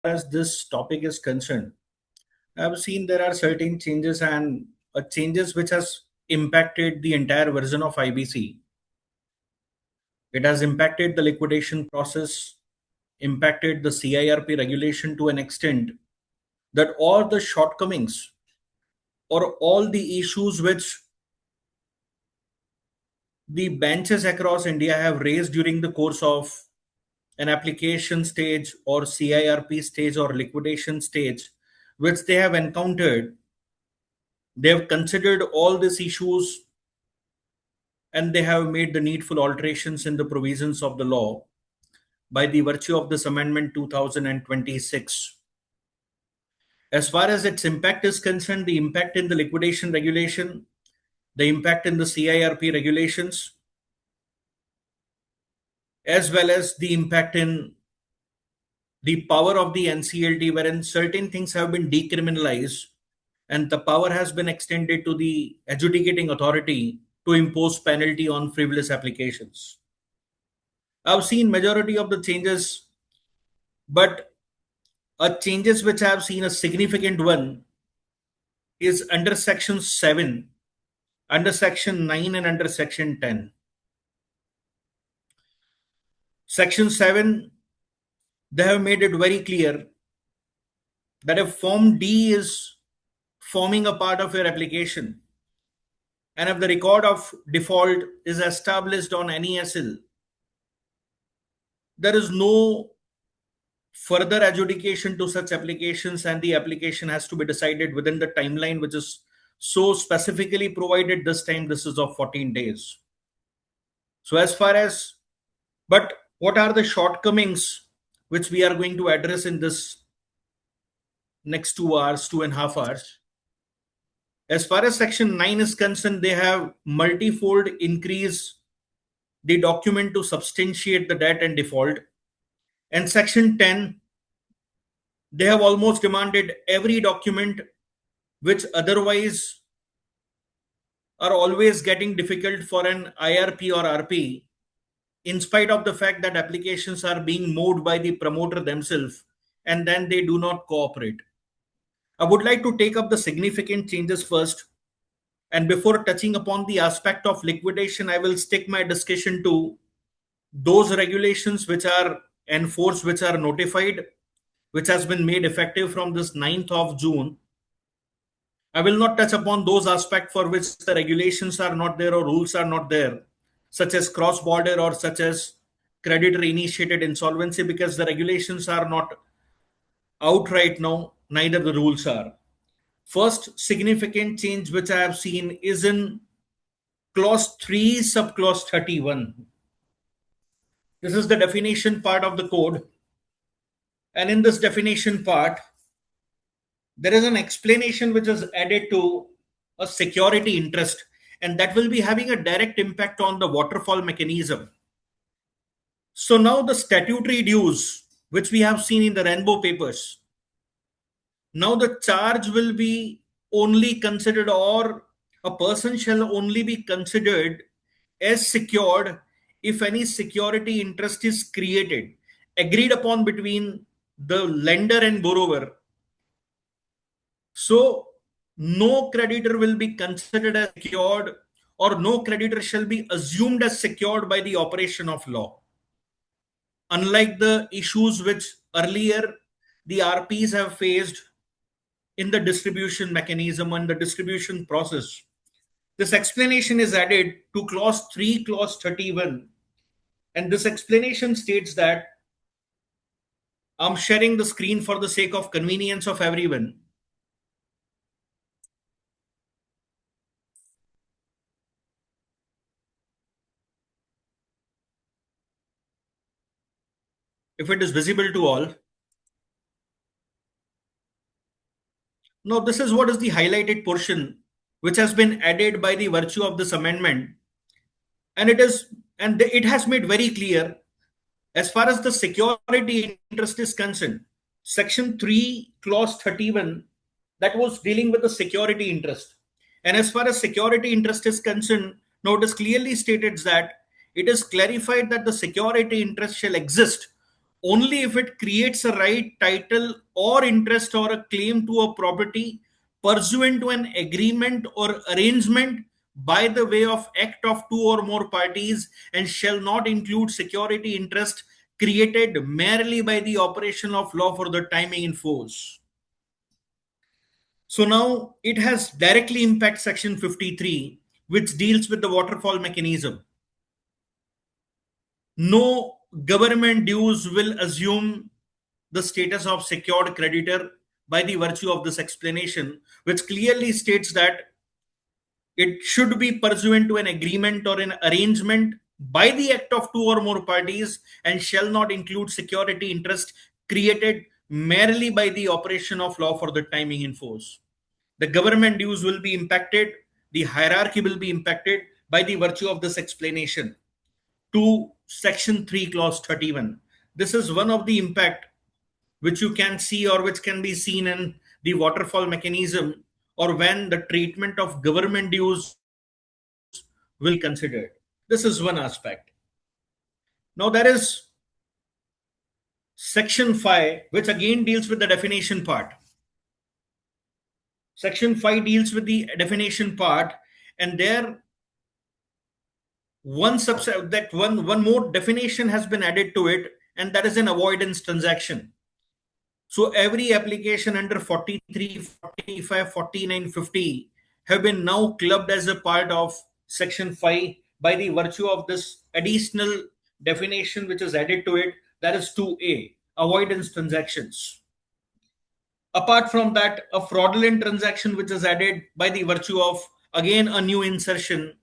as this topic is concerned, I've seen there are certain changes and changes which has impacted the entire version of IBC. It has impacted the liquidation process, impacted the CIRP regulation to an extent that all the shortcomings or all the issues which the benches across India have raised during the course of an application stage or CIRP stage or liquidation stage, which they have encountered. They have considered all these issues and they have made the needful alterations in the provisions of the law by the virtue of this amendment 2026. As far as its impact is concerned, the impact in the liquidation regulation, the impact in the CIRP regulations, as well as the impact in the power of the NCLT, wherein certain things have been decriminalized and the power has been extended to the adjudicating authority to impose penalty on frivolous applications. I've seen majority of the changes, but changes which I have seen a significant one is under section 7, under section 9 and under section 10. Section 7, they have made it very clear that if Form D is forming a part of your application and if the record of default is established on NESL, there is no further adjudication to such applications and the application has to be decided within the timeline which is so specifically provided. This time this is of 14 days. So as far as, but what are the shortcomings which we are going to address in this next 2 hours, 2.5 hours? As far as section 9 is concerned, they have multifold increase the document to substantiate the debt and default. And section 10, they have almost demanded every document which otherwise are always getting difficult for an IRP or RP, in spite of the fact that applications are being moved by the promoter themselves and then they do not cooperate. I would like to take up the significant changes first. And before touching upon the aspect of liquidation, I will stick my discussion to those regulations which are enforced, which are notified, which has been made effective from this 9th of June. I will not touch upon those aspects for which the regulations are not there or rules are not there, such as cross-border or such as creditor-initiated insolvency, because the regulations are not out right now, neither the rules are. First significant change which I have seen is in clause 3, subclause 31. This is the definition part of the code. And in this definition part, there is an explanation which is added to a security interest, and that will be having a direct impact on the waterfall mechanism. So now the statutory dues, which we have seen in the rainbow papers, now the charge will be only considered, or a person shall only be considered as secured if any security interest is created, agreed upon between the lender and borrower. So no creditor will be considered as secured, or no creditor shall be assumed as secured by the operation of law. Unlike the issues which earlier the RPs have faced in the distribution mechanism and the distribution process, this explanation is added to clause 3, clause 31. And this explanation states that, I'm sharing the screen for the sake of convenience of everyone. If it is visible to all. Now, this is what is the highlighted portion which has been added by the virtue of this amendment. And it has made very clear, as far as the security interest is concerned, section 3, clause 31, that was dealing with the security interest. And as far as security interest is concerned, now it is clearly stated that it is clarified that the security interest shall exist only if it creates a right, title, or interest or a claim to a property pursuant to an agreement or arrangement by the way of act of two or more parties, and shall not include security interest created merely by the operation of law for the timing in force. So now it has directly impact section 53, which deals with the waterfall mechanism. No government dues will assume the status of secured creditor by the virtue of this explanation, which clearly states that it should be pursuant to an agreement or an arrangement by the act of two or more parties, and shall not include security interest created merely by the operation of law for the timing in force. The government dues will be impacted, the hierarchy will be impacted by the virtue of this explanation to section 3 clause 31. This is one of the impact which you can see or which can be seen in the waterfall mechanism, or when the treatment of government dues will be considered. This is one aspect. Now there is section 5, which again deals with the definition part. Section 5 deals with the definition part, and there one more definition has been added to it, and that is an avoidance transaction. So every application under 43, 45, 49, 50 have been now clubbed as a part of section 5 by the virtue of this additional definition which is added to it, that is 2A, avoidance transactions. Apart from that, a fraudulent transaction which is added by the virtue of again a new insertion,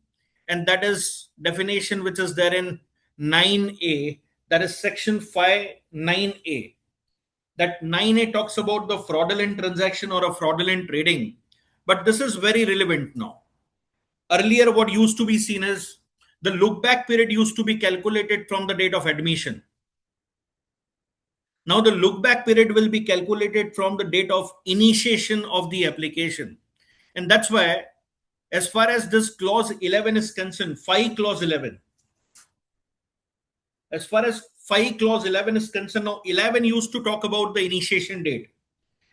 and that is definition which is there in 9A, that is section 5 9A. That 9A talks about the fraudulent transaction or a fraudulent trading, but this is very relevant now. Earlier what used to be seen is the look back period used to be calculated from the date of admission. Now the look back period will be calculated from the date of initiation of the application. And that's why, as far as this clause 11 is concerned, 5 clause 11, as far as 5 clause 11 is concerned, now 11 used to talk about the initiation date.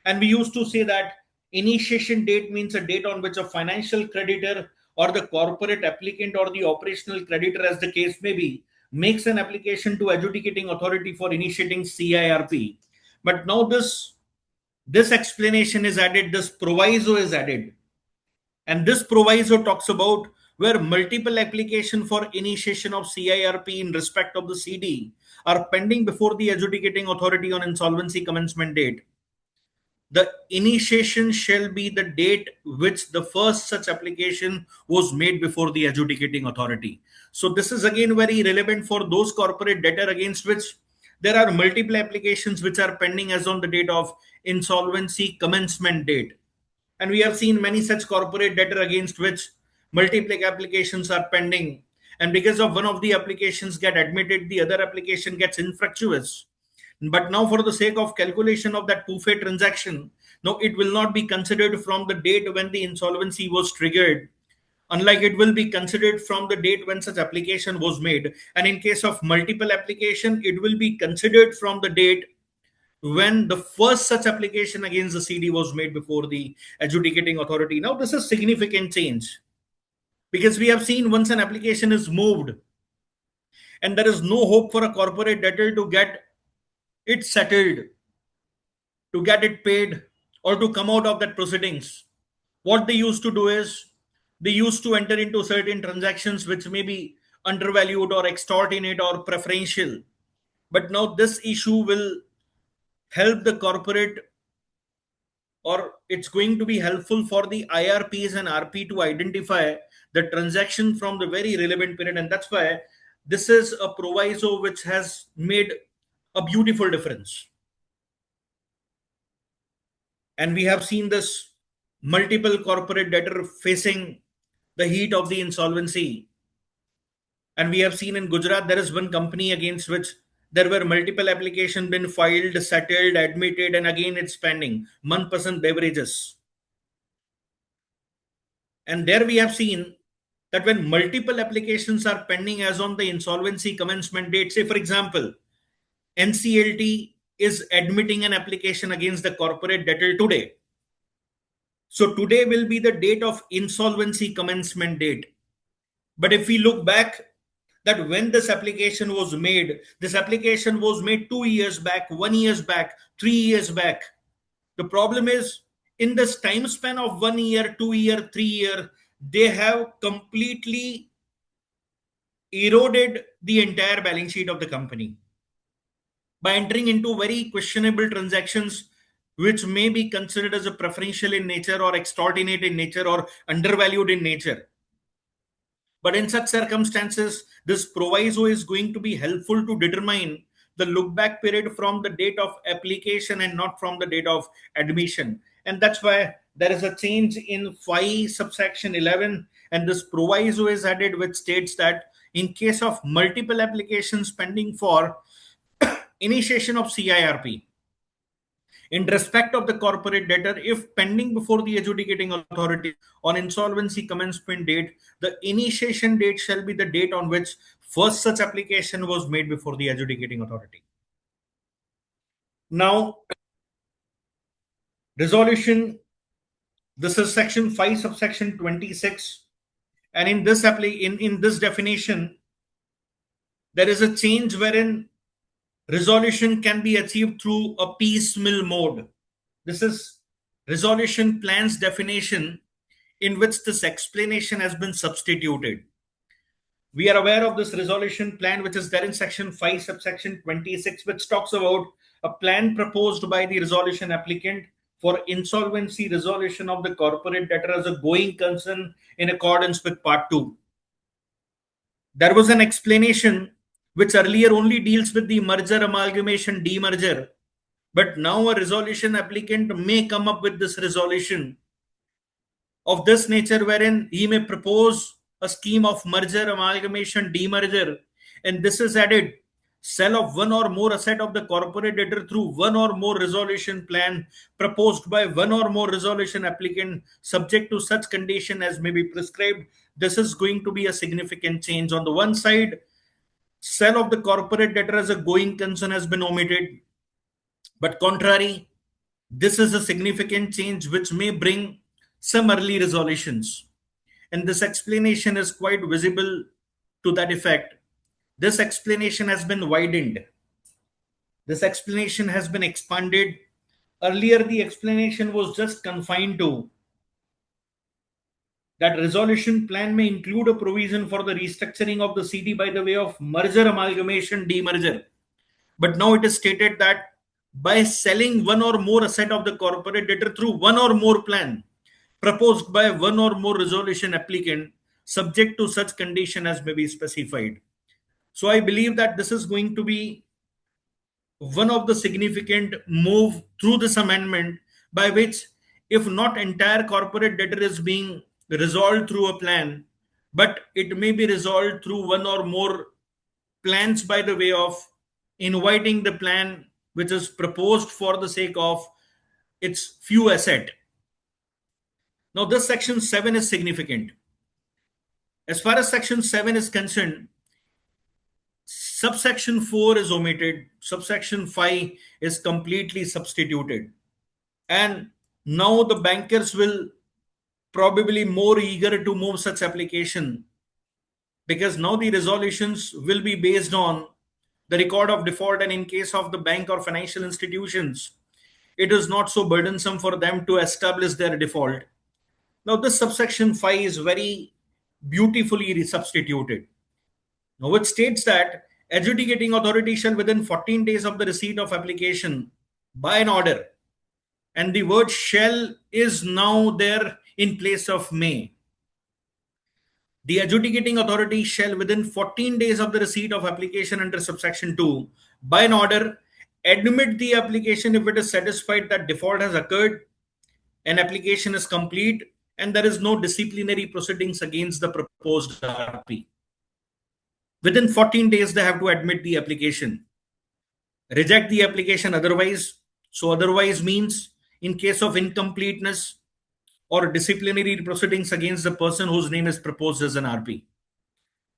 And we used to say that initiation date means a date on which a financial creditor or the corporate applicant or the operational creditor, as the case may be, makes an application to adjudicating authority for initiating CIRP. But now this explanation is added, this proviso is added. And this proviso talks about where multiple application for initiation of CIRP in respect of the CD are pending before the adjudicating authority on insolvency commencement date. The initiation shall be the date which the first such application was made before the adjudicating authority. So this is again very relevant for those corporate debtor against which there are multiple applications which are pending as on the date of insolvency commencement date. And we have seen many such corporate debtor against which multiple applications are pending. And because of one of the applications get admitted, the other application gets infructuous. But now, for the sake of calculation of that PUFE transaction, now it will not be considered from the date when the insolvency was triggered. Unlike it will be considered from the date when such application was made. And in case of multiple application, it will be considered from the date when the first such application against the CD was made before the adjudicating authority. Now, this is significant change because we have seen once an application is moved and there is no hope for a corporate debtor to get it settled, to get it paid, or to come out of that proceedings. What they used to do is they used to enter into certain transactions which may be undervalued or extortionate or preferential. But now this issue will help the corporate, or it's going to be helpful for the IRPs and RP to identify the transaction from the very relevant period. And that's why this is a proviso which has made a beautiful difference. And we have seen this multiple corporate debtor facing the heat of the insolvency. And we have seen in Gujarat, there is one company against which there were multiple applications been filed, settled, admitted, and again it's pending. Manpasand beverages. And there we have seen that when multiple applications are pending as on the insolvency commencement date, say for example, NCLT is admitting an application against the corporate debtor today. So today will be the date of insolvency commencement date. But if we look back, that when this application was made 2 years back, 1 year back, 3 years back. The problem is, in this time span of 1 year, 2 year, 3 year, they have completely eroded the entire balance sheet of the company by entering into very questionable transactions which may be considered as a preferential in nature or extortionate in nature or undervalued in nature. But in such circumstances, this proviso is going to be helpful to determine the look back period from the date of application and not from the date of admission. And that's why there is a change in 5 subsection 11, and this proviso is added, which states that in case of multiple applications pending for initiation of CIRP, in respect of the corporate debtor, if pending before the adjudicating authority on insolvency commencement date, the initiation date shall be the date on which first such application was made before the adjudicating authority. Now, resolution, this is section 5 subsection 26, and in this definition, there is a change wherein resolution can be achieved through a piecemeal mode. This is resolution plan's definition, in which this explanation has been substituted. We are aware of this resolution plan, which is there in section 5 subsection 26, which talks about a plan proposed by the resolution applicant for insolvency resolution of the corporate debtor as a going concern in accordance with part 2. There was an explanation which earlier only deals with the merger, amalgamation, demerger, but now a resolution applicant may come up with this resolution of this nature, wherein he may propose a scheme of merger, amalgamation, demerger, and this is added: sale of one or more asset of the corporate debtor through one or more resolution plan proposed by one or more resolution applicant, subject to such condition as may be prescribed. This is going to be a significant change. On the one side, sale of the corporate debtor as a going concern has been omitted, but contrary, this is a significant change which may bring some early resolutions. And this explanation is quite visible to that effect. This explanation has been widened. This explanation has been expanded. Earlier, the explanation was just confined to that resolution plan may include a provision for the restructuring of the CD by the way of merger, amalgamation, demerger. But now it is stated that by selling one or more asset of the corporate debtor through one or more plan proposed by one or more resolution applicant, subject to such condition as may be specified. So I believe that this is going to be one of the significant move through this amendment, by which if not entire corporate debtor is being resolved through a plan, but it may be resolved through one or more plans by the way of inviting the plan which is proposed for the sake of its few asset. Now this section 7 is significant. As far as section 7 is concerned, subsection 4 is omitted, subsection 5 is completely substituted, and now the bankers will probably more eager to move such application, because now the resolutions will be based on the record of default, and in case of the bank or financial institutions, it is not so burdensome for them to establish their default. Now this subsection 5 is very beautifully resubstituted. Now it states that adjudicating authority shall within 14 days of the receipt of application by an order, and the word shall is now there in place of may. The adjudicating authority shall within 14 days of the receipt of application under subsection 2 by an order admit the application if it is satisfied that default has occurred, an application is complete, and there is no disciplinary proceedings against the proposed RP. Within 14 days, they have to admit the application. Reject the application otherwise. So otherwise means in case of incompleteness or disciplinary proceedings against the person whose name is proposed as an RP.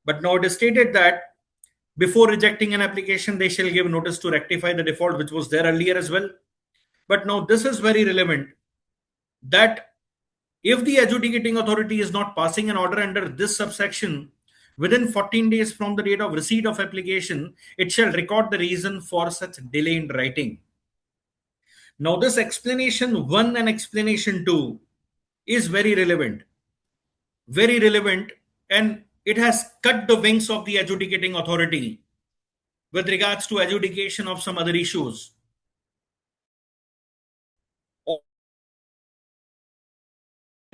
But now it is stated that Before rejecting an application, they shall give notice to rectify the default, which was there earlier as well. But now this is very relevant, that if the adjudicating authority is not passing an order under this subsection within 14 days from the date of receipt of application, it shall record the reason for such delay in writing. Now, this explanation 1 and explanation 2 is very relevant, and it has cut the wings of the adjudicating authority with regards to adjudication of some other issues. All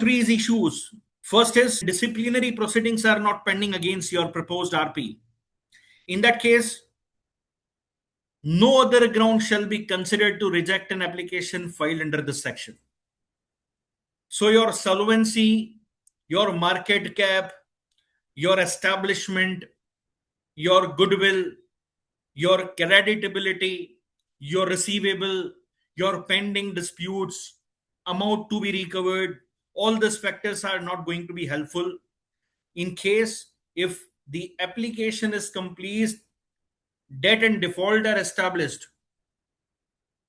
three issues. First is disciplinary proceedings are not pending against your proposed RP. In that case, no other ground shall be considered to reject an application filed under this section. So, your solvency, your market cap, your establishment, your goodwill, your creditability, your receivable, your pending disputes, amount to be recovered, all these factors are not going to be helpful in case if the application is complete, debt and default are established,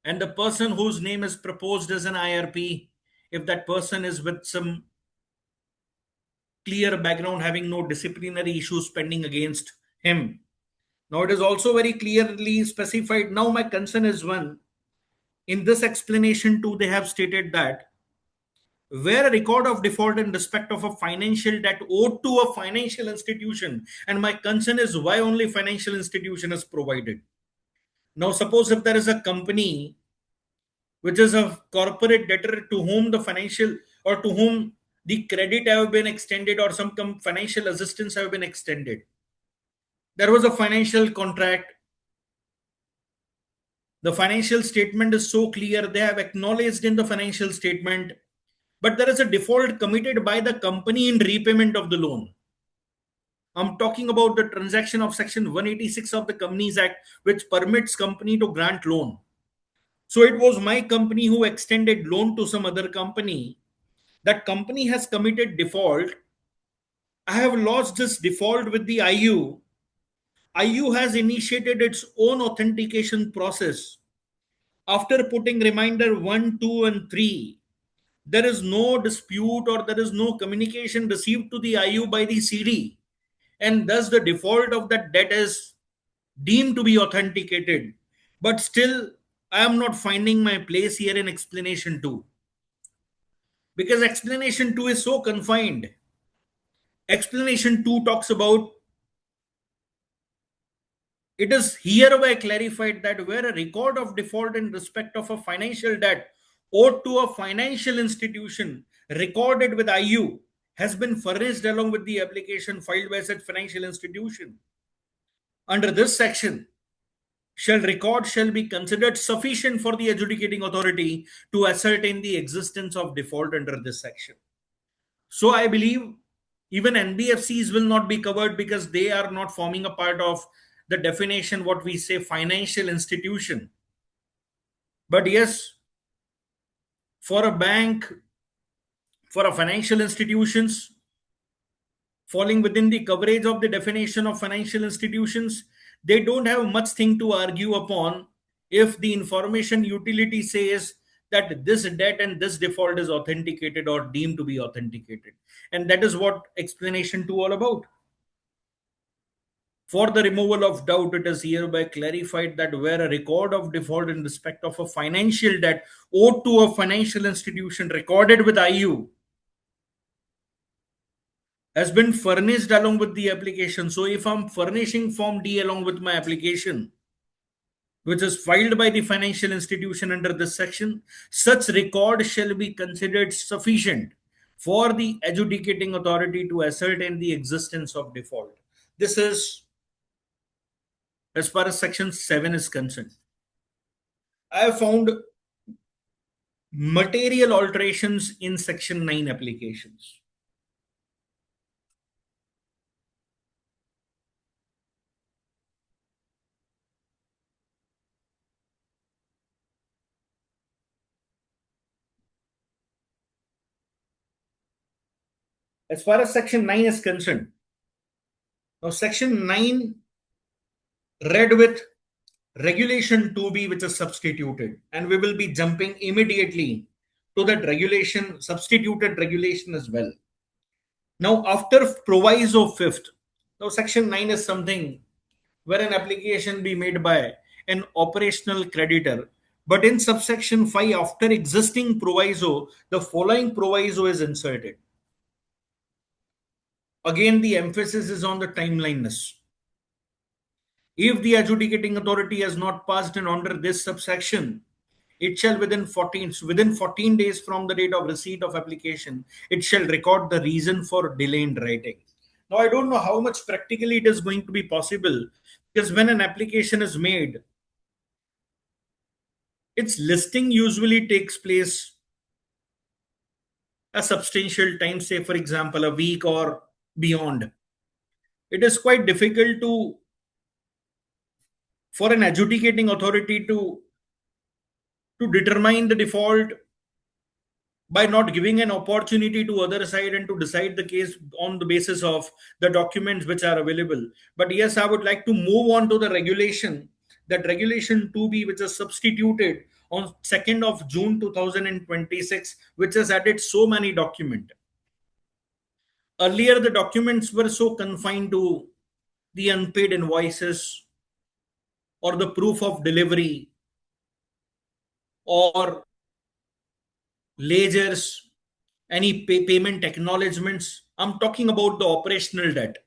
and the person whose name is proposed as an IRP, if that person is with some clear background having no disciplinary issues pending against him. Now, it is also very clearly specified. Now, my concern is one. In this explanation, too, they have stated that where a record of default in respect of a financial debt owed to a financial institution, and my concern is why only financial institution is provided. Now, suppose if there is a company which is a corporate debtor to whom the financial or to whom the credit have been extended or some financial assistance have been extended. There was a financial contract. The financial statement is so clear, they have acknowledged in the financial statement, but there is a default committed by the company in repayment of the loan. I'm talking about the transaction of section 186 of the Companies Act, which permits company to grant loan. So it was my company who extended loan to some other company. That company has committed default. I have lodged this default with the IU. IU has initiated its own authentication process. After putting reminder 1, 2, and 3, there is no dispute or there is no communication received to the IU by the CD, and thus the default of that debt is deemed to be authenticated. But still, I am not finding my place here in explanation 2, because explanation 2 is so confined. Explanation 2 talks about it is hereby clarified that where a record of default in respect of a financial debt owed to a financial institution recorded with IU has been furnished along with the application filed by such financial institution, under this section, shall be considered sufficient for the adjudicating authority to ascertain the existence of default under this section. So I believe even NBFCs will not be covered because they are not forming a part of the definition what we say financial institution. But yes, for a bank, for a financial institutions falling within the coverage of the definition of financial institutions, they don't have much thing to argue upon if the information utility says that this debt and this default is authenticated or deemed to be authenticated. And that is what explanation 2 all about. For the removal of doubt, it is hereby clarified that where a record of default in respect of a financial debt owed to a financial institution recorded with IU has been furnished along with the application. So if I'm furnishing Form D along with my application, which is filed by the financial institution under this section, such record shall be considered sufficient for the adjudicating authority to ascertain the existence of default. This is as far as section 7 is concerned. I have found material alterations in section 9 applications. As far as section 9 is concerned, now section 9 read with regulation 2b, which is substituted, and we will be jumping immediately to that regulation, substituted regulation as well. Now, after proviso fifth, now section 9 is something where an application be made by an operational creditor. But in subsection 5, after existing proviso, the following proviso is inserted. Again, the emphasis is on the timeliness. If the adjudicating authority has not passed an order this subsection, it shall within 14 days from the date of receipt of application, it shall record the reason for delay in writing. Now, I don't know how much practically it is going to be possible, because when an application is made, its listing usually takes place a substantial time, say for example a week or beyond. It is quite difficult to for an adjudicating authority to determine the default by not giving an opportunity to other side and to decide the case on the basis of the documents which are available. But yes, I would like to move on to the regulation, that regulation 2b, which is substituted on 2nd of June 2026, which has added so many documents. Earlier the documents were so confined to the unpaid invoices or the proof of delivery or ledgers, any payment acknowledgements. I'm talking about the operational debt.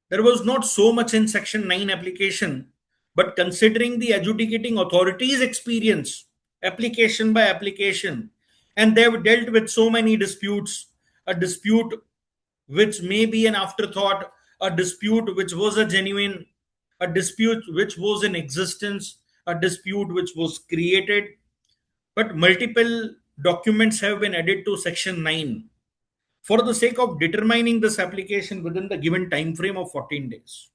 There was not so much in Section 9 application, but considering the adjudicating authority's experience, application by application, and they've dealt with so many disputes, a dispute which may be an afterthought, a dispute which was a genuine, a dispute which was in existence, a dispute which was created, but multiple documents have been added to Section 9 for the sake of determining this application within the given time frame of 14 days.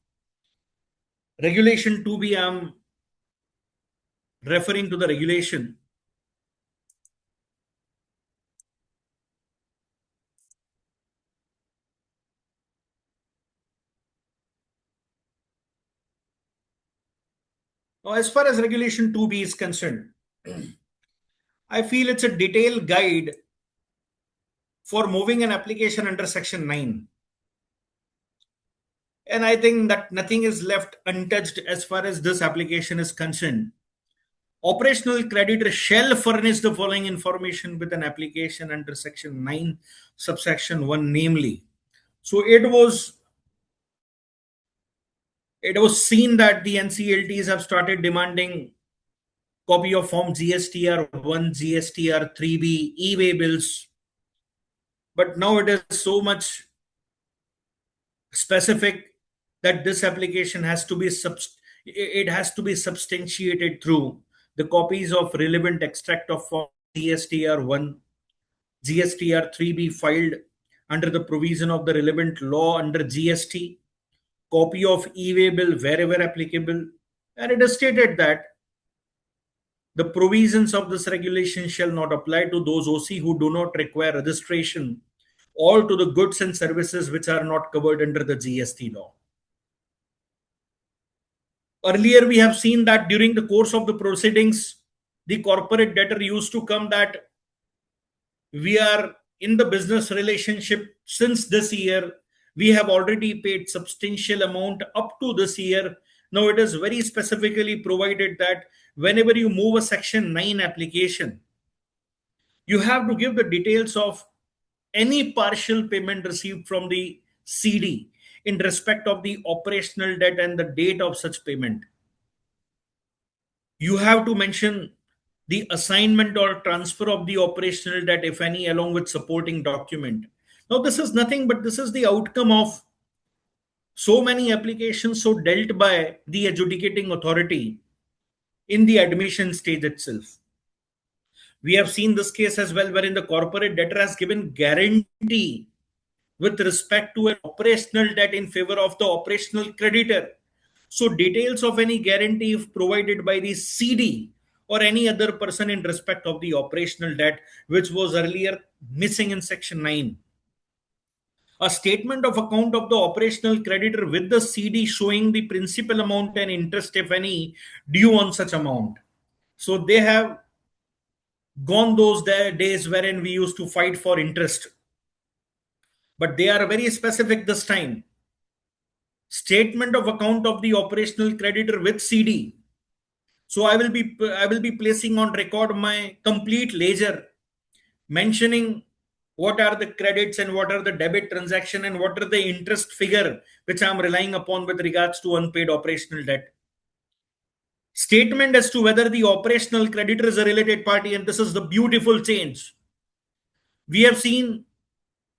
Regulation 2b, I'm referring to the regulation. Now, as far as regulation 2b is concerned, I feel it's a detailed guide for moving an application under Section 9. And I think that nothing is left untouched as far as this application is concerned. Operational creditor shall furnish the following information with an application under Section 9, subsection 1, namely. So it was seen that the NCLTs have started demanding copy of Form GSTR 1, GSTR 3B, e-way bills. But now it is so much specific that this application has to be it has to be substantiated through the copies of relevant extract of Form GSTR 1, GSTR 3B filed under the provision of the relevant law under GST, copy of e-way bill wherever applicable, and it is stated that the provisions of this regulation shall not apply to those OC who do not require registration or to the goods and services which are not covered under the GST law. Earlier, we have seen that during the course of the proceedings, the corporate debtor used to come that we are in the business relationship since this year. We have already paid substantial amount up to this year. Now it is very specifically provided that whenever you move a Section 9 application, you have to give the details of any partial payment received from the CD in respect of the operational debt and the date of such payment. You have to mention the assignment or transfer of the operational debt, if any, along with supporting document. Now, this is nothing but this is the outcome of so many applications so dealt by the adjudicating authority in the admission stage itself. We have seen this case as well, wherein the corporate debtor has given guarantee with respect to an operational debt in favor of the operational creditor. So details of any guarantee if provided by the CD or any other person in respect of the operational debt, which was earlier missing in Section 9. A statement of account of the operational creditor with the CD showing the principal amount and interest, if any, due on such amount. So they have gone those days wherein we used to fight for interest, but they are very specific this time. Statement of account of the operational creditor with CD. So I will be placing on record my complete ledger, mentioning what are the credits and what are the debit transaction and what are the interest figure which I'm relying upon with regards to unpaid operational debt. Statement as to whether the operational creditor is a related party, and this is the beautiful change. We have seen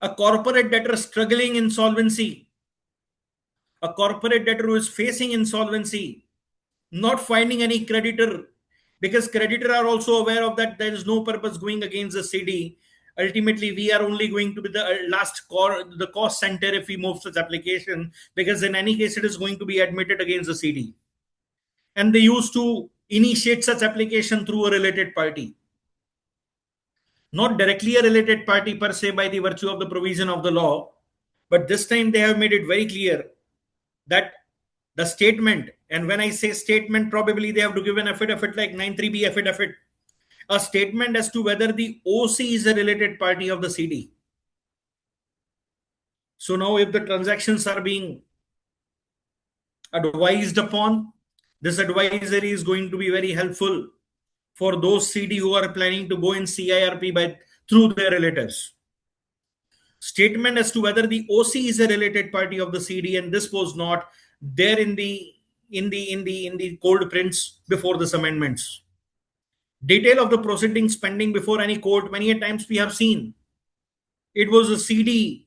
a corporate debtor struggling insolvency, a corporate debtor who is facing insolvency, not finding any creditor, because creditor are also aware of that there is no purpose going against the CD. Ultimately we are only going to be the the cost center if we move such application, because in any case it is going to be admitted against the CD, and they used to initiate such application through a related party, not directly a related party per se by the virtue of the provision of the law, but this time they have made it very clear that the statement, and when I say statement, probably they have to give an affidavit like 93B affidavit, a statement as to whether the OC is a related party of the CD. So now if the transactions are being advised upon, this advisory is going to be very helpful for those CD who are planning to go in CIRP by through their relatives. Statement as to whether the OC is a related party of the CD, and this was not there in the cold prints before this amendments. Detail of the proceedings pending before any court. Many a times we have seen it was a CD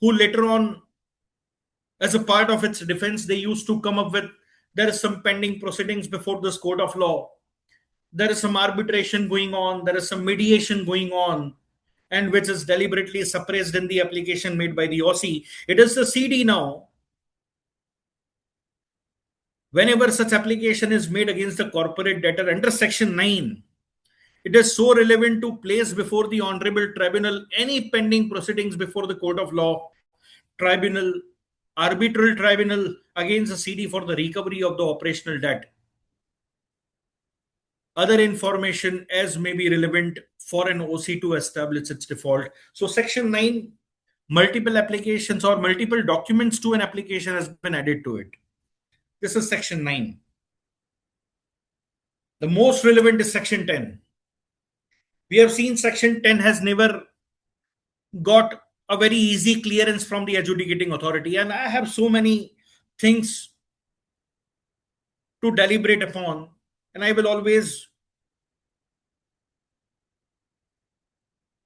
who later on, as a part of its defense, they used to come up with there is some pending proceedings before this court of law. There is some arbitration going on. There is some mediation going on, and which is deliberately suppressed in the application made by the OC. It is the CD now. Whenever such application is made against the corporate debtor under Section 9, it is so relevant to place before the Honorable Tribunal any pending proceedings before the Court of Law, Tribunal, Arbitral Tribunal against the CD for the recovery of the operational debt. Other information as may be relevant for an OC to establish its default. So Section 9, multiple applications or multiple documents to an application has been added to it. This is Section 9. The most relevant is Section 10. We have seen Section 10 has never got a very easy clearance from the adjudicating authority, and I have so many things to deliberate upon, and I will always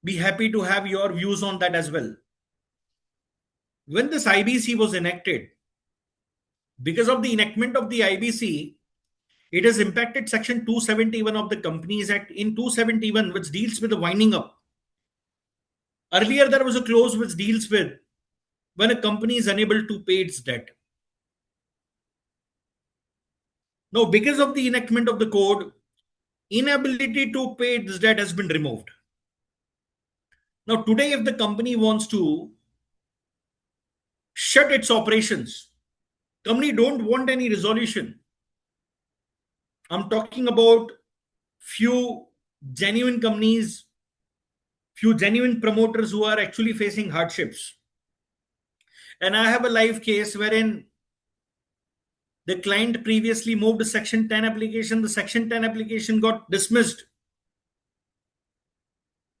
be happy to have your views on that as well. When this IBC was enacted, because of the enactment of the IBC, it has impacted Section 271 of the Companies Act. In 271, which deals with the winding up. Earlier, there was a clause which deals with when a company is unable to pay its debt. Now, because of the enactment of the code, inability to pay its debt has been removed. Now, today, if the company wants to shut its operations, company don't want any resolution. I'm talking about few genuine companies, few genuine promoters who are actually facing hardships. And I have a live case wherein the client previously moved a Section 10 application. The Section 10 application got dismissed.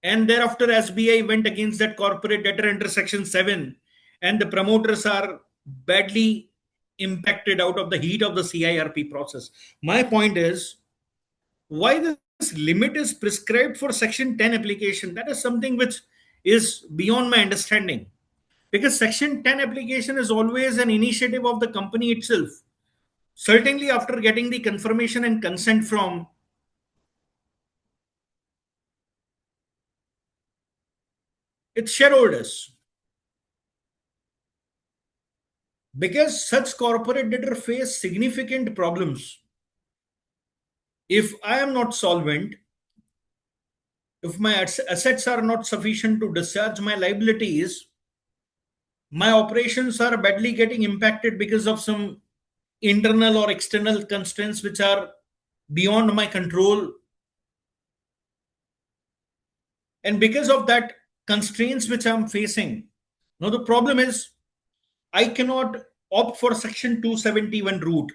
And thereafter, SBI went against that corporate debtor under Section 7. And the promoters are badly impacted out of the heat of the CIRP process. My point is, why this limit is prescribed for Section 10 application? That is something which is beyond my understanding. Because Section 10 application is always an initiative of the company itself. Certainly after getting the confirmation and consent from its shareholders. Because such corporate debtor face significant problems. If I am not solvent, if my assets are not sufficient to discharge my liabilities, My operations are badly getting impacted because of some internal or external constraints which are beyond my control. And because of that constraints which I'm facing, now the problem is I cannot opt for Section 271 route.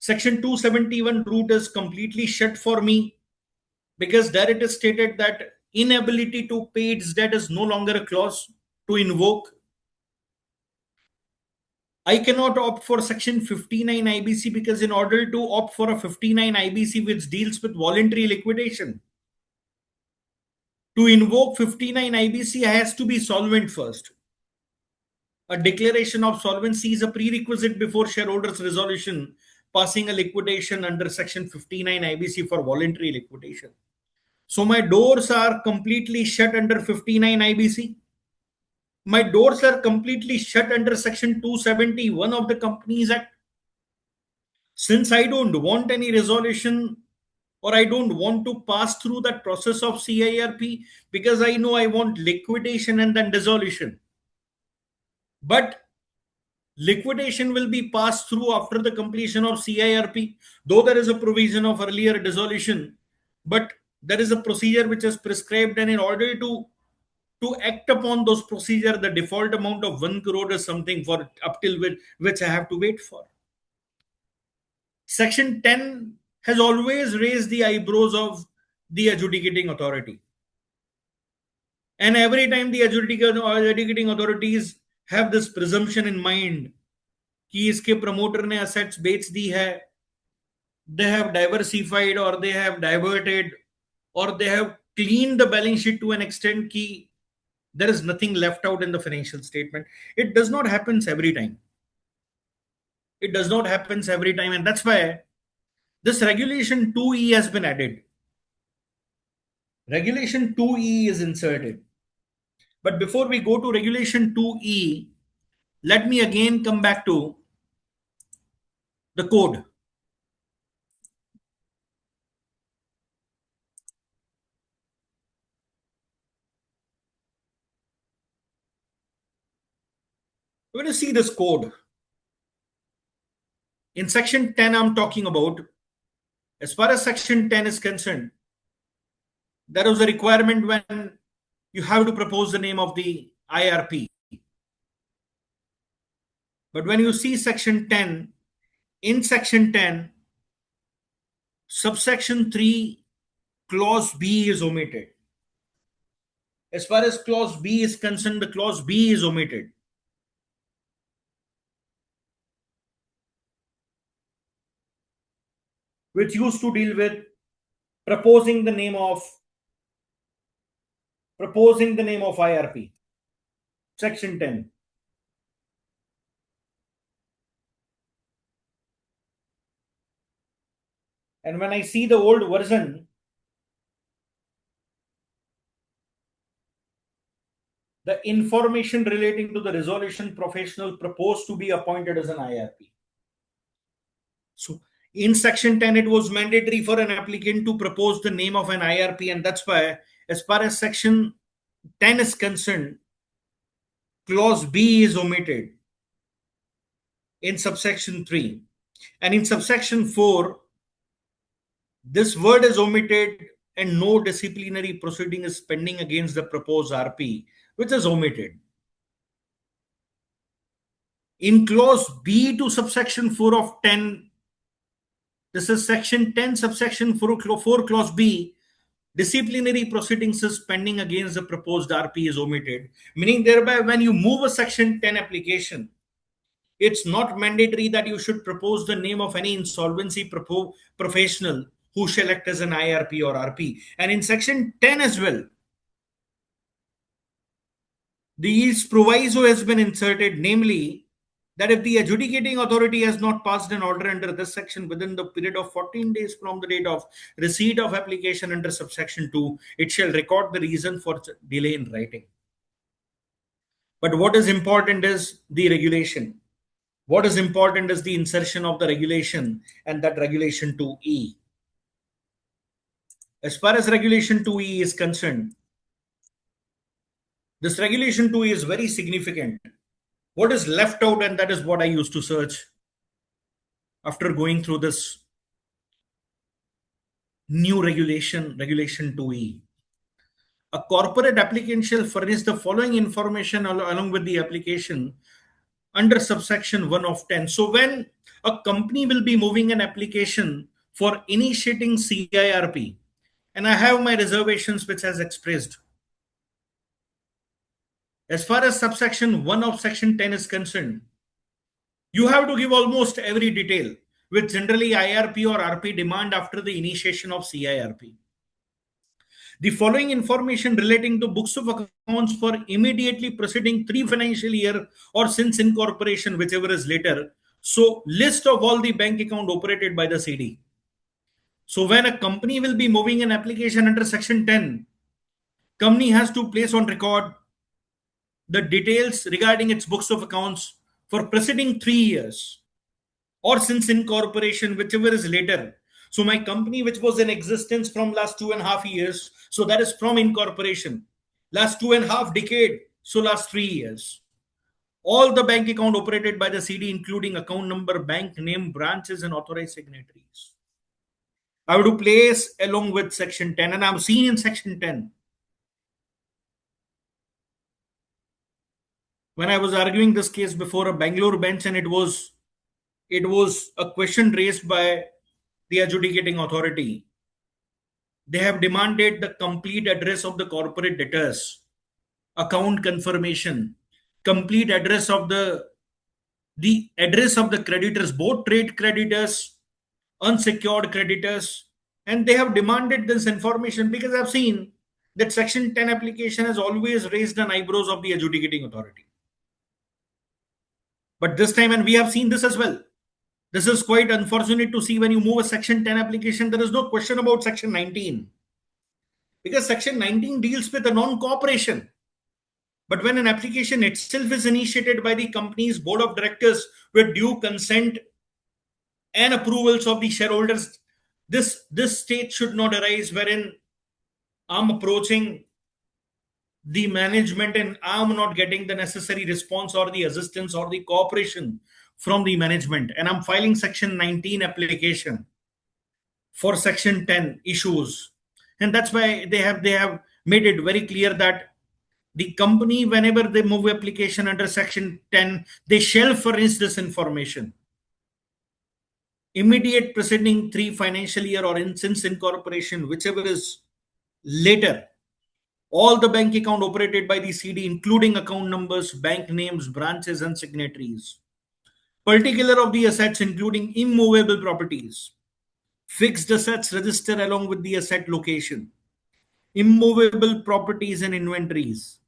Section 271 route is completely shut for me because there it is stated that inability to pay its debt is no longer a clause to invoke. I cannot opt for Section 59 IBC because in order to opt for a 59 IBC which deals with voluntary liquidation, to invoke 59 IBC has to be solvent first. A declaration of solvency is a prerequisite before shareholders resolution passing a liquidation under Section 59 IBC for voluntary liquidation. So my doors are completely shut under 59 IBC. My doors are completely shut under Section 271 of the Companies Act. Since I don't want any resolution or I don't want to pass through that process of CIRP because I know I want liquidation and then dissolution. But liquidation will be passed through after the completion of CIRP, though there is a provision of earlier dissolution, but there is a procedure which is prescribed, and in order to act upon those procedure, the default amount of 1 crore is something for up till which I have to wait for. Section 10 has always raised the eyebrows of the adjudicating authority. And every time the adjudicating authorities have this presumption in mind कि इसके promoter ने assets बेच दी है, they have diversified or they have diverted or they have cleaned the balance sheet to an extent कि there is nothing left out in the financial statement. It does not happen every time. It does not happen every time, and that's why this regulation 2E has been added. Regulation 2E is inserted. But before we go to regulation 2E, let me again come back to the code. When you see this code, in section 10, I'm talking about, as far as section 10 is concerned, there was a requirement when you have to propose the name of the IRP. But when you see section 10, in section 10, subsection 3, clause B is omitted. As far as clause B is concerned, the clause B is omitted. Which used to deal with proposing the name of IRP. Section 10. And when I see the old version, the information relating to the resolution professional proposed to be appointed as an IRP. So in section 10, it was mandatory for an applicant to propose the name of an IRP, and that's why, as far as section 10 is concerned, clause B is omitted in subsection 3. And in subsection 4, this word is omitted and no disciplinary proceeding is pending against the proposed RP, which is omitted. In clause B to subsection 4 of 10, this is section 10, subsection 4, clause B, disciplinary proceedings is pending against the proposed RP is omitted, meaning thereby when you move a section 10 application, it's not mandatory that you should propose the name of any insolvency professional who shall act as an IRP or RP. And in section 10 as well, this proviso has been inserted, namely that if the adjudicating authority has not passed an order under this section within the period of 14 days from the date of receipt of application under subsection 2, it shall record the reason for delay in writing. But what is important is the regulation. What is important is the insertion of the regulation, and that regulation 2E. As far as regulation 2E is concerned, this regulation 2E is very significant. What is left out, and that is what I used to search after going through this new regulation 2E. A corporate applicant shall furnish the following information along with the application under subsection 1 of 10. So when a company will be moving an application for initiating CIRP, and I have my reservations which has expressed, as far as subsection 1 of section 10 is concerned, you have to give almost every detail which generally IRP or RP demand after the initiation of CIRP. The following information relating to books of accounts for immediately preceding 3 financial year or since incorporation, whichever is later. So list of all the bank account operated by the CD. So when a company will be moving an application under section 10, company has to place on record the details regarding its books of accounts for preceding 3 years or since incorporation, whichever is later. So my company, which was in existence from last 2.5 years, so that is from incorporation, last 2.5 decade, so last 3 years. All the bank account operated by the CD, including account number, bank name, branches, and authorized signatories. I have to place along with section 10, and I'm seeing in section 10. When I was arguing this case before a Bangalore bench, and it was a question raised by the adjudicating authority. They have demanded the complete address of the corporate debtors, account confirmation, complete address of the address of the creditors, both trade creditors, unsecured creditors, and they have demanded this information because I've seen that section 10 application has always raised an eyebrows of the adjudicating authority. But this time, and we have seen this as well. This is quite unfortunate to see when you move a section 10 application, there is no question about section 19. Because section 19 deals with a non-cooperation. But when an application itself is initiated by the company's board of directors with due consent and approvals of the shareholders, this state should not arise wherein I'm approaching the management and I'm not getting the necessary response or the assistance or the cooperation from the management, and I'm filing section 19 application for section 10 issues. And that's why they have made it very clear that the company, whenever they move application under section 10, they shall furnish this information immediate preceding 3 financial year or since incorporation, whichever is later. All the bank account operated by the CD, including account numbers, bank names, branches, and signatories. Particular of the assets, including immovable properties, fixed assets register along with the asset location, immovable properties and inventories,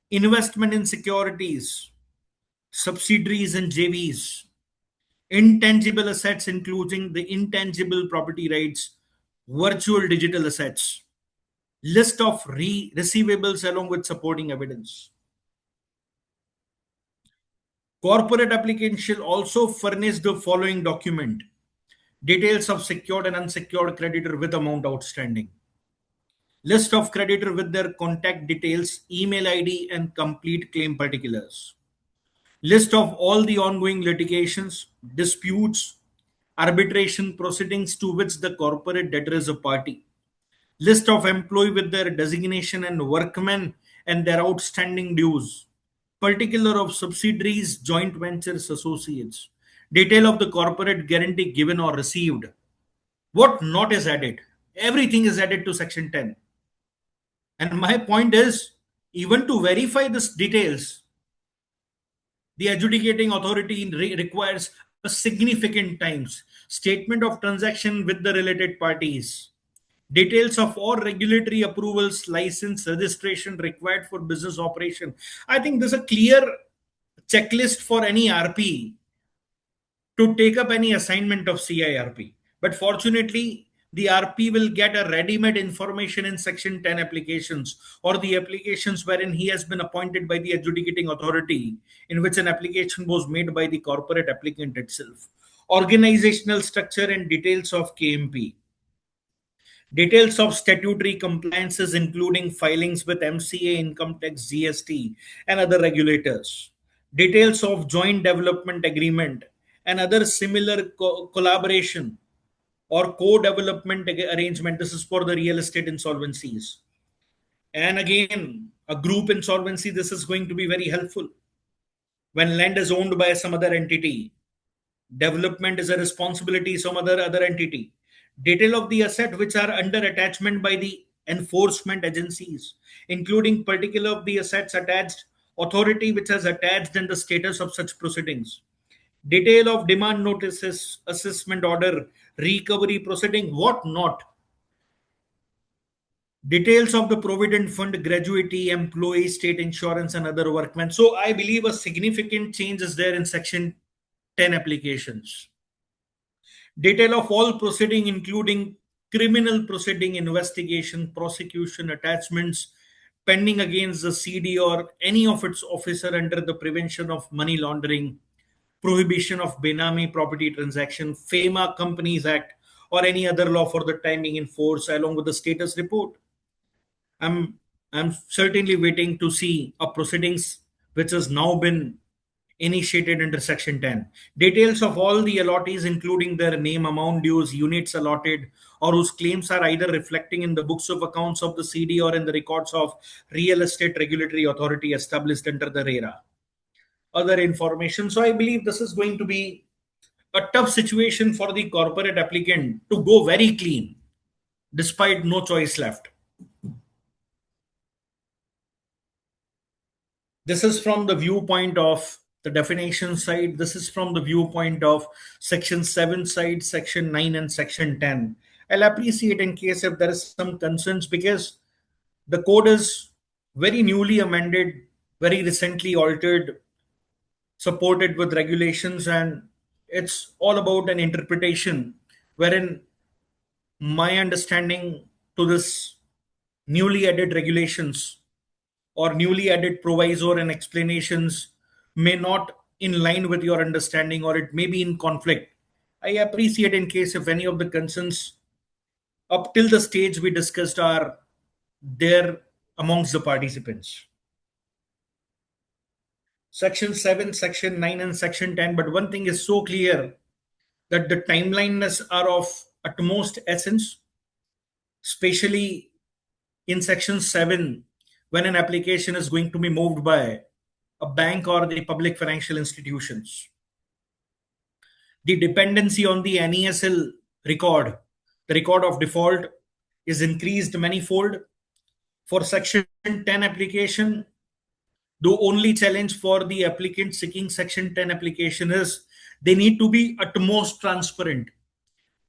investment in securities, subsidiaries and JVs, intangible assets, including the intangible property rights, virtual digital assets, list of receivables along with supporting evidence. Corporate applicant shall also furnish the following document: details of secured and unsecured creditor with amount outstanding, list of creditor with their contact details, email ID, and complete claim particulars, list of all the ongoing litigations, disputes, arbitration proceedings to which the corporate debtor is a party, list of employee with their designation and workmen and their outstanding dues, particular of subsidiaries, joint ventures, associates, detail of the corporate guarantee given or received. What not is added? Everything is added to section 10. And my point is, even to verify these details, the adjudicating authority requires a significant times statement of transaction with the related parties, details of all regulatory approvals, license, registration required for business operation. I think there's a clear checklist for any RP to take up any assignment of CIRP. But fortunately, the RP will get a ready-made information in section 10 applications or the applications wherein he has been appointed by the adjudicating authority, in which an application was made by the corporate applicant itself. Organizational structure and details of KMP. Details of statutory compliances, including filings with MCA, income tax, GST, and other regulators. details of joint development agreement and other similar collaboration or co-development arrangement. This is for the real estate insolvencies. And again, a group insolvency, this is going to be very helpful. When land is owned by some other entity, development is a responsibility some other entity. Detail of the asset which are under attachment by the enforcement agencies, including particular of the assets attached, authority which has attached, and the status of such proceedings. Detail of demand notices, assessment order, recovery proceeding, what not. Details of the provident fund, gratuity, employee, state insurance, and other workmen. So I believe a significant change is there in section 10 applications. Detail of all proceeding, including criminal proceeding, investigation, prosecution, attachments pending against the CD or any of its officer under the Prevention of Money Laundering, Prohibition of Benami Property Transaction, FEMA Companies Act, or any other law for the timing in force, along with the status report. I'm I'm certainly waiting to see a proceedings which has now been initiated under Section 10. Details of all the allottees, including their name, amount dues, units allotted, or whose claims are either reflecting in the books of accounts of the CD or in the records of Real Estate Regulatory Authority established under the RERA. Other information. So I believe this is going to be a tough situation for the corporate applicant to go very clean, despite no choice left. This is from the viewpoint of the definition side. This is from the viewpoint of section 7 side, section 9, and section 10. I'll appreciate in case if there is some concerns, because the code is very newly amended, very recently altered, supported with regulations, and it's all about an interpretation wherein my understanding to this newly added regulations or newly added proviso and explanations may not in line with your understanding, or it may be in conflict. I appreciate in case if any of the concerns up till the stage we discussed are there amongst the participants. Section 7, Section 9, and Section 10. But one thing is so clear that the timeliness are of utmost essence, especially in Section 7, when an application is going to be moved by a bank or the public financial institutions. The dependency on the NESL record, the record of default, is increased manifold. For Section 10 application, the only challenge for the applicant seeking Section 10 application is they need to be utmost transparent.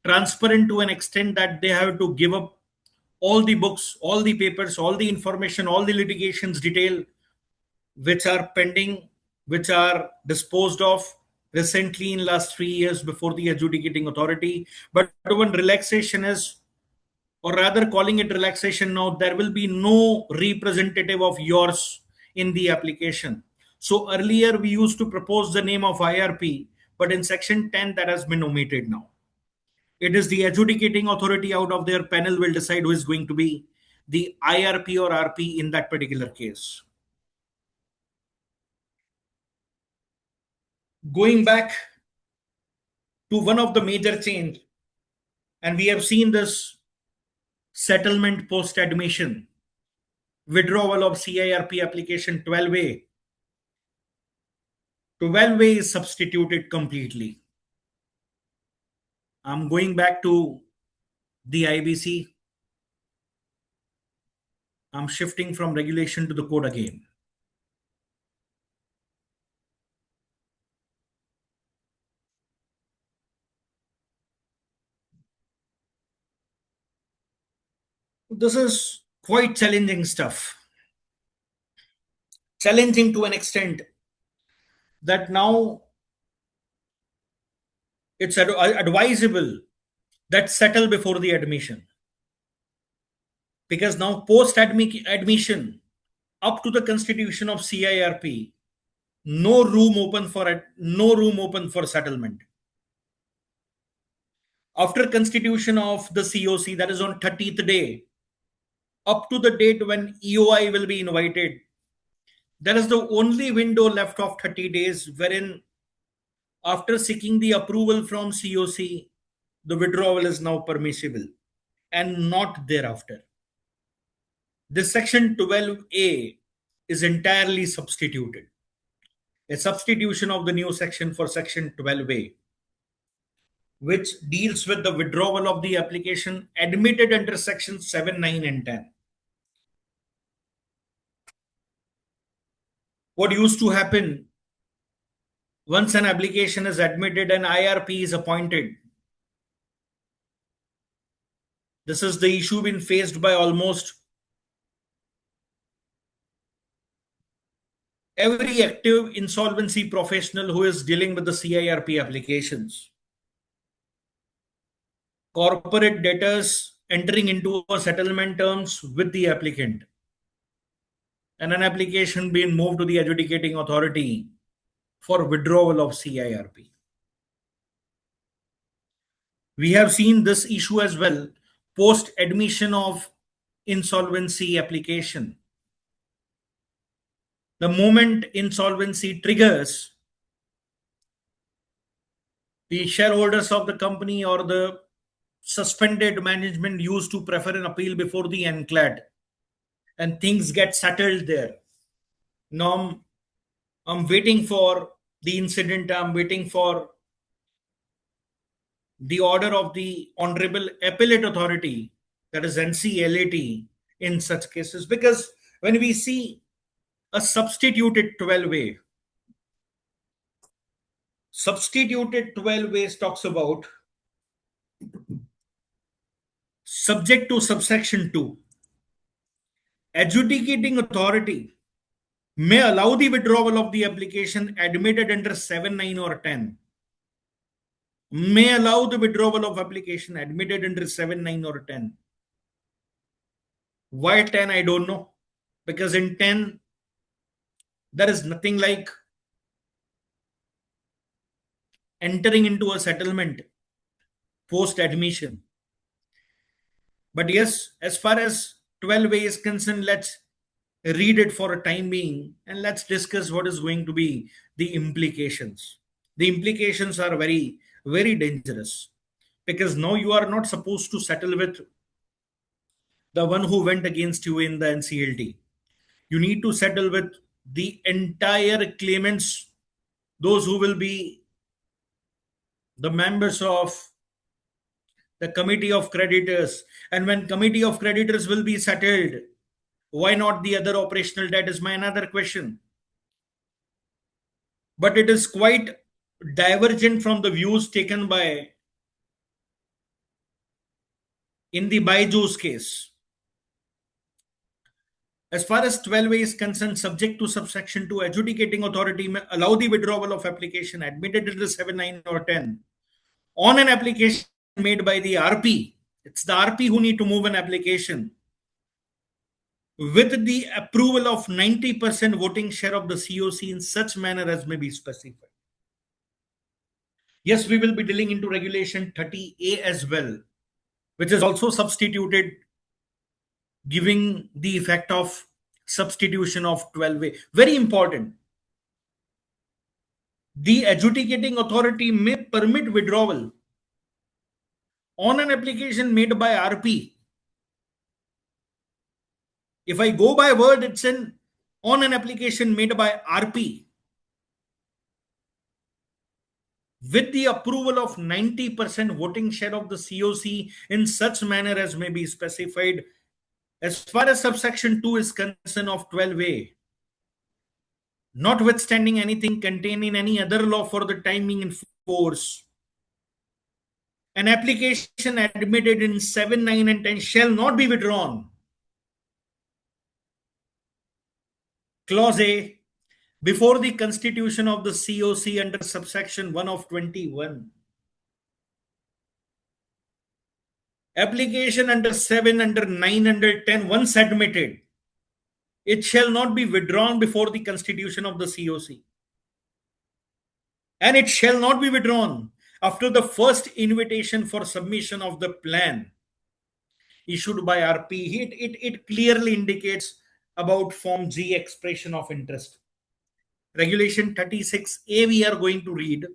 Transparent to an extent that they have to give up all the books, all the papers, all the information, all the litigations detail which are pending, which are disposed of recently in last 3 years before the adjudicating authority. But one relaxation is, or rather calling it relaxation now, there will be no representative of yours in the application. So earlier we used to propose the name of IRP, but in section 10 that has been omitted now. It is the adjudicating authority out of their panel will decide who is going to be the IRP or RP in that particular case. Going back to one of the major change, and we have seen this settlement post admission, withdrawal of CIRP application 12A. 12A is substituted completely. I'm going back to the IBC. I'm shifting from regulation to the code again. This is quite challenging stuff. Challenging to an extent that now it's advisable that settle before the admission. Because now post admission up to the constitution of CIRP, no room open for settlement. After constitution of the COC, that is on 30th day, up to the date when EOI will be invited, There is the only window left of 30 days wherein, after seeking the approval from COC, the withdrawal is now permissible and not thereafter. This section 12A is entirely substituted. A substitution of the new section for section 12A, which deals with the withdrawal of the application admitted under section 7, 9, and 10. What used to happen, once an application is admitted, an IRP is appointed. This is the issue being faced by almost every active insolvency professional who is dealing with the CIRP applications. Corporate debtors entering into a settlement terms with the applicant, and an application being moved to the adjudicating authority for withdrawal of CIRP. We have seen this issue as well post admission of insolvency application. The moment insolvency triggers, the shareholders of the company or the suspended management used to prefer an appeal before the NCLAT, and things get settled there. Now I'm waiting for the incident, I'm waiting for the order of the Honorable Appellate Authority, that is NCLAT, in such cases. Because when we see a substituted 12A, substituted 12A talks about subject to subsection 2. Adjudicating authority may allow the withdrawal of the application admitted under 7, 9, or 10. May allow the withdrawal of application admitted under 7, 9, or 10. Why 10? I don't know. Because in 10, there is nothing like entering into a settlement post admission. But yes, as far as 12A is concerned, let's read it for a time being and let's discuss what is going to be the implications. The implications are very, very dangerous, because now you are not supposed to settle with the one who went against you in the NCLT. You need to settle with the entire claimants, those who will be the members of the committee of creditors. And when committee of creditors will be settled, why not the other operational debt is my another question. But it is quite divergent from the views taken by in the Baiju's case. As far as 12A is concerned, subject to subsection 2, adjudicating authority may allow the withdrawal of application admitted in the 7, 9, or 10 on an application made by the RP. It's the RP who need to move an application with the approval of 90% voting share of the COC in such manner as may be specified. Yes, we will be dealing into regulation 30A as well, which is also substituted, giving the effect of substitution of 12A. Very important. The adjudicating authority may permit withdrawal on an application made by RP. If I go by word, it's on an application made by RP with the approval of 90% voting share of the COC in such manner as may be specified. As far as subsection 2 is concerned of 12A, notwithstanding anything contained in any other law for the time being in force, an application admitted in 7, 9, and 10 shall not be withdrawn. Clause A, before the constitution of the COC under subsection 1 of 21. Application under 7, under 9, under 10, once admitted, it shall not be withdrawn before the constitution of the COC. And it shall not be withdrawn after the first invitation for submission of the plan issued by RP. It clearly indicates about Form G, expression of interest. Regulation 36A, we are going to read.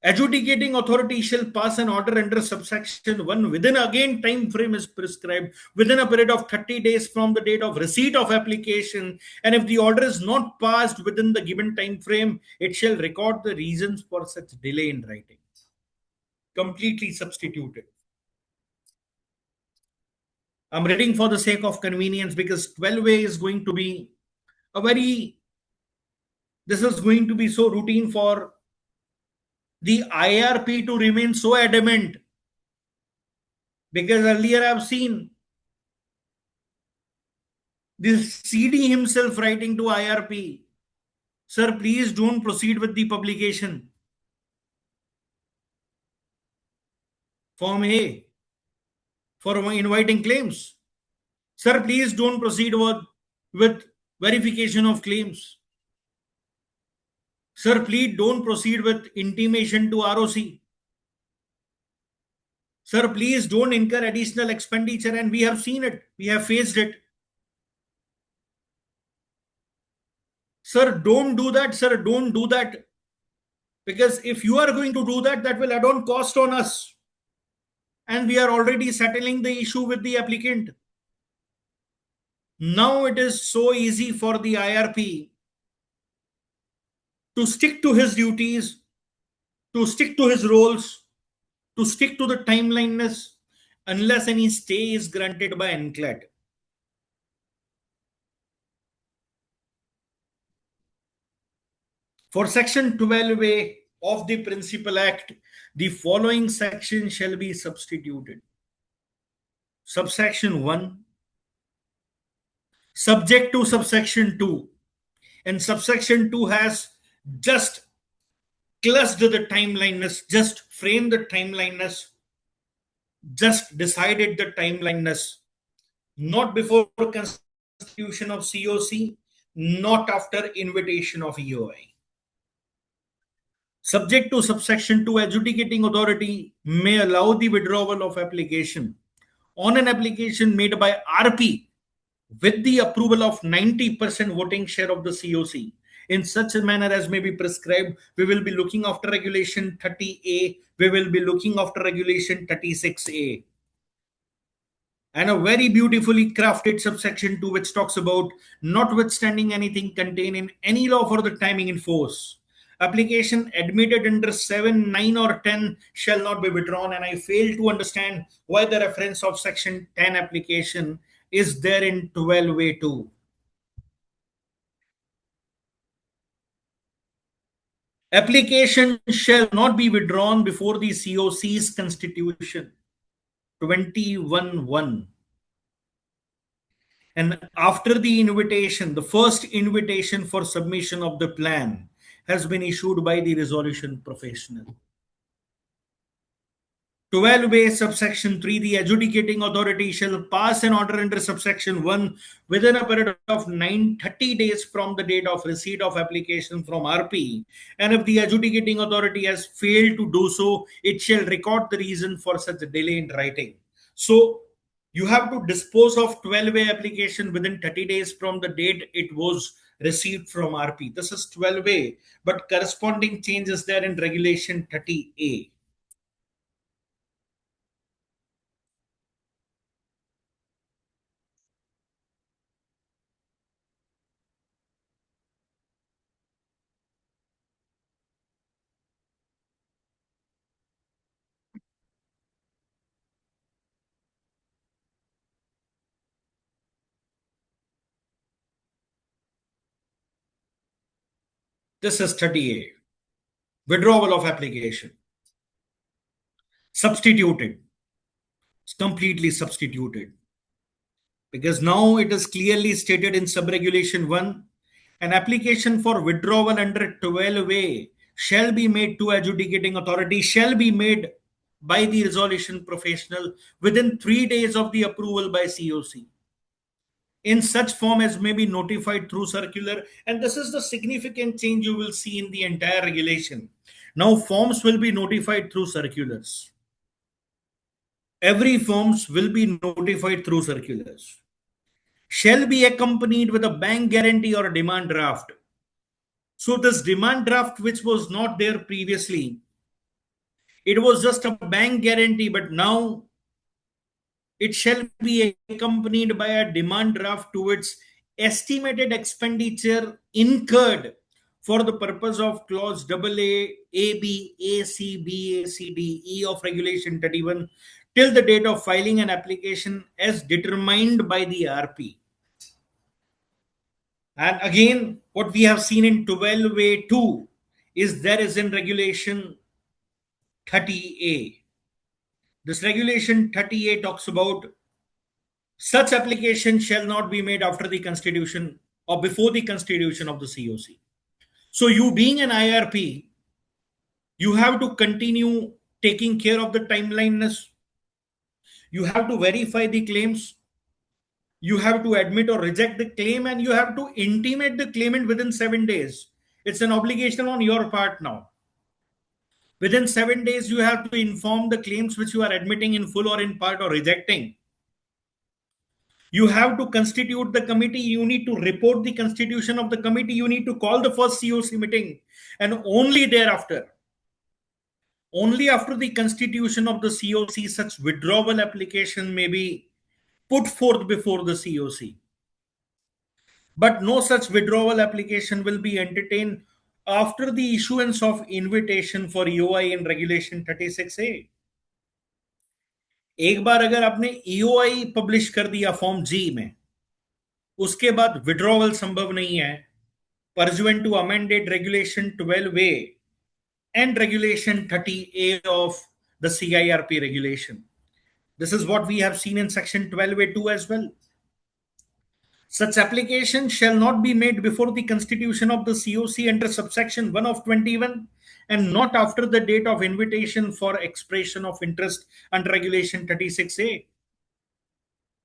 Adjudicating authority shall pass an order under subsection 1 within, again time frame is prescribed, within a period of 30 days from the date of receipt of application, and if the order is not passed within the given time frame, it shall record the reasons for such delay in writing. Completely substituted. I'm reading for the sake of convenience because 12A is going to be a very, this is going to be so routine for the IRP to remain so adamant, because earlier I've seen this CD himself writing to IRP, sir, please don't proceed with the publication. Form A for inviting claims. Sir, please don't proceed with verification of claims. Sir, please don't proceed with intimation to ROC. Sir, please don't incur additional expenditure. And we have seen it. We have faced it. Sir, don't do that. Sir, don't do that. Because if you are going to do that, that will add on cost on us. And we are already settling the issue with the applicant. Now it is so easy for the IRP to stick to his duties, to stick to his roles, to stick to the timeliness, unless any stay is granted by NCLAT. For Section 12A of the Principal Act, the following section shall be substituted. Subsection 1, subject to subsection 2. And subsection 2 has just clustered the timeliness, just framed the timeliness, just decided the timeliness, not before constitution of COC, not after invitation of EOI. Subject to subsection 2, adjudicating authority may allow the withdrawal of application on an application made by RP with the approval of 90% voting share of the COC in such a manner as may be prescribed. We will be looking after regulation 30A. We will be looking after regulation 36A. And a very beautifully crafted subsection 2, which talks about notwithstanding anything contained in any law for the timing in force, application admitted under 7, 9, or 10 shall not be withdrawn. And I fail to understand why the reference of section 10 application is there in 12A2. Application shall not be withdrawn before the COC's constitution. 21.1. And after the invitation, the first invitation for submission of the plan has been issued by the resolution professional. 12A subsection 3, the adjudicating authority shall pass an order under subsection 1 within a period of 30 days from the date of receipt of application from RP. And if the adjudicating authority has failed to do so, it shall record the reason for such a delay in writing. So you have to dispose of 12A application within 30 days from the date it was received from RP. This is 12A, but corresponding change is there in regulation 30A. This is 30A. Withdrawal of application. Substituted. It's completely substituted. Because now it is clearly stated in subregulation 1, an application for withdrawal under 12A shall be made to adjudicating authority, shall be made by the resolution professional within 3 days of the approval by COC, in such form as may be notified through circular. And this is the significant change you will see in the entire regulation. Now forms will be notified through circulars. Every forms will be notified through circulars. shall be accompanied with a bank guarantee or a demand draft. So this demand draft, which was not there previously, it was just a bank guarantee, but now it shall be accompanied by a demand draft towards estimated expenditure incurred for the purpose of clause AA, AB, AC, B, A, C, D, E of Regulation 31 till the date of filing an application as determined by the RP. And again, what we have seen in 12A2 is there is in Regulation 30A. This Regulation 30A talks about such application shall not be made after the constitution or before the constitution of the COC. So, you being an IRP, you have to continue taking care of the timeliness. You have to verify the claims. You have to admit or reject the claim, and you have to intimate the claimant within 7 days. It's an obligation on your part now. Within 7 days, you have to inform the claims which you are admitting in full or in part or rejecting. You have to constitute the committee. You need to report the constitution of the committee. You need to call the first COC meeting. And only thereafter, only after the constitution of the COC, such withdrawal application may be put forth before the COC. But no such withdrawal application will be entertained after the issuance of invitation for EOI in Regulation 36A. एक बार अगर आपने EOI publish कर दिया form जी में, उसके बाद withdrawal संभव नहीं है pursuant to amended Regulation 12A and Regulation 30A of the CIRP regulation. This is what we have seen in Section 12A2 as well. Such application shall not be made before the constitution of the COC under subsection 1 of 21 and not after the date of invitation for expression of interest under Regulation 36A.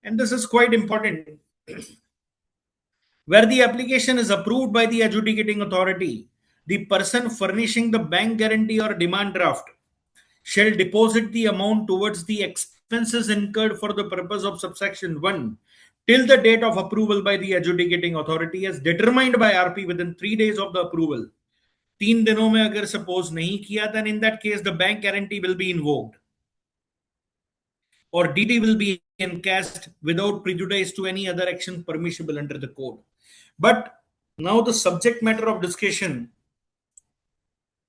And this is quite important. Where the application is approved by the adjudicating authority, the person furnishing the bank guarantee or demand draft shall deposit the amount towards the expenses incurred for the purpose of subsection 1 till the date of approval by the adjudicating authority as determined by RP within 3 days of the approval. 3 दिनों में अगर suppose नहीं किया, then in that case the bank guarantee will be invoked or DD will be encashed without prejudice to any other action permissible under the code. But now the subject matter of discussion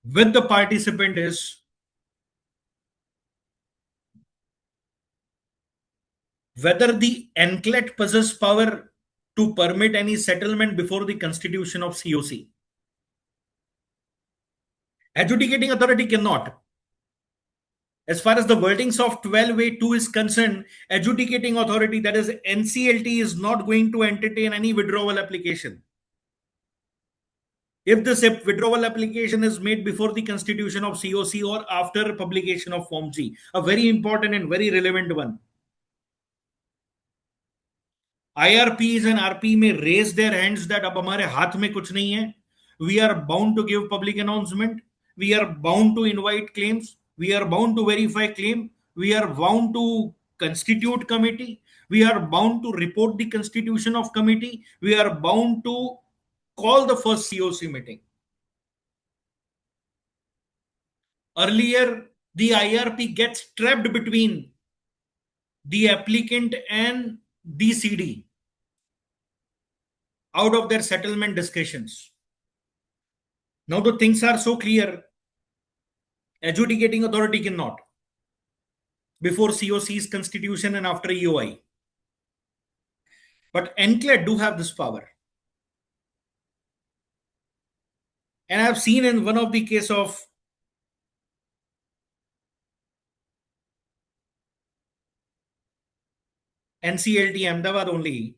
with the participant is whether the NCLAT possesses power to permit any settlement before the constitution of COC. Adjudicating authority cannot. As far as the wordings of 12A2 is concerned, adjudicating authority, that is NCLT, is not going to entertain any withdrawal application. If this withdrawal application is made before the constitution of COC or after publication of Form G, a very important and very relevant one. IRPs and RP may raise their hands that अब हमारे हाथ में कुछ नहीं है. We are bound to give public announcement. We are bound to invite claims. We are bound to verify claim. We are bound to constitute committee. We are bound to report the constitution of committee. We are bound to call the first COC meeting. Earlier, the IRP gets trapped between the applicant and the CD out of their settlement discussions. Now the things are so clear. Adjudicating authority cannot before COC's constitution and after EOI. But NCLAT do have this power. And I have seen in one of the case of NCLT Ahmedabad only,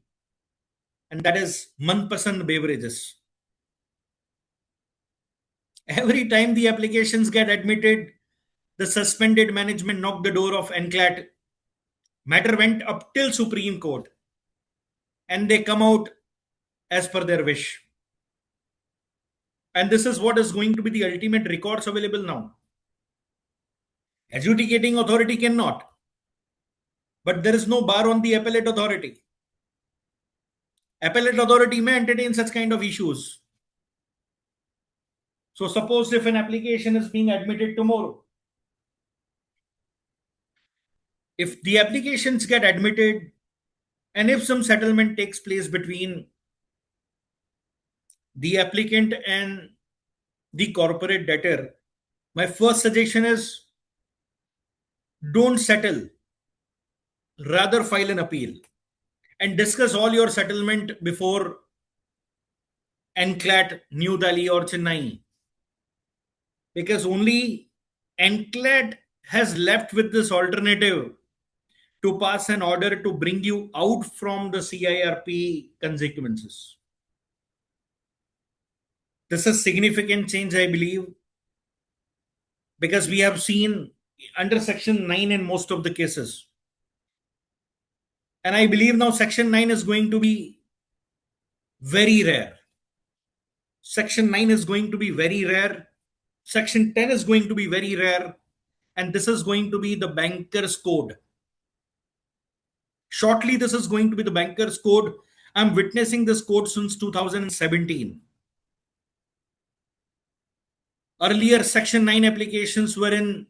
and that is Manpasand beverages. Every time the applications get admitted, the suspended management knocked the door of NCLAT. Matter went up till Supreme Court, and they come out as per their wish. And this is what is going to be the ultimate records available now. Adjudicating authority cannot, but there is no bar on the appellate authority. Appellate authority may entertain such kind of issues. So suppose if an application is being admitted tomorrow, if the applications get admitted and if some settlement takes place between the applicant and the corporate debtor, my first suggestion is don't settle, rather file an appeal and discuss all your settlement before NCLAT, New Delhi or Chennai, because only NCLAT has left with this alternative to pass an order to bring you out from the CIRP consequences. This is significant change, I believe, because we have seen under Section 9 in most of the cases. And I believe now Section 9 is going to be very rare. Section 9 is going to be very rare. Section 10 is going to be very rare. And this is going to be the banker's code. Shortly, this is going to be the banker's code. I'm witnessing this code since 2017. Earlier, Section 9 applications were in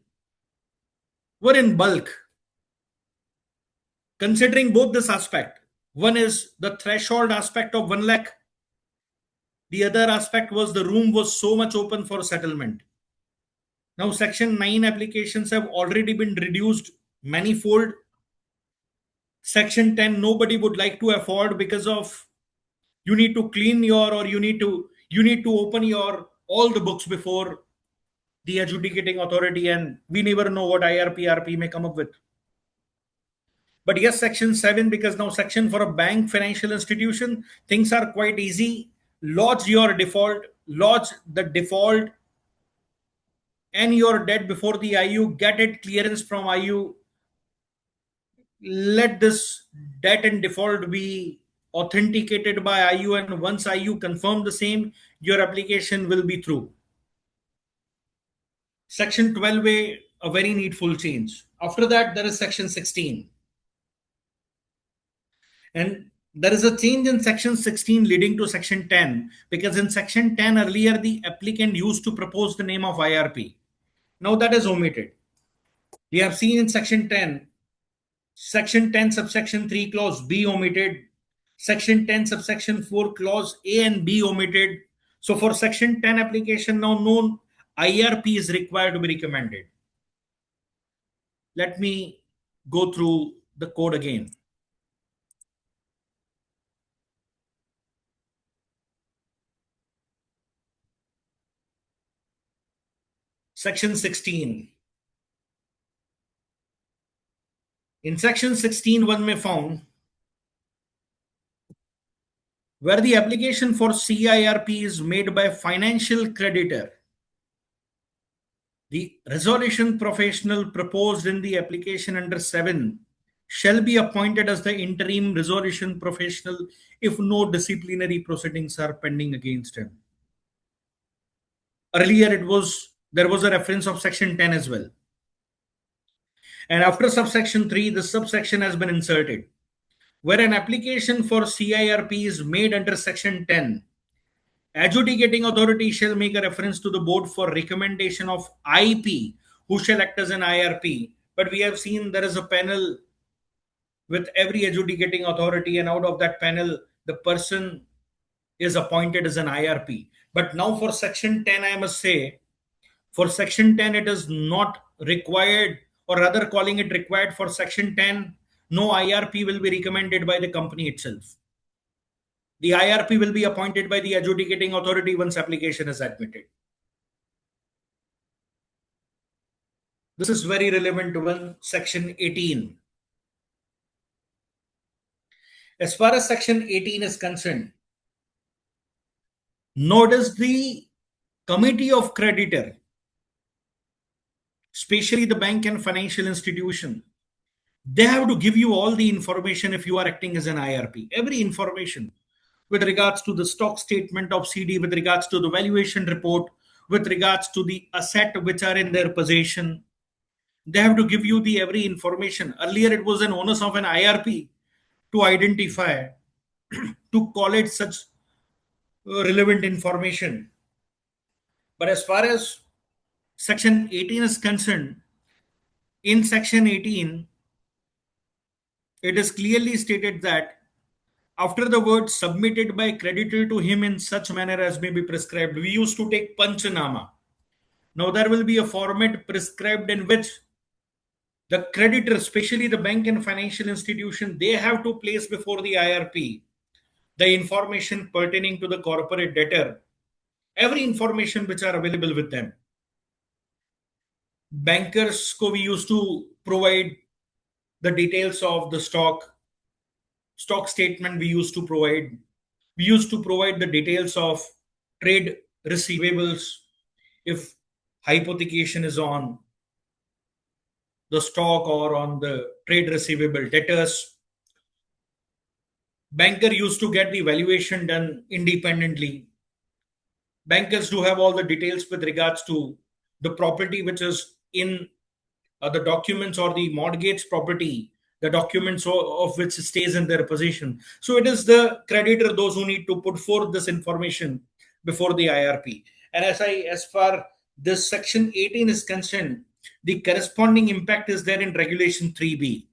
bulk. Considering both this aspect, one is the threshold aspect of 1 lakh. The other aspect was the room was so much open for settlement. Now, Section 9 applications have already been reduced manifold. Section 10, nobody would like to afford because of you need to clean your or you need to open your all the books before the adjudicating authority, and we never know what IRPRP may come up with. But yes, Section 7, because now section for a bank financial institution, things are quite easy. Lodge the default and your debt before the IU, get it clearance from IU, let this debt and default be authenticated by IU, and once IU confirm the same, your application will be through. Section 12A, a very needful change. After that, there is Section 16. And there is a change in Section 16 leading to Section 10, because in Section 10 earlier, the applicant used to propose the name of IRP. Now that is omitted. We have seen in Section 10, Section 10 subsection 3 clause B omitted, Section 10 subsection 4 clause A and B omitted. So for Section 10 application, now no IRP is required to be recommended. Let me go through the code again. Section 16. In Section 16, one may found where the application for CIRP is made by financial creditor, the resolution professional proposed in the application under 7 shall be appointed as the interim resolution professional if no disciplinary proceedings are pending against him. Earlier, there was a reference of Section 10 as well. And after subsection 3, the subsection has been inserted. Where an application for CIRP is made under Section 10, adjudicating authority shall make a reference to the board for recommendation of IP, who shall act as an IRP. But we have seen there is a panel with every adjudicating authority, and out of that panel, the person is appointed as an IRP. But now for Section 10, I must say, for Section 10, it is not required, or rather calling it required for Section 10, no IRP will be recommended by the company itself. The IRP will be appointed by the adjudicating authority once application is admitted. This is very relevant to Section 18. As far as Section 18 is concerned, notice the committee of creditor, especially the bank and financial institution, they have to give you all the information if you are acting as an IRP. Every information with regards to the stock statement of CD, with regards to the valuation report, with regards to the asset which are in their possession. They have to give you the every information. Earlier, it was an onus of an IRP to identify to collect such relevant information. But as far as Section 18 is concerned, in Section 18, it is clearly stated that after the word submitted by creditor to him in such manner as may be prescribed, we used to take Panchanama. Now there will be a format prescribed in which the creditor, especially the bank and financial institution, they have to place before the IRP the information pertaining to the corporate debtor, every information which are available with them. Bankers ko we used to provide the details of the stock statement we used to provide the details of trade receivables if hypothecation is on the stock or on the trade receivable debtors. Banker used to get the valuation done independently. Bankers do have all the details with regards to the property which is in the documents or the mortgage property, the documents of which stays in their possession. So it is the creditor, those who need to put forth this information before the IRP. And as far this section 18 is concerned, the corresponding impact is there in regulation 3B.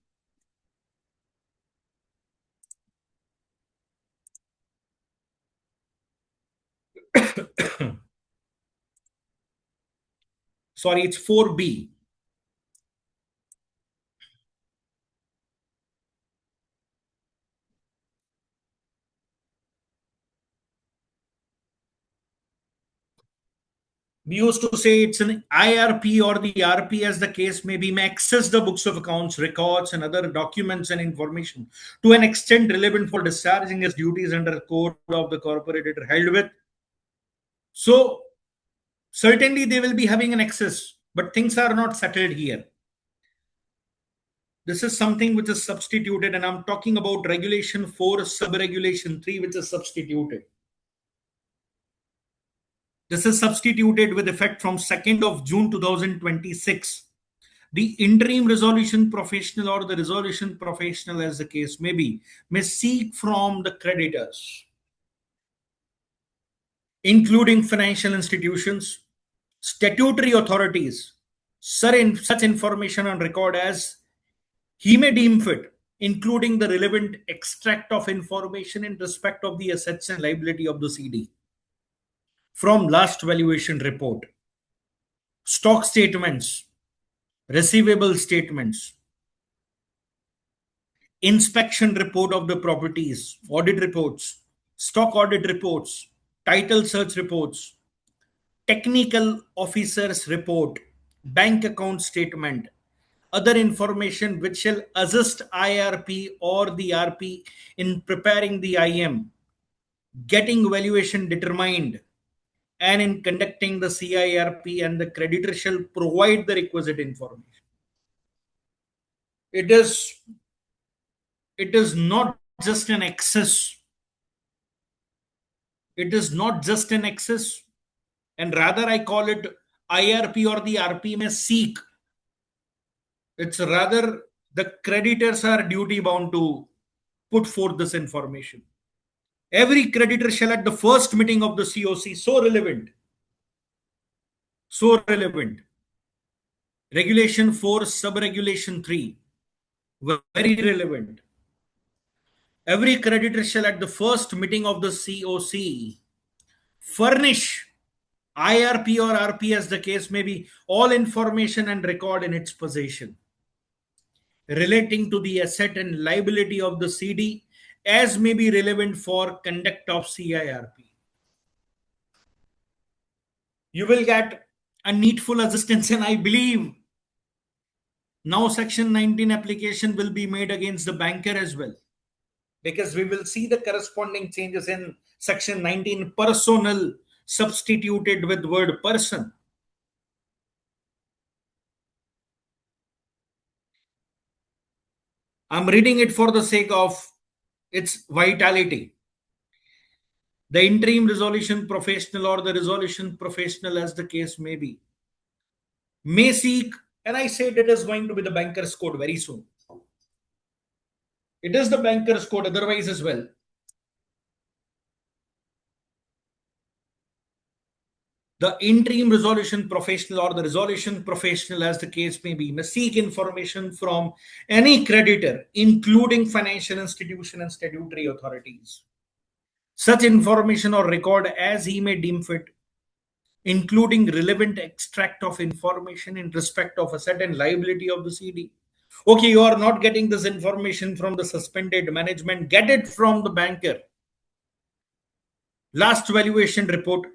Sorry, it's 4B. We used to say it's an IRP or the RP, as the case may be, may access the books of accounts, records, and other documents and information to an extent relevant for discharging his duties under code of the corporator held with. So certainly they will be having an access, but things are not settled here. This is something which is substituted, and I'm talking about regulation 4, sub-regulation 3, which is substituted. This is substituted with effect from 2nd of June 2026. The interim resolution professional or the resolution professional, as the case may be, may seek from the creditors, including financial institutions, statutory authorities, such information on record as he may deem fit, including the relevant extract of information in respect of the assets and liability of the CD from last valuation report, stock statements, receivable statements, inspection report of the properties, audit reports, stock audit reports, title search reports, technical officer's report, bank account statement, other information which shall assist IRP or the RP in preparing the IM, getting valuation determined, and in conducting the CIRP, and the creditor shall provide the requisite information. It is it is not just an excess. It is not just an excess, and rather I call it IRP or the RP may seek. It's rather the creditors are duty bound to put forth this information. Every creditor shall at the first meeting of the COC, so relevant. Regulation 4, sub-regulation 3, very relevant. Every creditor shall at the first meeting of the COC furnish IRP or RP, as the case may be, all information and record in its possession relating to the asset and liability of the CD as may be relevant for conduct of CIRP. You will get a needful assistance, and I believe now Section 19 application will be made against the banker as well, because we will see the corresponding changes in Section 19, personal substituted with word person. I'm reading it for the sake of its vitality. The interim resolution professional or the resolution professional, as the case may be, may seek, and I said it is going to be the banker's code very soon. It is the banker's code otherwise as well. The interim resolution professional or the resolution professional, as the case may be, may seek information from any creditor, including financial institution and statutory authorities. Such information or record as he may deem fit, including relevant extract of information in respect of a certain liability of the CD. Okay, you are not getting this information from the suspended management, get it from the banker. Last valuation report,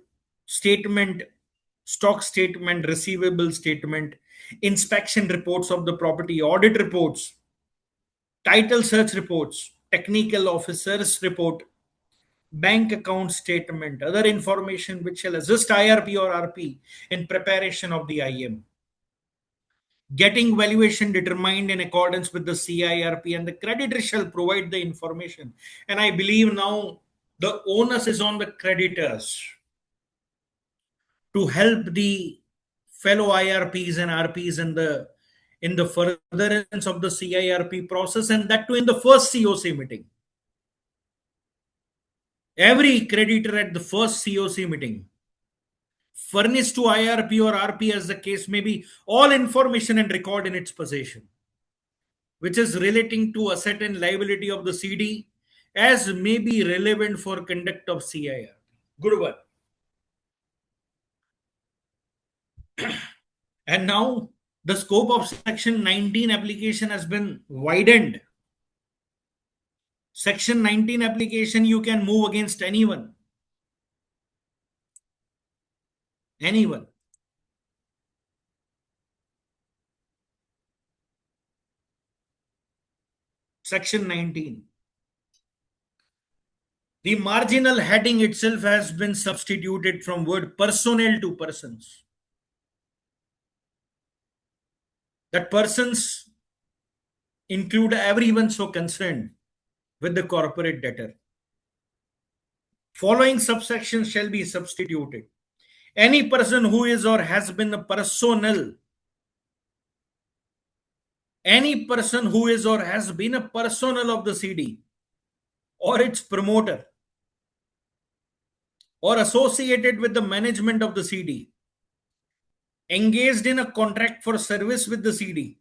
statement, stock statement, receivable statement, inspection reports of the property, audit reports, title search reports, technical officers report, bank account statement, other information which shall assist IRP or RP in preparation of the IM. Getting valuation determined in accordance with the CIRP, and the creditor shall provide the information. And I believe now the onus is on the creditors to help the fellow IRPs and RPs in the furtherance of the CIRP process, and that too in the first COC meeting. Every creditor at the first COC meeting furnish to IRP or RP, as the case may be, all information and record in its possession, which is relating to asset and liability of the CD, as may be relevant for conduct of CIRP. Good one. And now the scope of Section 19 application has been widened. Section 19 application, you can move against anyone. Anyone. Section 19. The marginal heading itself has been substituted from word personnel to persons. That persons include everyone so concerned with the corporate debtor. Following subsection shall be substituted. Any person who is or has been a personnel, any person who is or has been a personnel of the CD or its promoter or associated with the management of the CD, engaged in a contract for service with the CD,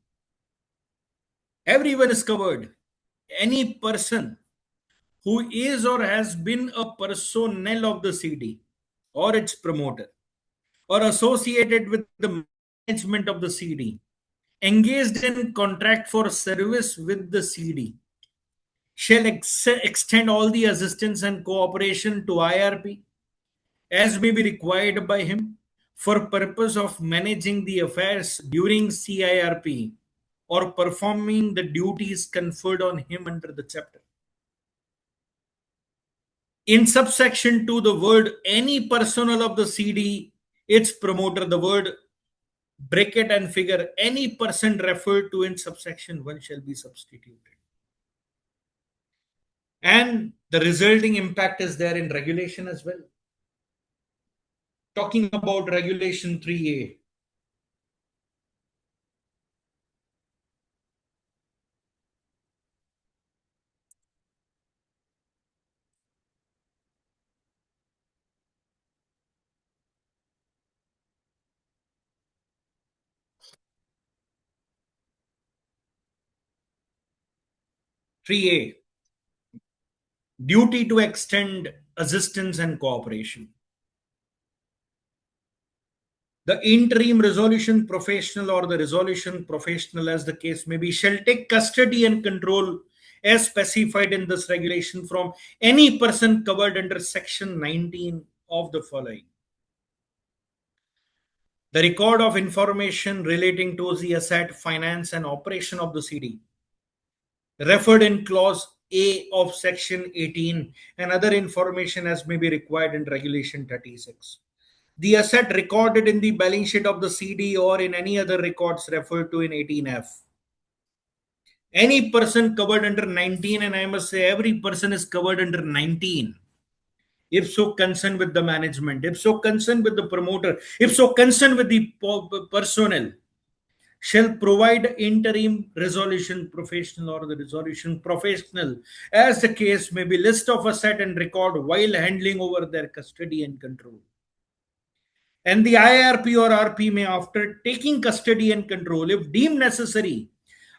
everyone is covered. Any person who is or has been a personnel of the CD or its promoter or associated with the management of the CD, engaged in contract for service with the CD, shall extend all the assistance and cooperation to IRP as may be required by him for purpose of managing the affairs during CIRP or performing the duties conferred on him under the chapter. In subsection 2, the word any personnel of the CD, its promoter, the word bracket and figure, any person referred to in subsection 1 shall be substituted. And the resulting impact is there in regulation as well. Talking about regulation 3A. Duty to extend assistance and cooperation. The interim resolution professional or the resolution professional, as the case may be, shall take custody and control as specified in this regulation from any person covered under section 19 of the following. The record of information relating to the asset, finance, and operation of the CD, referred in clause A of section 18, and other information as may be required in regulation 36. The asset recorded in the balance sheet of the CD or in any other records referred to in 18F. Any person covered under 19, and I must say every person is covered under 19, if so concerned with the management, if so concerned with the promoter, if so concerned with the personnel, shall provide interim resolution professional or the resolution professional, as the case may be, list of asset and record while handling over their custody and control. And the IRP or RP may, after taking custody and control, if deemed necessary,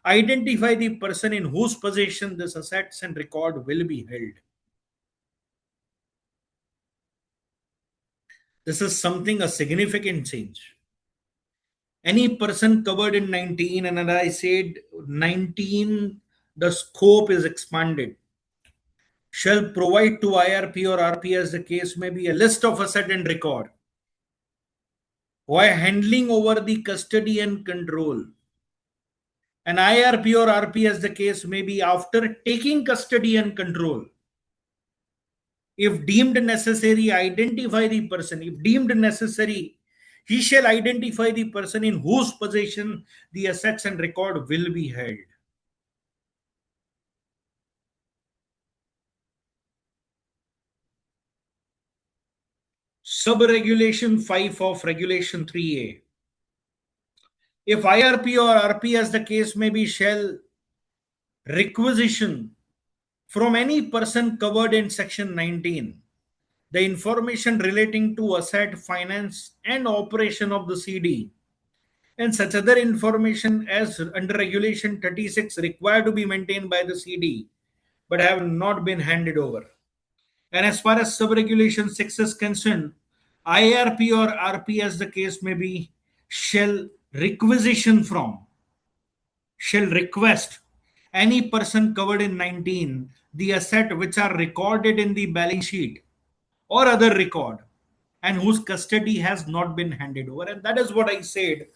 identify the person in whose possession this assets and record will be held. This is something a significant change. Any person covered in 19, and as I said, 19, the scope is expanded, shall provide to IRP or RP, as the case may be, a list of asset and record while handling over the custody and control. An IRP or RP, as the case may be, after taking custody and control, if deemed necessary, identify the person. If deemed necessary, he shall identify the person in whose possession the assets and record will be held. Sub-regulation 5 of regulation 3A. If IRP or RP, as the case may be, shall requisition from any person covered in section 19 the information relating to asset, finance, and operation of the CD, and such other information as under regulation 36 required to be maintained by the CD but have not been handed over. And as far as sub-regulation 6 is concerned, IRP or RP, as the case may be, shall requisition from, shall request any person covered in 19 the asset which are recorded in the balance sheet or other record and whose custody has not been handed over. And that is what I said.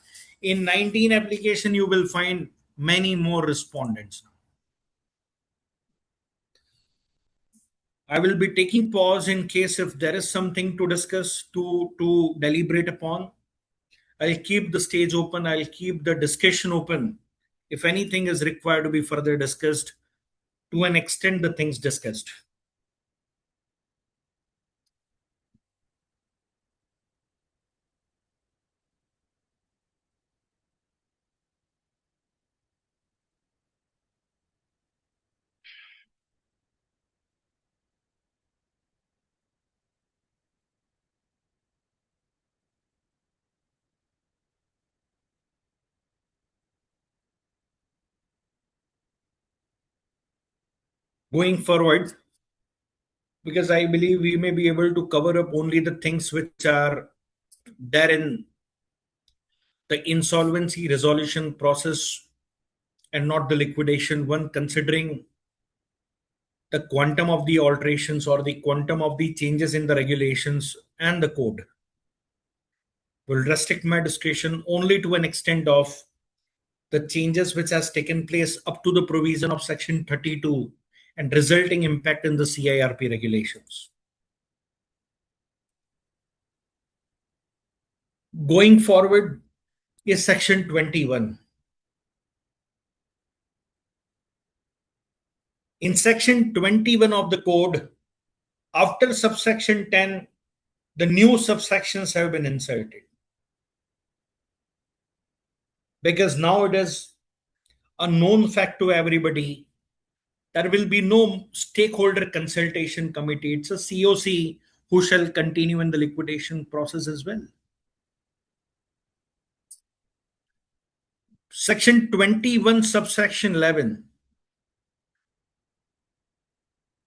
In 19 application, you will find many more respondents. I will be taking pause in case if there is something to discuss, to deliberate upon. I'll keep the stage open. I'll keep the discussion open. If anything is required to be further discussed, to an extent, the things discussed. Going forward, because I believe we may be able to cover up only the things which are there in the insolvency resolution process and not the liquidation one, considering the quantum of the alterations or the quantum of the changes in the regulations and the code. Will restrict my discussion only to an extent of the changes which has taken place up to the provision of section 32 and resulting impact in the CIRP regulations. Going forward is section 21. In section 21 of the code, after subsection 10, the new subsections have been inserted. Because now it is a known fact to everybody, there will be no stakeholder consultation committee. It's a COC who shall continue in the liquidation process as well. Section 21, subsection 11,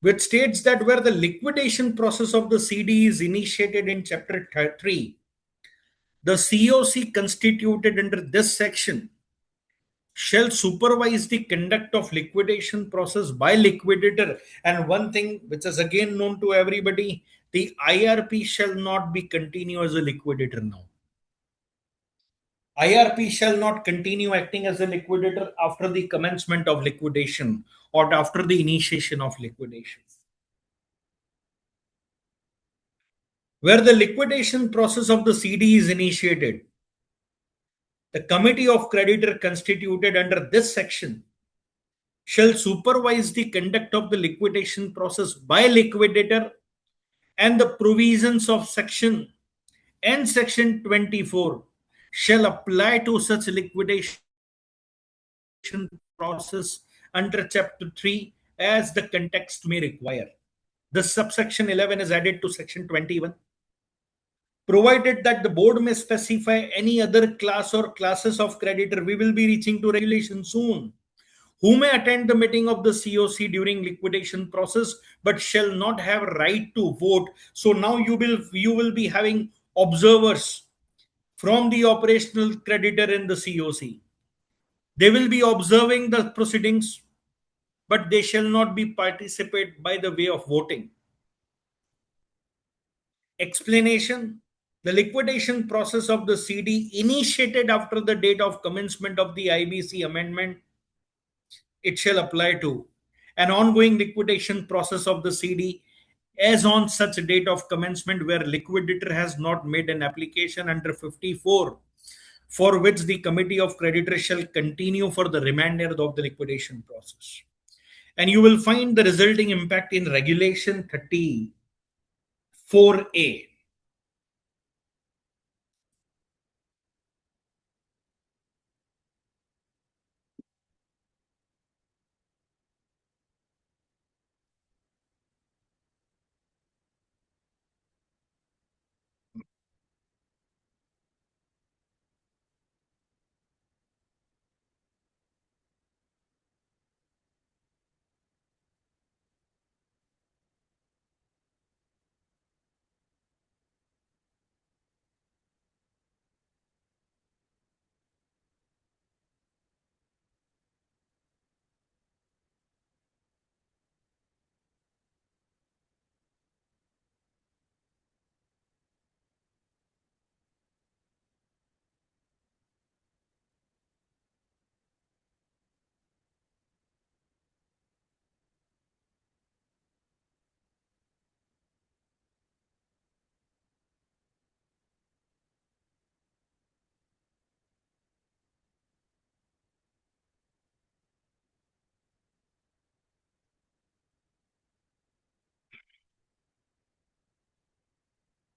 which states that where the liquidation process of the CD is initiated in chapter 3, the COC constituted under this section shall supervise the conduct of liquidation process by liquidator. And one thing which is again known to everybody, the IRP shall not be continue as a liquidator now. IRP shall not continue acting as a liquidator after the commencement of liquidation or after the initiation of liquidation. Where the liquidation process of the CD is initiated, the committee of creditor constituted under this section shall supervise the conduct of the liquidation process by liquidator, and the provisions of section and section 24 shall apply to such liquidation process under chapter 3 as the context may require. The subsection 11 is added to section 21. Provided that the board may specify any other class or classes of creditor, we will be reaching to regulation soon, who may attend the meeting of the COC during liquidation process but shall not have right to vote. So now you will be having observers from the operational creditor in the COC. They will be observing the proceedings, but they shall not be participate by the way of voting. Explanation: the liquidation process of the CD initiated after the date of commencement of the IBC amendment, it shall apply to an ongoing liquidation process of the CD as on such date of commencement where liquidator has not made an application under 54, for which the committee of creditors shall continue for the remainder of the liquidation process. And you will find the resulting impact in regulation 34A.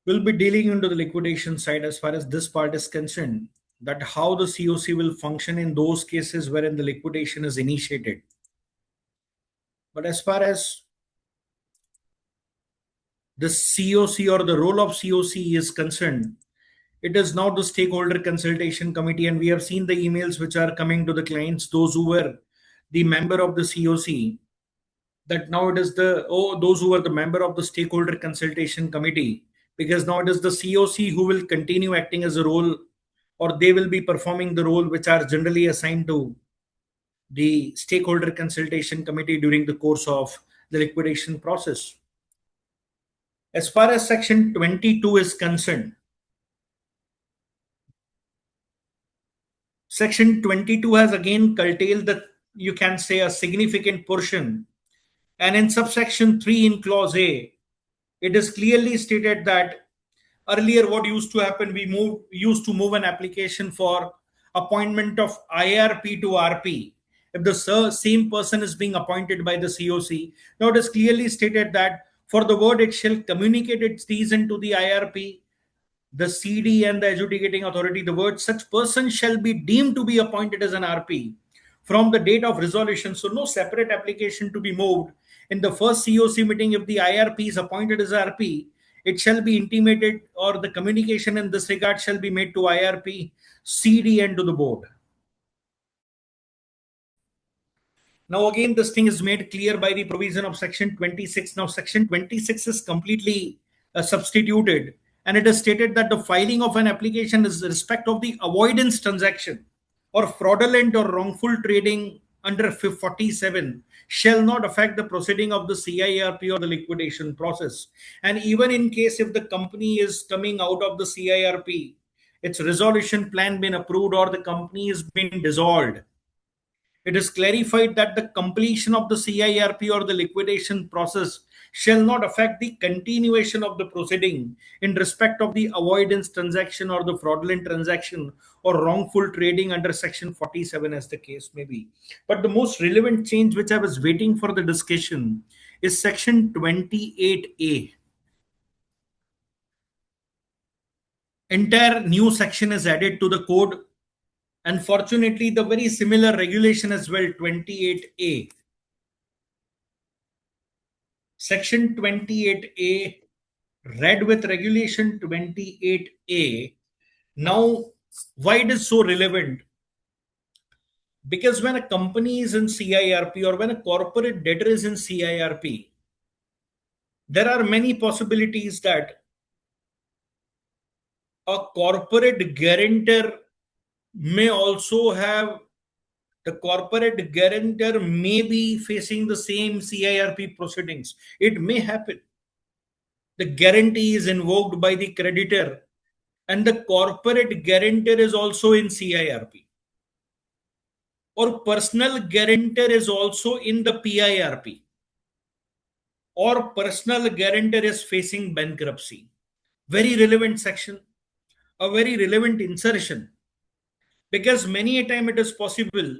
We'll be dealing into the liquidation side as far as this part is concerned, that how the COC will function in those cases wherein the liquidation is initiated. But as far as the COC or the role of COC is concerned, it is now the stakeholder consultation committee, and we have seen the emails which are coming to the clients, those who were the member of the COC, that now it is those who are the member of the stakeholder consultation committee, because now it is the COC who will continue acting as a role, or they will be performing the role which are generally assigned to the stakeholder consultation committee during the course of the liquidation process. As far as section 22 is concerned, section 22 has again curtailed the, you can say, a significant portion. And in subsection 3 in clause A, it is clearly stated that earlier what used to happen, used to move an application for appointment of IRP to RP. If the same person is being appointed by the COC, now it is clearly stated that for the word it shall communicate its reason to the IRP, the CD and the adjudicating authority, the word such person shall be deemed to be appointed as an RP from the date of resolution. So no separate application to be moved. In the first COC meeting, if the IRP is appointed as RP, it shall be intimated, or the communication in this regard shall be made to IRP, CD, and to the board. Now, again, this thing is made clear by the provision of section 26. Now, section 26 is completely substituted, and it is stated that the filing of an application is respect of the avoidance transaction or fraudulent or wrongful trading under 47 shall not affect the proceeding of the CIRP or the liquidation process. And even in case if the company is coming out of the CIRP, its resolution plan been approved or the company is been dissolved, it is clarified that the completion of the CIRP or the liquidation process shall not affect the continuation of the proceeding in respect of the avoidance transaction or the fraudulent transaction or wrongful trading under section 47, as the case may be. But the most relevant change which I was waiting for the discussion is section 28A. Entire new section is added to the code. Unfortunately, the very similar regulation as well, 28A. Section 28A read with regulation 28A. Now, why it is so relevant? Because when a company is in CIRP or when a corporate debtor is in CIRP, there are many possibilities that a corporate guarantor may also have the corporate guarantor may be facing the same CIRP proceedings. It may happen. The guarantee is invoked by the creditor, and the corporate guarantor is also in CIRP, or personal guarantor is also in the PIRP, or personal guarantor is facing bankruptcy. Very relevant section, a very relevant insertion, because many a time it is possible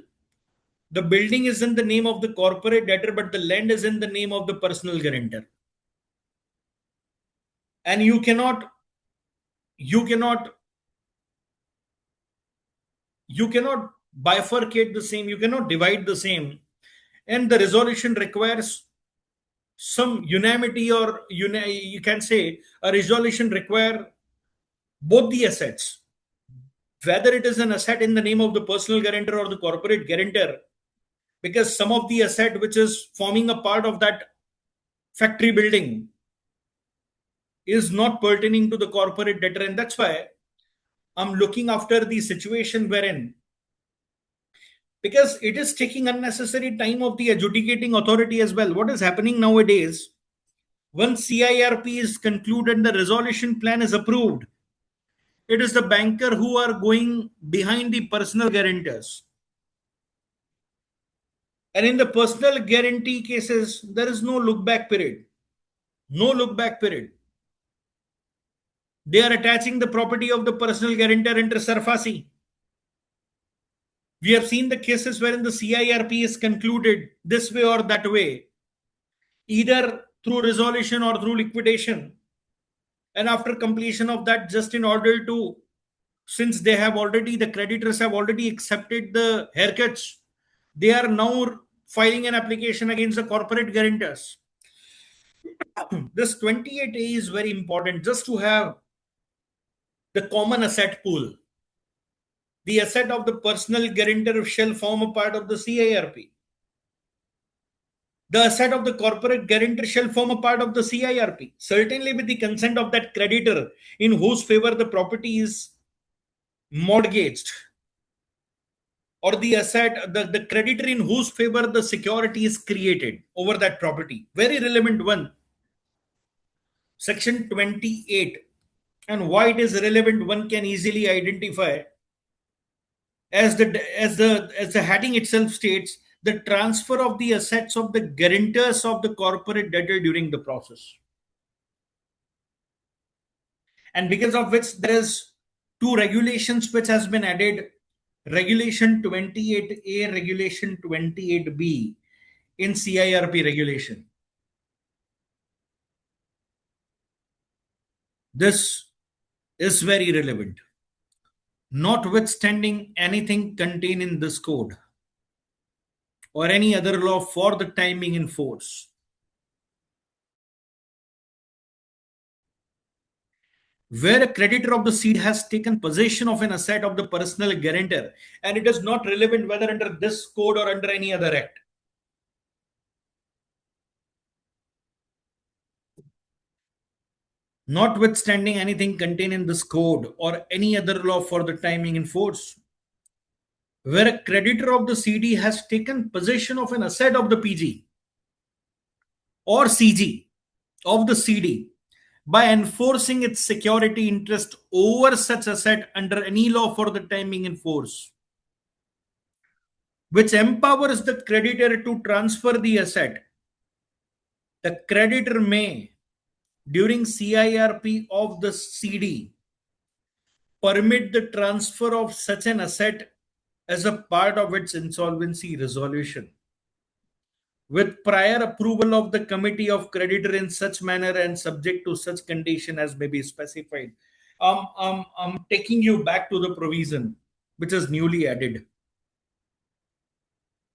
the building is in the name of the corporate debtor, but the land is in the name of the personal guarantor, and you cannot you cannot bifurcate the same, you cannot divide the same, and the resolution requires some unanimity, or you can say a resolution require both the assets, whether it is an asset in the name of the personal guarantor or the corporate guarantor, because some of the asset which is forming a part of that factory building is not pertaining to the corporate debtor, and that's why I'm looking after the situation wherein, because it is taking unnecessary time of the adjudicating authority as well. What is happening nowadays, once CIRP is concluded and the resolution plan is approved, it is the banker who are going behind the personal guarantors. And in the personal guarantee cases, there is no look back period. No look back period. They are attaching the property of the personal guarantor inter surface. We have seen the cases wherein the CIRP is concluded this way or that way, either through resolution or through liquidation. And after completion of that, just in order to, since they have already, the creditors have already accepted the haircuts, they are now filing an application against the corporate guarantors. This 28A is very important just to have the common asset pool. The asset of the personal guarantor shall form a part of the CIRP. The asset of the corporate guarantor shall form a part of the CIRP, certainly with the consent of that creditor in whose favor the property is mortgaged, or the asset, the creditor in whose favor the security is created over that property. Very relevant one. Section 28. And why it is relevant, one can easily identify, as the heading itself states, the transfer of the assets of the guarantors of the corporate debtor during the process. And because of which there is two regulations which has been added, regulation 28A, regulation 28B in CIRP regulation. This is very relevant. Notwithstanding anything contained in this code or any other law for the timing in force, where a creditor of the seed has taken possession of an asset of the personal guarantor, and it is not relevant whether under this code or under any other act. Notwithstanding anything contained in this code or any other law for the timing in force, where a creditor of the CD has taken possession of an asset of the PG or CG of the CD by enforcing its security interest over such asset under any law for the timing in force, which empowers the creditor to transfer the asset, the creditor may, during CIRP of the CD, permit the transfer of such an asset as a part of its insolvency resolution, with prior approval of the committee of creditor in such manner and subject to such condition as may be specified. I'm taking you back to the provision which is newly added.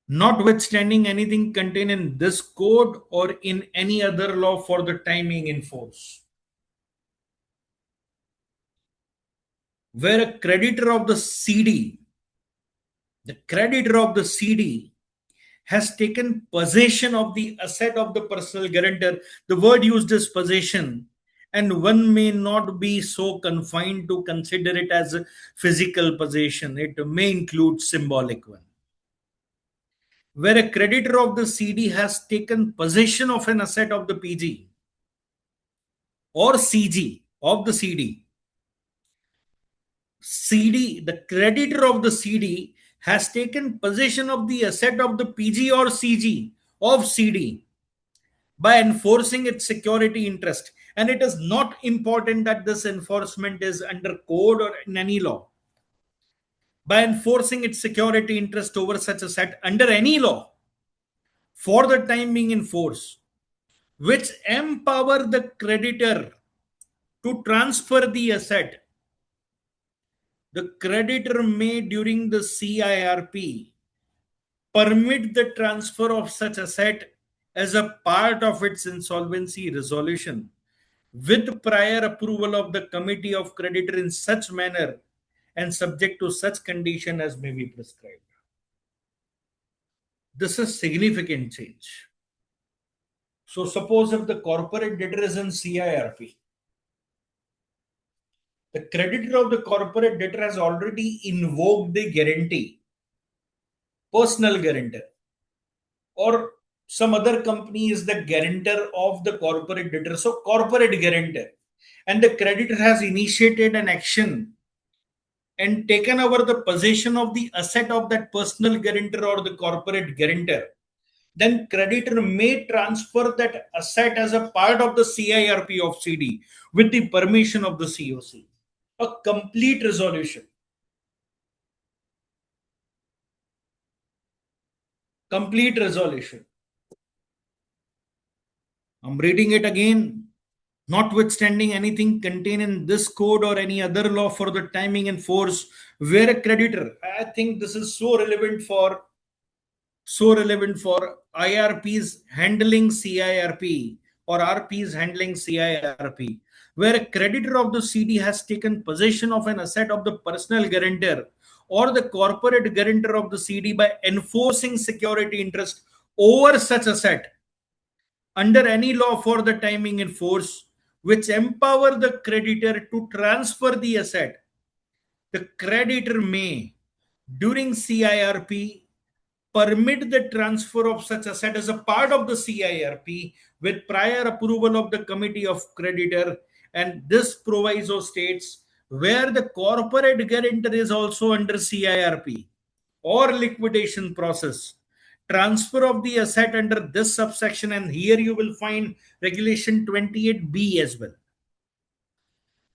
Notwithstanding anything contained in this code or in any other law for the timing in force. where a creditor of the creditor of the CD has taken possession of the asset of the personal guarantor. The word used is possession, and one may not be so confined to consider it as a physical possession. It may include symbolic one. Where a creditor of the CD has taken possession of an asset of the PG or CG of the CD, the creditor of the CD has taken possession of the asset of the PG or CG of CD by enforcing its security interest. And it is not important that this enforcement is under code or in any law. By enforcing its security interest over such asset under any law for the time being in force, which empower the creditor to transfer the asset, the creditor may during the CIRP permit the transfer of such asset as a part of its insolvency resolution with prior approval of the committee of creditor in such manner and subject to such condition as may be prescribed. This is significant change. So suppose if the corporate debtor is in CIRP, the creditor of the corporate debtor has already invoked the guarantee, personal guarantor, or some other company is the guarantor of the corporate debtor, so corporate guarantor, and the creditor has initiated an action and taken over the possession of the asset of that personal guarantor or the corporate guarantor, then creditor may transfer that asset as a part of the CIRP of CD with the permission of the COC. A complete resolution. Complete resolution. I'm reading it again. Notwithstanding anything contained in this code or any other law for the timing and force, where a creditor, I think this is so relevant for IRPs handling CIRP or RPs handling CIRP, where a creditor of the CD has taken possession of an asset of the personal guarantor or the corporate guarantor of the CD by enforcing security interest over such asset under any law for the timing in force, which empower the creditor to transfer the asset. The creditor may, during CIRP, permit the transfer of such asset as a part of the CIRP with prior approval of the committee of creditor. And this proviso states where the corporate guarantor is also under CIRP or liquidation process, transfer of the asset under this subsection, and here you will find regulation 28B as well.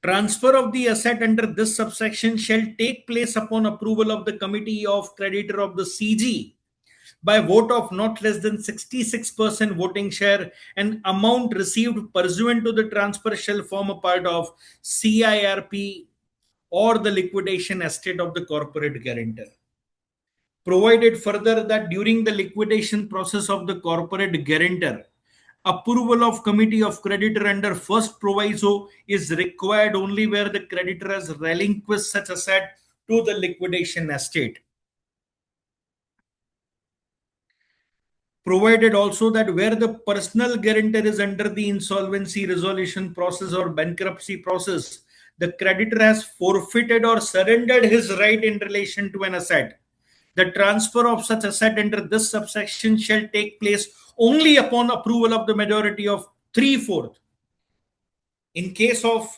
Transfer of the asset under this subsection shall take place upon approval of the committee of creditor of the CG by vote of not less than 66% voting share, and amount received pursuant to the transfer shall form a part of CIRP or the liquidation estate of the corporate guarantor. Provided further that during the liquidation process of the corporate guarantor, approval of committee of creditor under first proviso is required only where the creditor has relinquished such asset to the liquidation estate. Provided also that where the personal guarantor is under the insolvency resolution process or bankruptcy process, the creditor has forfeited or surrendered his right in relation to an asset. The transfer of such asset under this subsection shall take place only upon approval of the majority of 3/4. In case of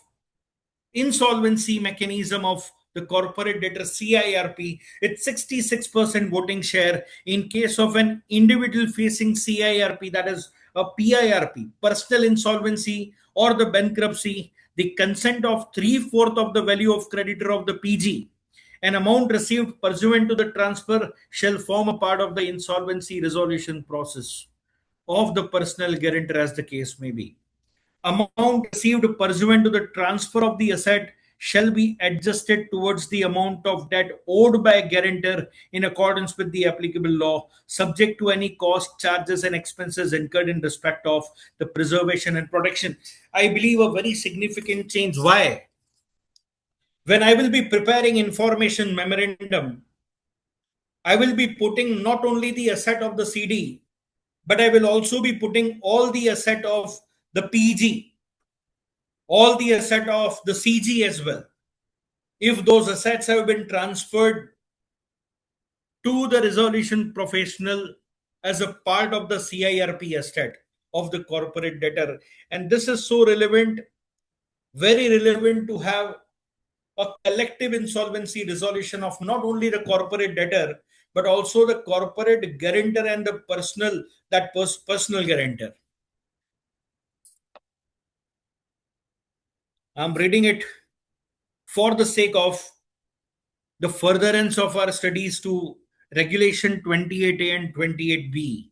insolvency mechanism of the corporate debtor CIRP, it's 66% voting share. In case of an individual facing CIRP, that is a PIRP, personal insolvency or the bankruptcy, the consent of 3/4 of the value of creditor of the PG, an amount received pursuant to the transfer shall form a part of the insolvency resolution process of the personal guarantor as the case may be. Amount received pursuant to the transfer of the asset shall be adjusted towards the amount of debt owed by a guarantor in accordance with the applicable law, subject to any cost, charges, and expenses incurred in respect of the preservation and protection. I believe a very significant change. Why? When I will be preparing information memorandum, I will be putting not only the asset of the CD, but I will also be putting all the asset of the PG, all the asset of the CG as well. If those assets have been transferred to the resolution professional as a part of the CIRP estate of the corporate debtor. And this is so relevant, very relevant to have a collective insolvency resolution of not only the corporate debtor, but also the corporate guarantor and the personal guarantor. I'm reading it for the sake of the furtherance of our studies to Regulation 28A and 28B.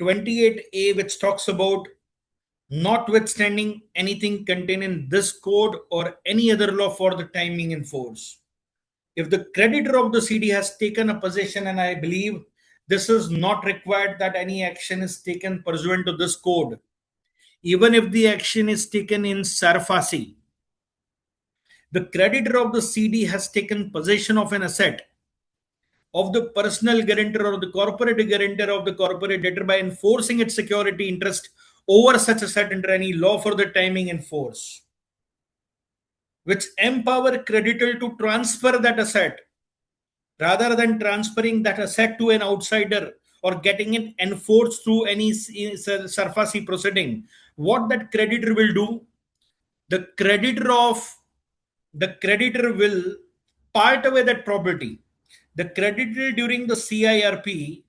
28A, which talks about notwithstanding anything contained in this code or any other law for the timing in force. If the creditor of the CD has taken a possession, and I believe this is not required that any action is taken pursuant to this code, even if the action is taken in Sarfasi, the creditor of the CD has taken possession of an asset of the personal guarantor or the corporate guarantor of the corporate debtor by enforcing its security interest over such asset under any law for the timing in force, which empower creditor to transfer that asset rather than transferring that asset to an outsider or getting it enforced through any surface proceeding. What that creditor will do, the creditor of the creditor will part away that property. The creditor during the CIRP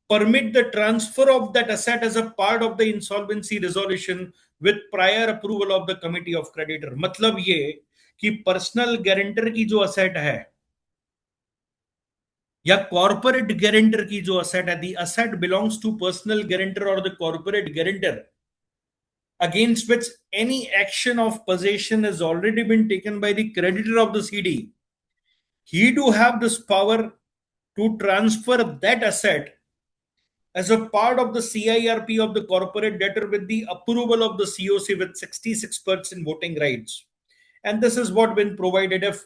permit the transfer of that asset as a part of the insolvency resolution with prior approval of the committee of creditor. मतलब ये कि personal guarantor की जो asset है या corporate guarantor की जो asset है, the asset belongs to personal guarantor और the corporate guarantor against which any action of possession has already been taken by the creditor of the CD, he do have this power to transfer that asset as a part of the CIRP of the corporate debtor with the approval of the COC with 66% voting rights. And this is what been provided. If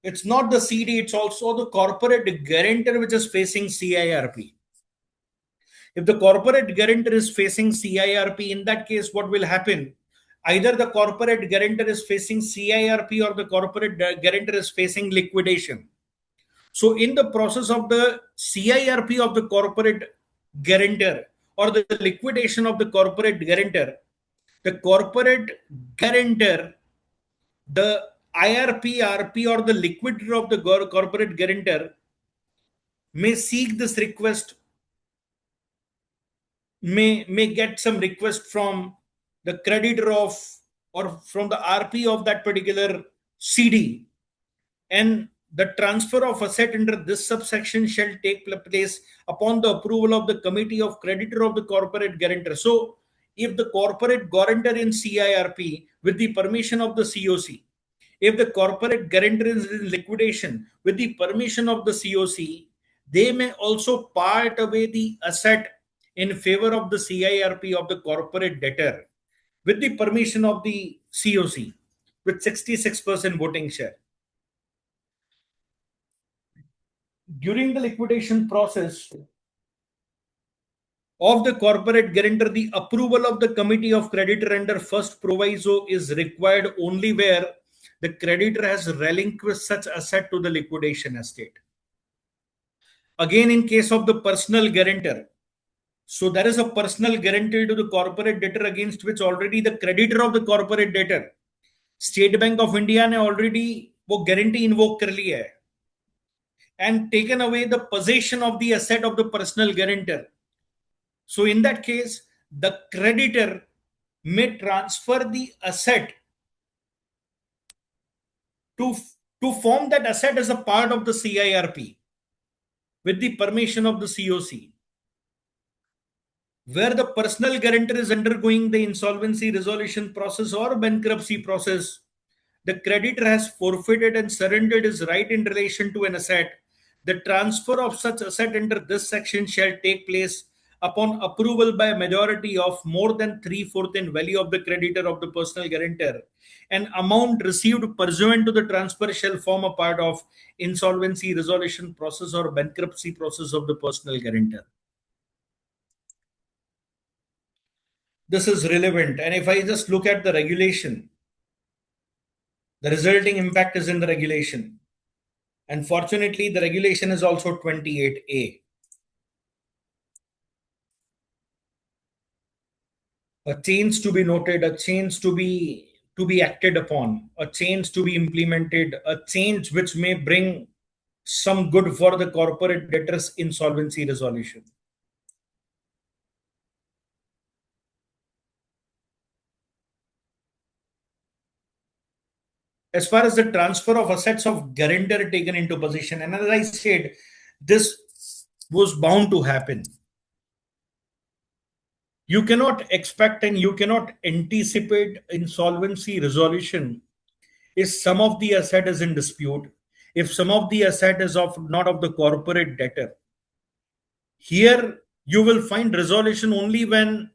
it's not the CD, it's also the corporate guarantor which is facing CIRP. If the corporate guarantor is facing CIRP, in that case, what will happen? Either the corporate guarantor is facing CIRP or the corporate guarantor is facing liquidation. So, in the process of the CIRP of the corporate guarantor or the liquidation of the corporate guarantor, the corporate guarantor, the IRP, RP, or the liquidator of the corporate guarantor may seek this request, may get some request from the creditor of or from the RP of that particular CD, and the transfer of asset under this subsection shall take place upon the approval of the committee of creditor of the corporate guarantor. So, if the corporate guarantor in CIRP with the permission of the COC, if the corporate guarantor is in liquidation with the permission of the COC, they may also part away the asset in favor of the CIRP of the corporate debtor with the permission of the COC with 66% voting share. During the liquidation process of the corporate guarantor, the approval of the committee of creditor under first proviso is required only where the creditor has relinquished such asset to the liquidation estate. Again, in case of the personal guarantor, so there is a personal guarantee to the corporate debtor against which already the creditor of the corporate debtor, state bank of India ने already वो guarantee invoke कर ली है and taken away the possession of the asset of the personal guarantor. So, in that case, the creditor may transfer the asset to, to form that asset as a part of the CIRP with the permission of the COC. Where the personal guarantor is undergoing the insolvency resolution process or bankruptcy process, the creditor has forfeited and surrendered his right in relation to an asset. The transfer of such asset under this section shall take place upon approval by a majority of more than three-fourths in value of the creditor of the personal guarantor, an amount received pursuant to the transfer shall form a part of insolvency resolution process or bankruptcy process of the personal guarantor. This is relevant. And if I just look at the regulation, the resulting impact is in the regulation. And fortunately, the regulation is also 28A. A change to be noted, a change to be acted upon, a change to be implemented, a change which may bring some good for the corporate debtors insolvency resolution. As far as the transfer of assets of guarantor taken into possession, and as I said, this was bound to happen. You cannot expect and you cannot anticipate insolvency resolution if some of the asset is in dispute, if some of the asset is of not of the corporate debtor. Here you will find resolution only when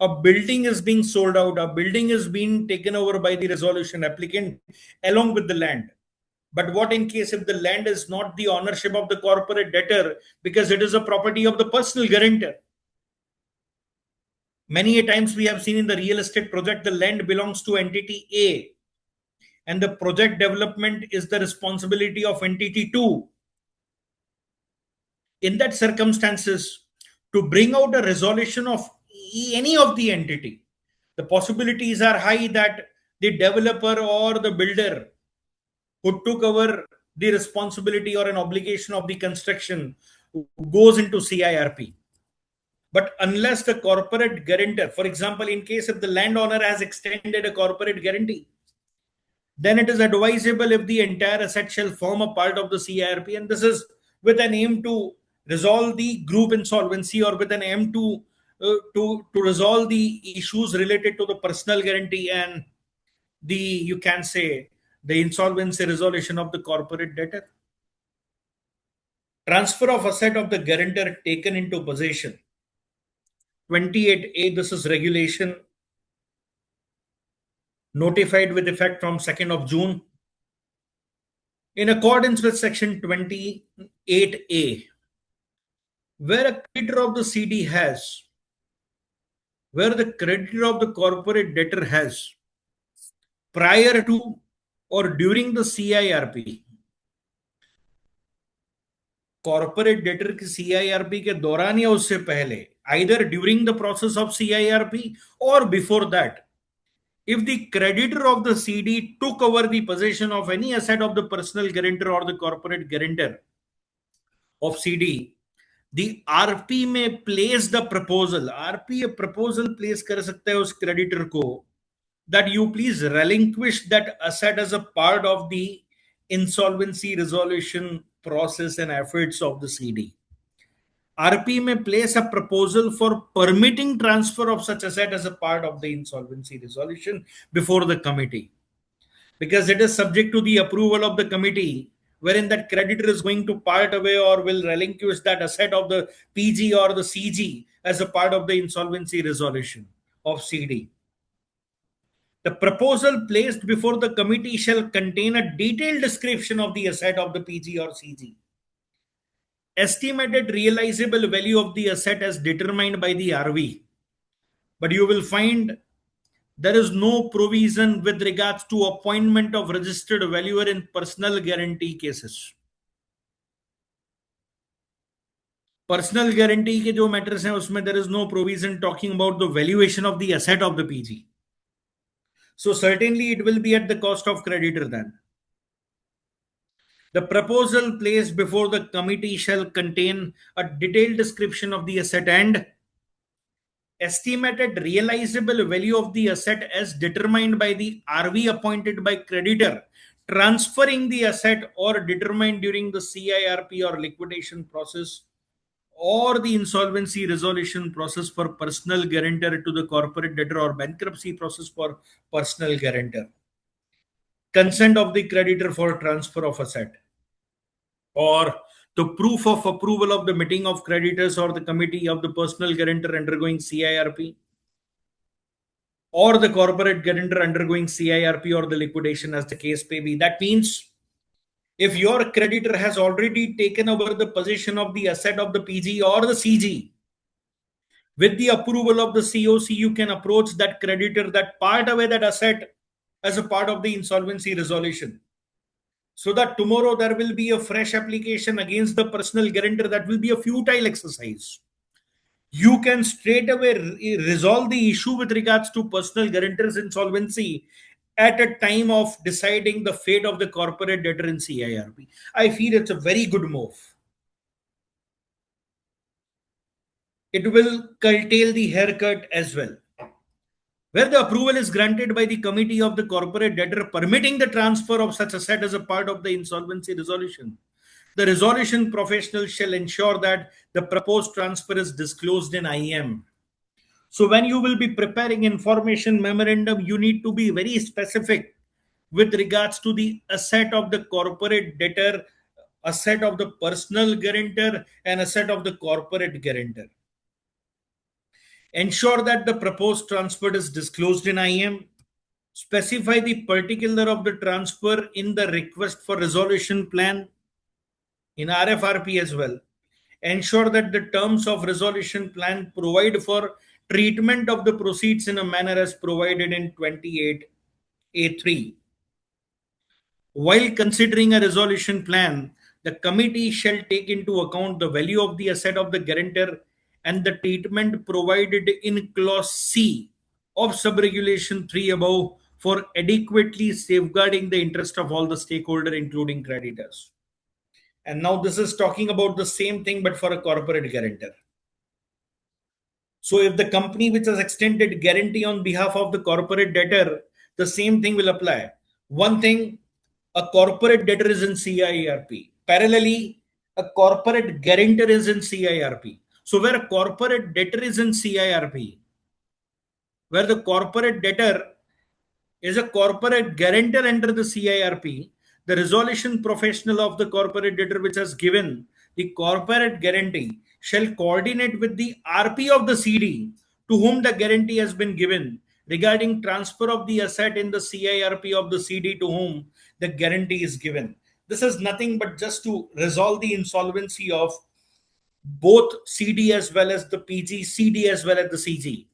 a building is being sold out, a building is being taken over by the resolution applicant along with the land. But what in case if the land is not the ownership of the corporate debtor because it is a property of the personal guarantor? Many a times we have seen in the real estate project the land belongs to entity A and the project development is the responsibility of entity 2. In that circumstances, to bring out a resolution of any of the entity, the possibilities are high that the developer or the builder who took over the responsibility or an obligation of the construction goes into CIRP. But unless the corporate guarantor, for example, in case if the landowner has extended a corporate guarantee, then it is advisable if the entire asset shall form a part of the CIRP, and this is with an aim to resolve the group insolvency or with an aim to resolve the issues related to the personal guarantee and the, you can say, the insolvency resolution of the corporate debtor. Transfer of asset of the guarantor taken into possession. 28A, this is regulation notified with effect from 2nd of June. In accordance with section 28A, where a creditor of the CD has, where the creditor of the corporate debtor has, prior to or during the CIRP, corporate debtor की CIRP के दौरान या उससे पहले, either during the process of CIRP or before that, if the creditor of the CD took over the possession of any asset of the personal guarantor or the corporate guarantor of CD, the RP may place the proposal. RP a proposal place कर सकता है उस creditor को that you please relinquish that asset as a part of the insolvency resolution process and efforts of the CD. RP may place a proposal for permitting transfer of such asset as a part of the insolvency resolution before the committee, because it is subject to the approval of the committee, wherein that creditor is going to part away or will relinquish that asset of the PG or the CG as a part of the insolvency resolution of CD. The proposal placed before the committee shall contain a detailed description of the asset of the PG or CG. Estimated realizable value of the asset as determined by the RV. But you will find there is no provision with regards to appointment of registered valuer in personal guarantee cases. Personal guarantee के जो matters हैं उसमें there is no provision talking about the valuation of the asset of the PG. So certainly it will be at the cost of creditor then. The proposal placed before the committee shall contain a detailed description of the asset and estimated realizable value of the asset as determined by the RV appointed by creditor transferring the asset or determined during the CIRP or liquidation process or the insolvency resolution process for personal guarantor to the corporate debtor or bankruptcy process for personal guarantor. Consent of the creditor for transfer of asset or The proof of approval of the meeting of creditors or the committee of the personal guarantor undergoing CIRP, or the corporate guarantor undergoing CIRP, or the liquidation, as the case may be. That means if your creditor has already taken over the possession of the asset of the PG or the CG, with the approval of the COC, you can approach that creditor that part away that asset as a part of the insolvency resolution. So that tomorrow there will be a fresh application against the personal guarantor, that will be a futile exercise. You can straight away resolve the issue with regards to personal guarantor's insolvency at a time of deciding the fate of the corporate debtor in CIRP. I feel it's a very good move. It will curtail the haircut as well. Where the approval is granted by the committee of the corporate debtor permitting the transfer of such asset as a part of the insolvency resolution, the resolution professional shall ensure that the proposed transfer is disclosed in IM. So when you will be preparing information memorandum, you need to be very specific with regards to the asset of the corporate debtor, asset of the personal guarantor, and asset of the corporate guarantor. Ensure that the proposed transfer is disclosed in IM. Specify the particular of the transfer in the request for resolution plan in RFRP as well. Ensure that the terms of resolution plan provide for treatment of the proceeds in a manner as provided in 28A3. While considering a resolution plan, the committee shall take into account the value of the asset of the guarantor and the treatment provided in clause C of subregulation 3 above for adequately safeguarding the interest of all the stakeholders, including creditors. And now this is talking about the same thing but for a corporate guarantor. So if the company which has extended guarantee on behalf of the corporate debtor, the same thing will apply. One thing, a corporate debtor is in CIRP. Parallelly, a corporate guarantor is in CIRP. So where a corporate debtor is in CIRP, where the corporate debtor is a corporate guarantor under the CIRP, the resolution professional of the corporate debtor which has given the corporate guarantee shall coordinate with the RP of the CD to whom the guarantee has been given regarding transfer of the asset in the CIRP of the CD to whom the guarantee is given. This is nothing but just to resolve the insolvency of both CD as well as the PG, CD as well as the CG.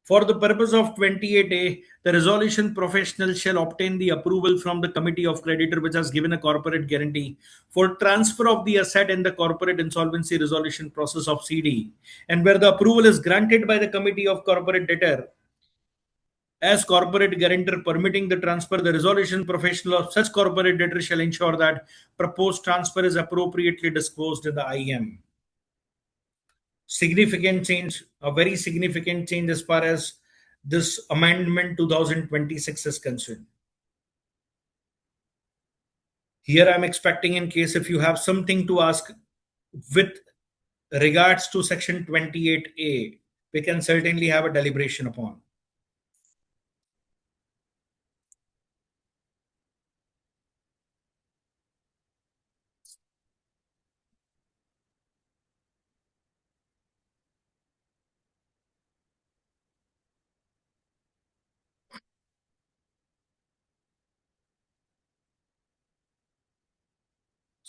For the purpose of 28A, the resolution professional shall obtain the approval from the committee of creditor which has given a corporate guarantee for transfer of the asset in the corporate insolvency resolution process of CD. And where the approval is granted by the committee of corporate debtor as corporate guarantor permitting the transfer, the resolution professional of such corporate debtor shall ensure that proposed transfer is appropriately disclosed in the IM. Significant change, a very significant change as far as this amendment 2026 is concerned. Here I'm expecting, in case if you have something to ask with regards to section 28A, we can certainly have a deliberation upon.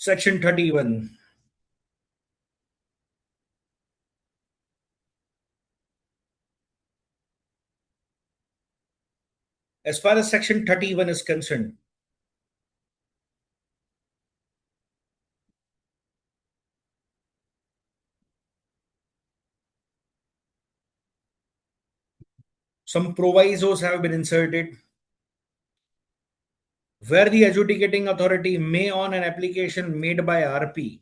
Section 31. As far as section 31 is concerned, some provisos have been inserted where the adjudicating authority may, on an application made by RP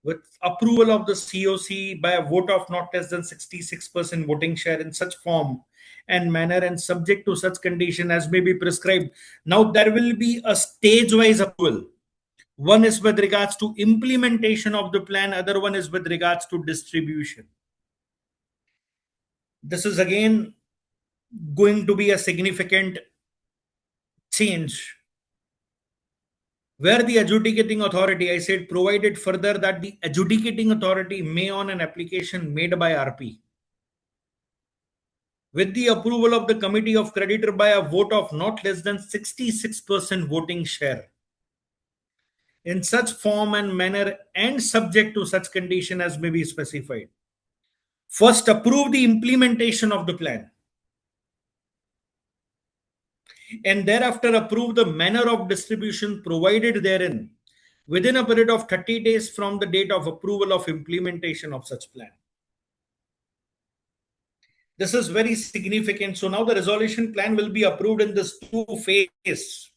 with approval of the COC by a vote of not less than 66% voting share in such form and manner and subject to such condition as may be prescribed. Now there will be a stage-wise approval. One is with regards to implementation of the plan, other one is with regards to distribution. This is again going to be a significant change Where the adjudicating authority, I said, provided further that the adjudicating authority may, on an application made by RP, with the approval of the committee of creditor by a vote of not less than 66% voting share, in such form and manner and subject to such condition as may be specified. First, approve the implementation of the plan, and thereafter approve the manner of distribution provided therein within a period of 30 days from the date of approval of implementation of such plan. This is very significant. So now the resolution plan will be approved in this two phase.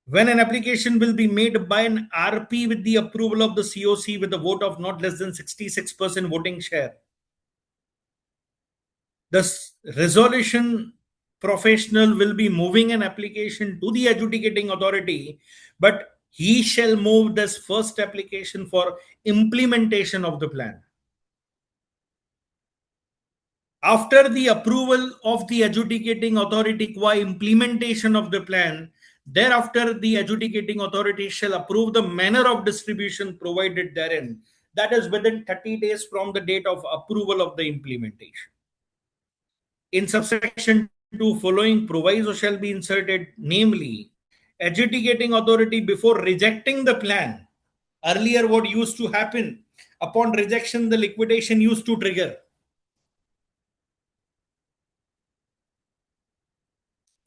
When an application will be made by an RP with the approval of the COC with a vote of not less than 66% voting share, the resolution professional will be moving an application to the adjudicating authority, but he shall move this first application for implementation of the plan. After the approval of the adjudicating authority qua implementation of the plan, thereafter the adjudicating authority shall approve the manner of distribution provided therein. That is within 30 days from the date of approval of the implementation. In subsection 2, following proviso shall be inserted, namely, adjudicating authority before rejecting the plan. Earlier, what used to happen, upon rejection, the liquidation used to trigger.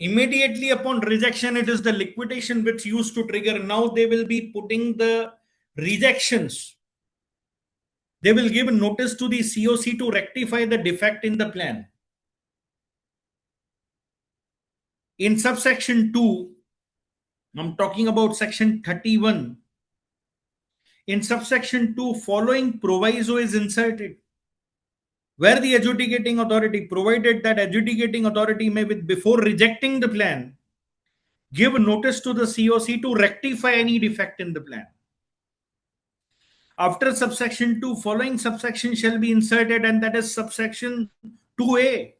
Immediately upon rejection, it is the liquidation which used to trigger. Now they will be putting the rejections. They will give notice to the COC to rectify the defect in the plan. In subsection 2, I'm talking about section 31. In subsection 2, following proviso is inserted, where the adjudicating authority, provided that adjudicating authority may, with before rejecting the plan, give notice to the COC to rectify any defect in the plan. After subsection 2, following subsection shall be inserted, and that is subsection 2A.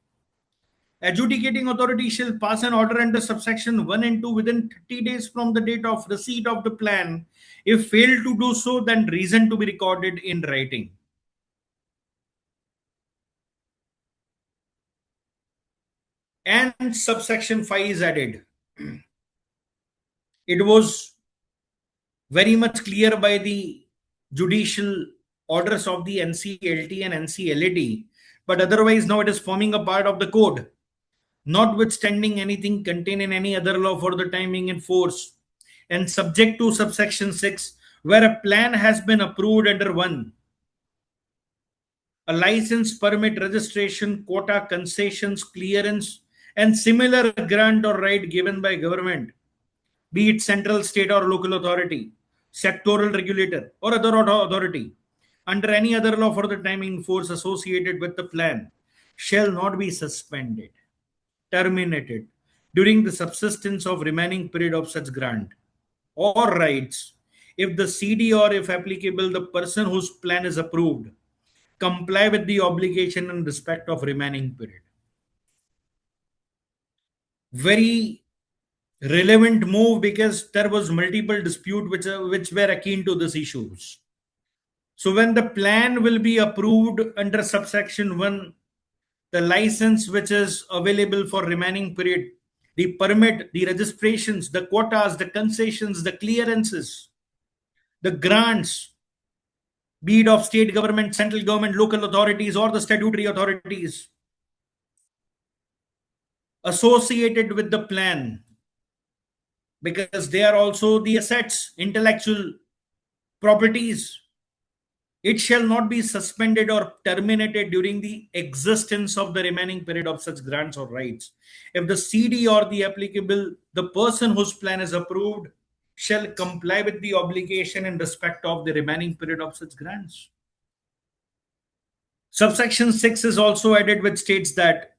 Adjudicating authority shall pass an order under subsection 1 and 2 within 30 days from the date of receipt of the plan. If failed to do so, then reason to be recorded in writing. And subsection 5 is added. It was very much clear by the judicial orders of the NCLT and NCLAT, but otherwise now it is forming a part of the code, notwithstanding anything contained in any other law for the time being in force, and subject to subsection 6, where a plan has been approved under 1, a license, permit, registration, quota, concessions, clearance, and similar grant or right given by government, be it central, state, or local authority, sectoral regulator, or other authority, under any other law for the time in force associated with the plan, shall not be suspended, terminated during the subsistence of remaining period of such grant or rights, if the CD, or if applicable, the person whose plan is approved, comply with the obligation in respect of remaining period. Very relevant move, because there was multiple dispute which were akin to these issues. So when the plan will be approved under subsection 1, the license which is available for remaining period, the permit, the registrations, the quotas, the concessions, the clearances, the grants, be it of state government, central government, local authorities, or the statutory authorities associated with the plan, because they are also the assets, intellectual properties, it shall not be suspended or terminated during the existence of the remaining period of such grants or rights. If the CD or the applicable, the person whose plan is approved, shall comply with the obligation in respect of the remaining period of such grants. Subsection 6 is also added, which states that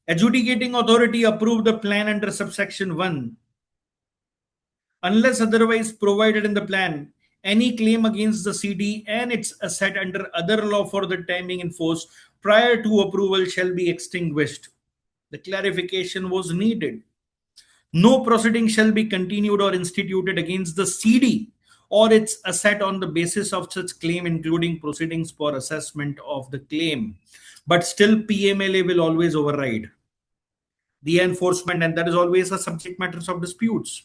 adjudicating authority approve the plan under subsection 1 unless otherwise provided in the plan. Any claim against the CD and its asset under other law for the time being in force prior to approval shall be extinguished. The clarification was needed. No proceeding shall be continued or instituted against the CD or its asset on the basis of such claim, including proceedings for assessment of the claim. But still, PMLA will always override the enforcement, and that is always a subject matters of disputes.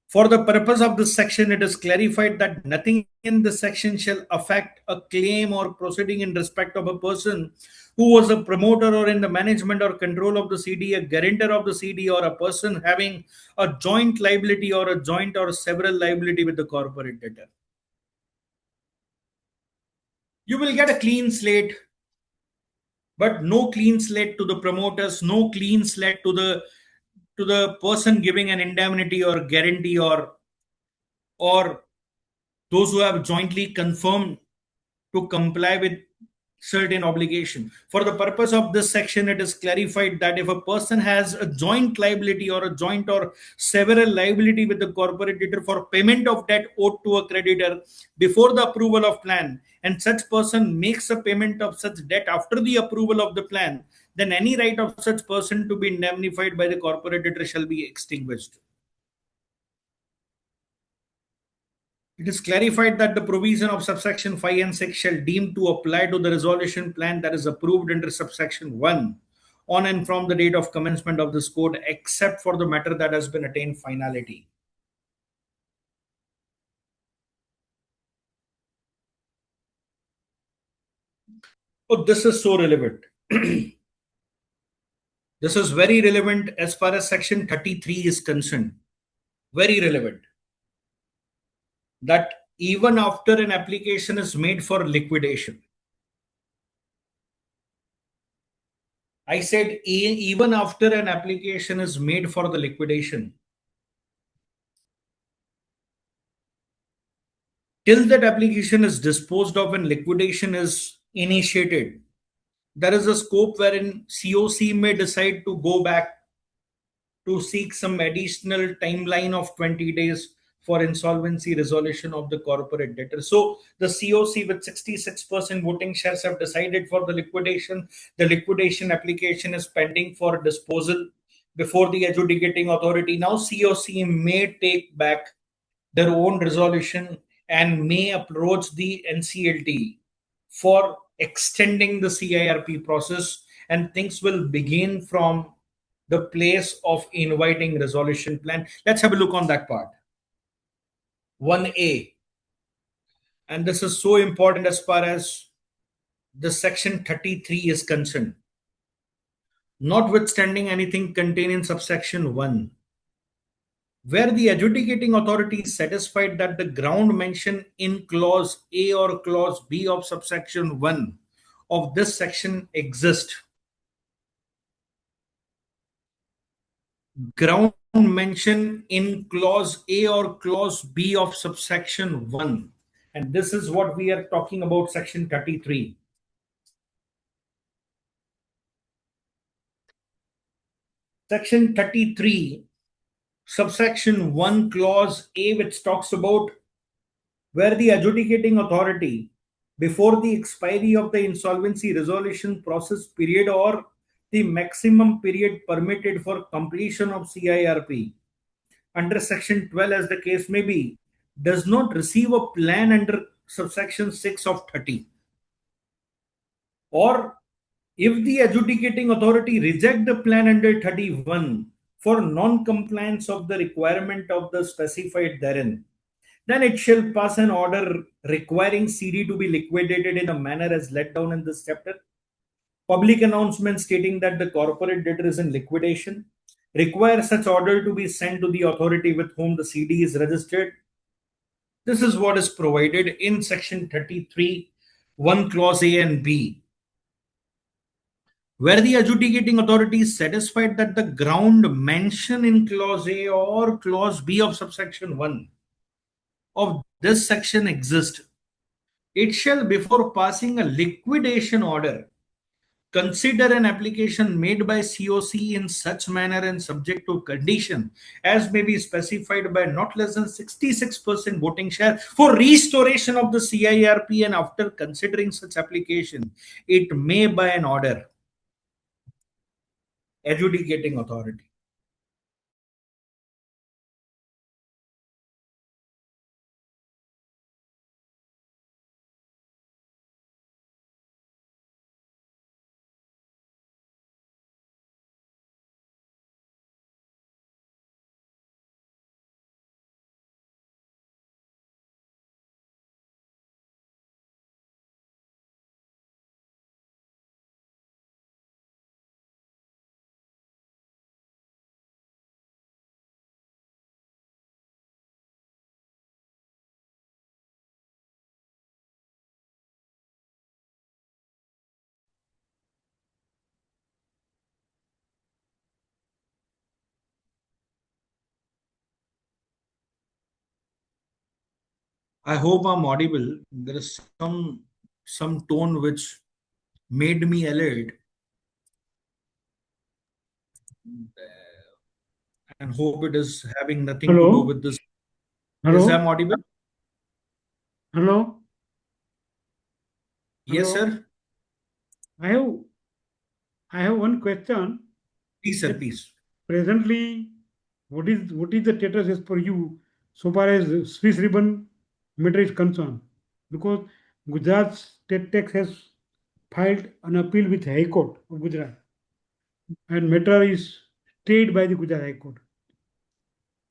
For the purpose of this section, it is clarified that nothing in this section shall affect a claim or proceeding in respect of a person who was a promoter or in the management or control of the CD, a guarantor of the CD, or a person having a joint liability or a joint or several liability with the corporate debtor. You will get a clean slate, but no clean slate to the promoters, no clean slate to the person giving an indemnity or guarantee, or those who have jointly confirmed to comply with certain obligation. For the purpose of this section, it is clarified that if a person has a joint liability or a joint or several liability with the corporate debtor for payment of debt owed to a creditor before the approval of plan, and such person makes a payment of such debt after the approval of the plan, then any right of such person to be indemnified by the corporate debtor shall be extinguished. It is clarified that the provision of subsection 5 and 6 shall deem to apply to the resolution plan that is approved under subsection 1 on and from the date of commencement of this code, except for the matter that has been attained finality. Oh, this is so relevant. This is very relevant as far as section 33 is concerned. Very relevant. That even after an application is made for liquidation, I said even after an application is made for the liquidation, till that application is disposed of and liquidation is initiated, there is a scope wherein COC may decide to go back to seek some additional timeline of 20 days for insolvency resolution of the corporate debtor. So the COC with 66% voting shares have decided for the liquidation. The liquidation application is pending for disposal before the adjudicating authority. Now COC may take back their own resolution and may approach the NCLT for extending the CIRP process, and things will begin from the place of inviting resolution plan. Let's have a look on that part. 1A, and this is so important as far as the section 33 is concerned. Notwithstanding anything contained in subsection 1, where the adjudicating authority is satisfied that the ground mentioned in clause A or clause B of subsection 1 of this section exist. Ground mentioned in clause A or clause B of subsection 1. And this is what we are talking about, section 33. Section 33, subsection 1, clause A, which talks about where the adjudicating authority, before the expiry of the insolvency resolution process period or the maximum period permitted for completion of CIRP, under section 12 as the case may be, does not receive a plan under subsection 6 of 30, or if the adjudicating authority reject the plan under 31 for non-compliance of the requirement of the specified therein, then it shall pass an order requiring CD to be liquidated in a manner as let down in this chapter. Public announcement stating that the corporate debtor is in liquidation. Require such order to be sent to the authority with whom the CD is registered. This is what is provided in section 33, 1 clause A and B. Where the adjudicating authority is satisfied that the ground mentioned in clause A or clause B of subsection 1 of this section exist, it shall, before passing a liquidation order, consider an application made by COC in such manner and subject to condition as may be specified by not less than 66% voting share for restoration of the CIRP, and after considering such application, it may by an order adjudicating authority. I hope I'm audible. There is some tone which made me alert, and hope it is having nothing to do Hello? with this. Yes, I'm Hello? audible. Hello? Yes, Hello? sir. I have I have one question Please, sir. that Please. presently what is the status as per you so far as Swiss ribbon matter is concerned? Because Gujarat state tax has filed an appeal with High Court of Gujarat and matter is stayed by the Gujarat High Court.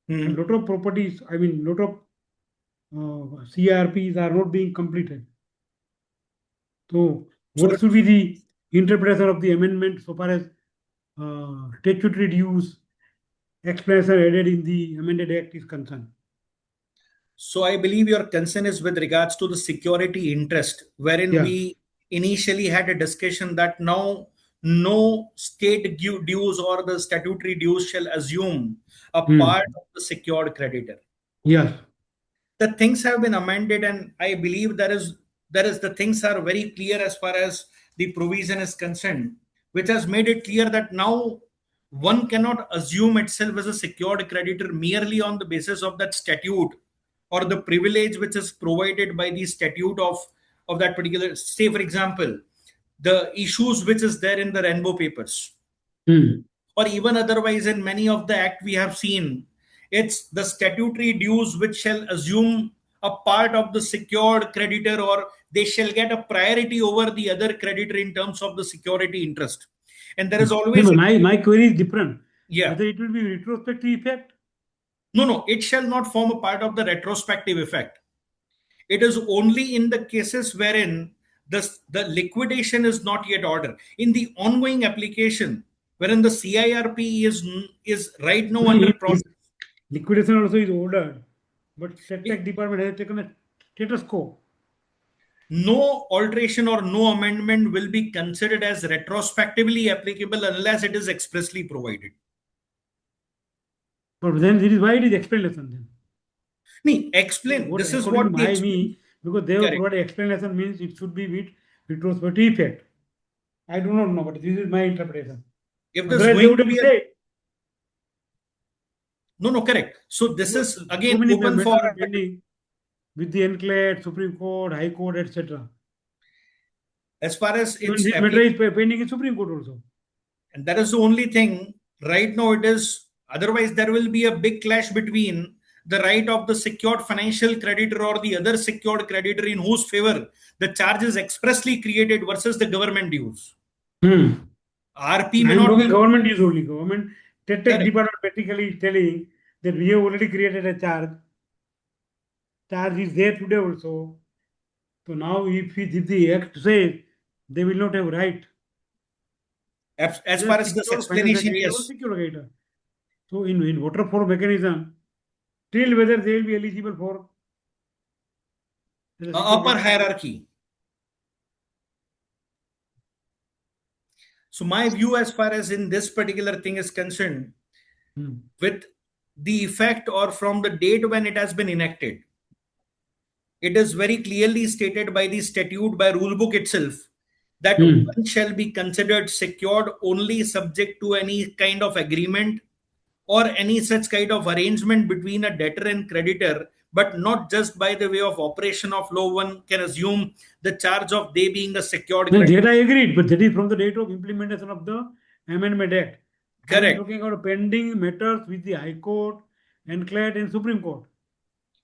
And Hmm. lot of properties, I mean lot of CRPs are not being completed. So, So, what should be the interpretation of the amendment so far as statutory dues explanation added in the amended act is concerned? so I believe your concern is with regards to the security interest, wherein Yeah. we initially had a discussion that now no state dues or the statutory dues shall assume a part Hmm. of the secured creditor. Yes. The things have been amended, and I believe there is the things are very clear as far as the provision is concerned, which has made it clear that now one cannot assume itself as a secured creditor merely on the basis of that statute or the privilege which is provided by the statute of that particular, say for example, the issues which is there in the rainbow papers, Hmm. or even otherwise in many of the act we have seen, it's the statutory dues which shall assume a part of the secured creditor, or they shall get a priority over the other creditor in terms of the security interest. And there is No, always no, my query is different. yeah, Whether it will be retrospective effect? no, it shall not form a part of the retrospective effect. It is only in the cases wherein the liquidation is not yet ordered. In the ongoing application, wherein the CIRP is right now No, under process, liquidation also is ordered, but state it- tax department has taken a status quo. no alteration or no amendment will be considered as retrospectively applicable unless it is expressly provided. But then this is why it is explanation then. Me Because explain. what This is according to what the my explain. me, because they have Correct. provided explanation means it should be with retrospective effect. I do not know, but this is my interpretation. If there's Otherwise, they going would to have be a said no, no, correct. So this because is so again many open for matters are pending with the NCLAT, Supreme Court, High Court, etc. as far as Even its this matter is pending in Supreme Court also. and that is the only thing right now it is. Otherwise, there will be a big clash between the right of the secured financial creditor or the other secured creditor in whose favor the charge is expressly created versus the government dues. Hmm. RP I may am not talking be government is only government. Tech correct. department practically telling that we have already created a charge. Charge is there today also. So now if the act says they will not have right, As they are far as this secure financial explanation, creditor or yes. secure creditor. So in water for mechanism, till whether they will be eligible for the secure Upper creditor. hierarchy. So my view as far as in this particular thing is concerned, Hmm. with the effect or from the date when it has been enacted, it is very clearly stated by the statute, by rule book itself, that Hmm. one shall be considered secured only subject to any kind of agreement or any such kind of arrangement between a debtor and creditor, but not just by the way of operation of law one can assume the charge of they being a secured Then creditor. that I agreed, but that is from the date of implementation of the Amendment Act. I am Correct. talking about pending matters with the High Court, NCLAT, and Supreme Court.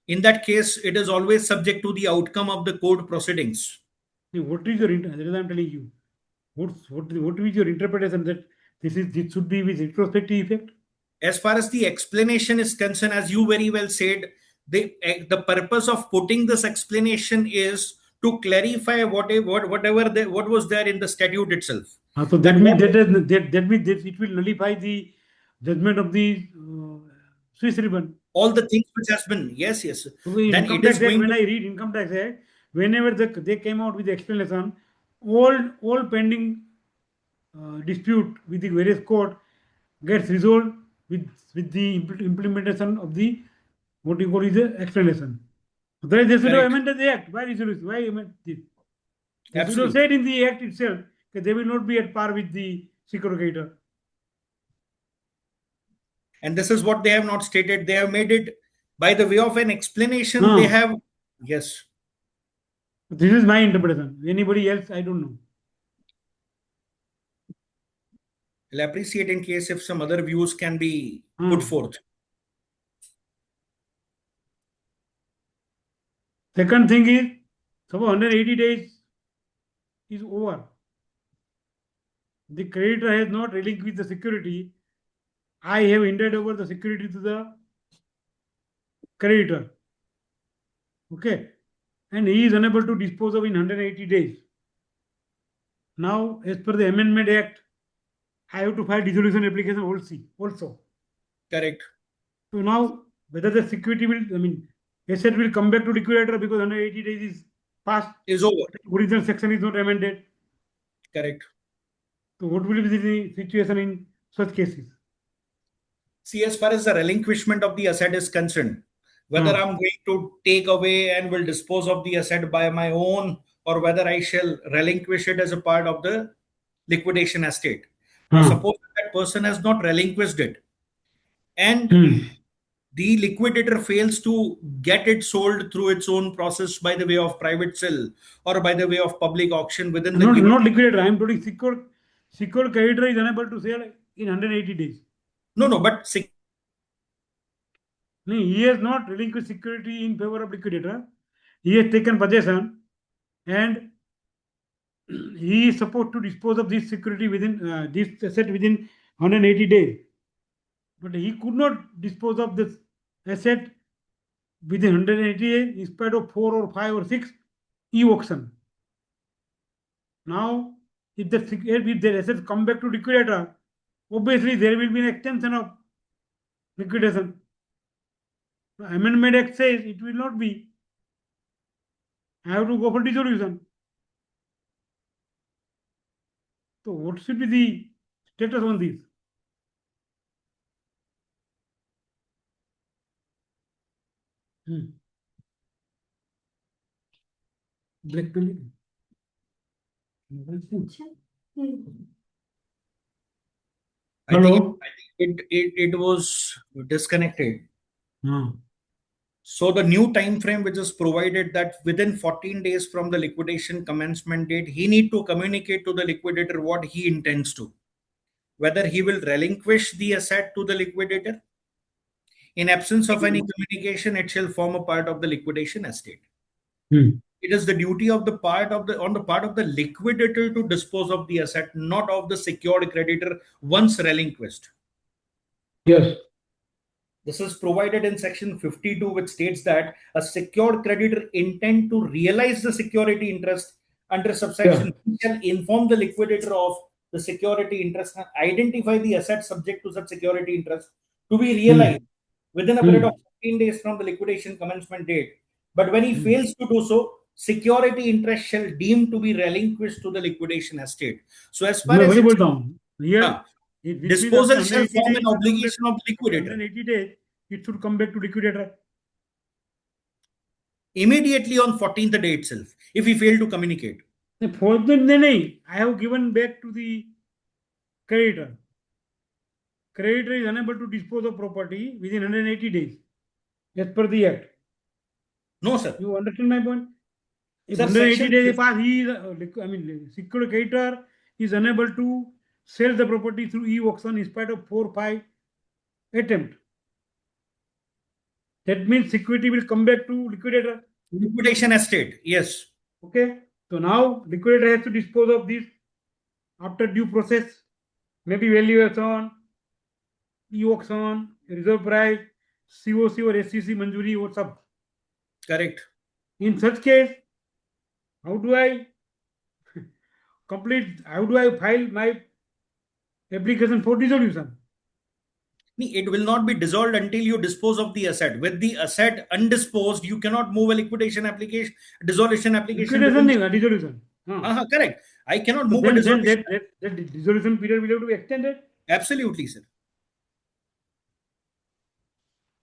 In that case, it is always subject to the outcome of the court proceedings. See, what is your that is I'm telling you. What is your interpretation that this should be with retrospective effect? As far as the explanation is concerned, as you very well said, the purpose of putting this explanation is to clarify what was there in the statute itself. So That that means what that means that it will nullify the judgment of the Swiss ribbon. all the things which has been, yes, yes, So in then Income it is Tax Act, going when to I read Income Tax Act, whenever they came out with the explanation, all pending dispute with the various court gets resolved with the implementation of the what you call is the explanation. Otherwise, they should have Correct. amended the act. Why resolution? Why amend this? They should have Absolutely. said in the act itself that they will not be at par with the secure creditor. And this is what they have not stated. They have made it by the way of an explanation. They No, have, yes, this is my interpretation. Anybody else, I don't know. I'll appreciate in case if some other views can be put Hmm. forth. Second thing is, suppose 180 days is over. The creditor has not relinquished the security. I have handed over the security to the creditor. Okay. And he is unable to dispose of in 180 days. Now, as per the Amendment Act, I have to file dissolution application also. Correct. So now, whether the security will, asset will come back to liquidator because 180 days is past, Is over. original section is not amended. Correct. So what will be the situation in such cases? See, as far as the relinquishment of the asset is concerned, whether Hmm. I'm going to take away and will dispose of the asset by my own, or whether I shall relinquish it as a part of the liquidation estate. Now, Hmm. suppose that person has not relinquished it, and Hmm. the liquidator fails to get it sold through its own process by the way of private sale or by the way of public auction within the given. Not liquidator. I am talking secured creditor is unable to sell in 180 days. No, no, but No, he has not relinquished security in favor of liquidator. He has taken possession and he is supposed to dispose of this security within this asset within 180 days. But he could not dispose of this asset within 180 days in spite of 4 or 5 or 6 e-auction. Now, if the assets come back to liquidator, obviously there will be an extension of liquidation. The Amendment Act says it will not be. I have to go for dissolution. So, what should be the status on this? Hmm. Blackmail. Hello. I think it was disconnected. Hmm. So the new time frame which is provided that within 14 days from the liquidation commencement date, he need to communicate to the liquidator what he intends to. Whether he will relinquish the asset to the liquidator. In absence of any communication, it shall form a part of the liquidation estate. Hmm. It is the duty of the part of the on the part of the liquidator to dispose of the asset, not of the secured creditor once relinquished. Yes. This is provided in section 52, which states that a secured creditor intend to realize the security interest under Yeah. subsection B shall inform the liquidator of the security interest and identify the asset subject to such security interest to be Hmm. realized within a period of Hmm. 15 days from the liquidation commencement date. But when he Hmm. fails to do so, security interest shall deem to be relinquished to the liquidation estate. So, as far मैं as वही it's बोलता हूँ uh, here, which means after disposal shall 180 form days an it should come back. obligation of the After liquidator 180 days, it should come back to liquidator. immediately on 14th day itself if he failed to communicate. नहीं, I have given back to the creditor. Creditor is unable to dispose of property within 180 days, as per the act. No, sir. You understand my point? If Sir, 180 section days 50, pass, he is, secured creditor is unable to sell the property through e-auction in spite of 4 or 5 attempts. That means security will come back to liquidator. liquidation estate, yes. Okay. So now liquidator has to dispose of this after due process, maybe valuation, e-auction, reserve price, COC or SCC manjuri or sub. Correct. In such case, how do I complete? How do I file my application for dissolution? It will not be dissolved until you dispose of the asset. With the asset undisposed, you cannot move a liquidation application, dissolution application Liquidation within the. नहीं, dissolution. Huh. Correct. I cannot So move a then dissolution. that dissolution period will have to be extended. Absolutely, sir.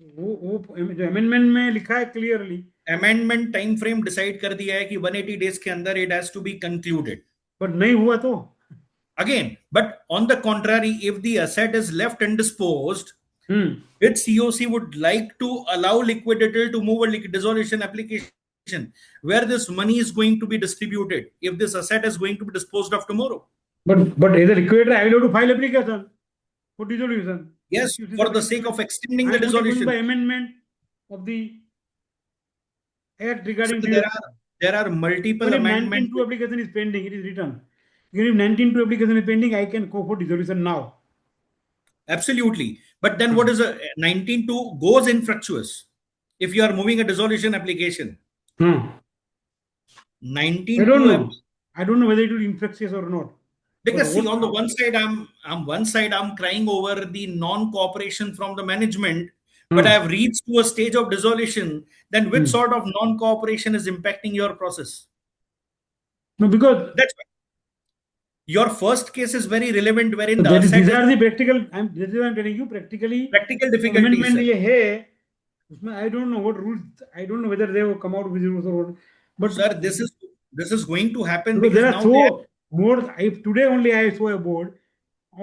वो जो amendment में लिखा है clearly. Amendment time frame decide कर दिया है कि 180 डेज के अंदर it has to be concluded. But नहीं हुआ तो। Again, but on the contrary, if the asset is left undisposed, hmm its COC would like to allow liquidator to move a dissolution application where this money is going to be distributed if this asset is going to be disposed of tomorrow. but as a liquidator, I will have to file application for dissolution. Yes, If you see the for the sake particular, of extending I the am only going by dissolution. amendment of the act So regarding dissolution. there are multiple Even if amendments. 19.2 application is pending, it is written. Even if 19.2 application is pending, I can go for dissolution now. Absolutely. But then what Hmm. is a 19.2 goes infructuous if you are moving a dissolution application. Hmm. I don't 19.2 know. I don't know whether it will infectious or not. But because see what? on the one side I'm crying over the non cooperation from the management, but Hmm. I've reached to a stage of dissolution. Then which Hmm. sort of non cooperation is impacting your process? No, because That's why your first case is very relevant, wherein the that is, asset these is are the practical. This is what I'm telling you. Practically, practical जो difficulties, amendment sir. ये है, उसमें I don't know what rules. I don't know whether they will come out with rules or what. But Sir, this is going to happen because because there are now they are. so more. If today only I saw a board,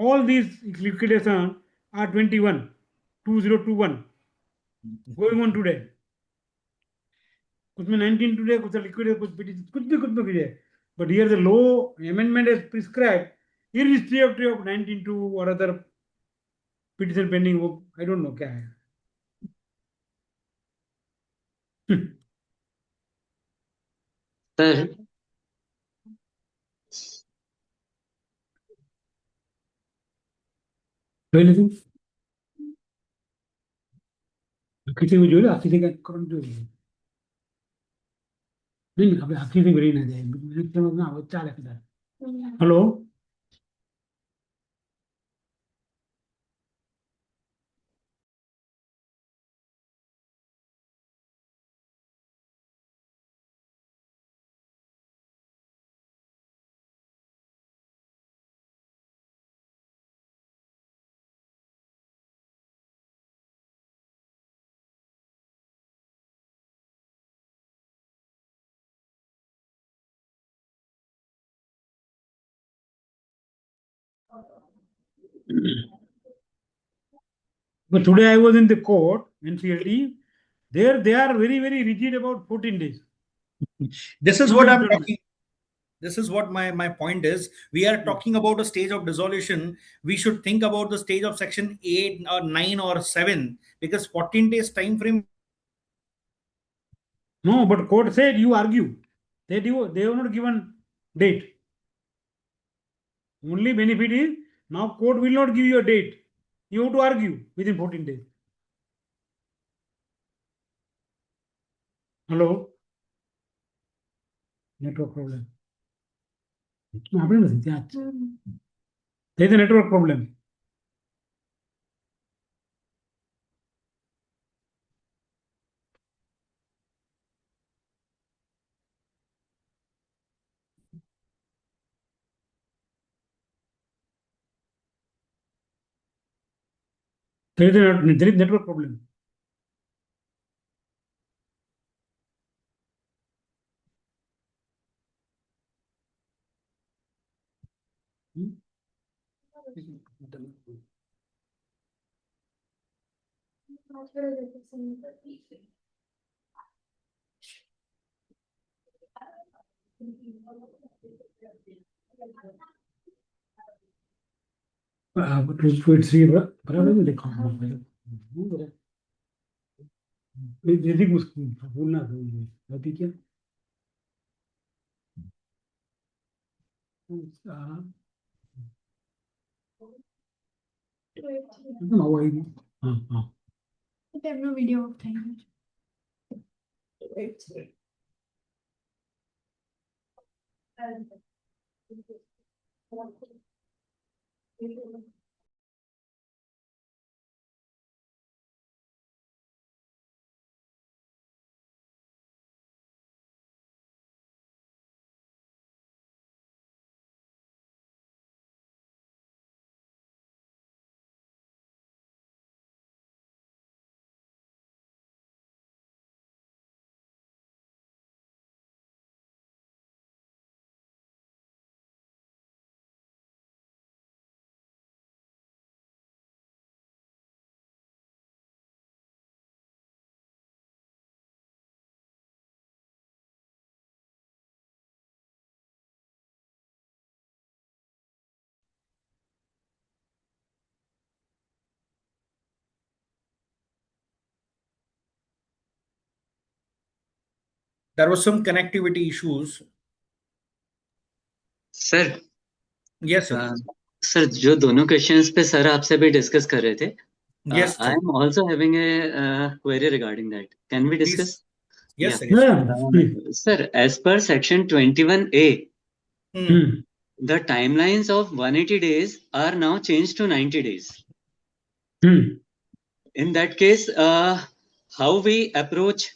all these liquidation are 21, 2021 going on today. उसमें 19 today कुछ liquid है, कुछ भी है. But here the law amendment is prescribed irrespective of 19 or other petition pending. वो I don't know क्या है. Sir पहले दिन किसी को जो है किसी का करंट जो है नहीं अभी किसी को ना जाए ना वो चाल है hello but today I was in the court in CLT. There they are very rigid about 14 days. This is No what I'm interview. talking. This is what my point is. We are talking about a stage of dissolution. We should think about the stage of section 8 or 9 or 7 because 14 days time frame. No, but court said you argue. They have not given date. Only benefit is now court will not give you a date. You have to argue within 14 days. Hello? Network problem. There is a network problem. There is network problem. Hmm? Three बराबर में देखा यदि बोलना अभी क्या हाँ हाँ There was some connectivity issues. Sir Yes, sir. Sir जो दोनों क्वेश्चंस पे सर आपसे भी डिस्कस कर रहे थे, Yes, I sir. Am also having a query regarding that, can we Please. Discuss? Yes, या sir. Yes, sir. Yeah, please. Sir, as per section 21A, Hmm. Hmm. the timelines of 180 days are now changed to 90 days. Hmm. In that case, how we approach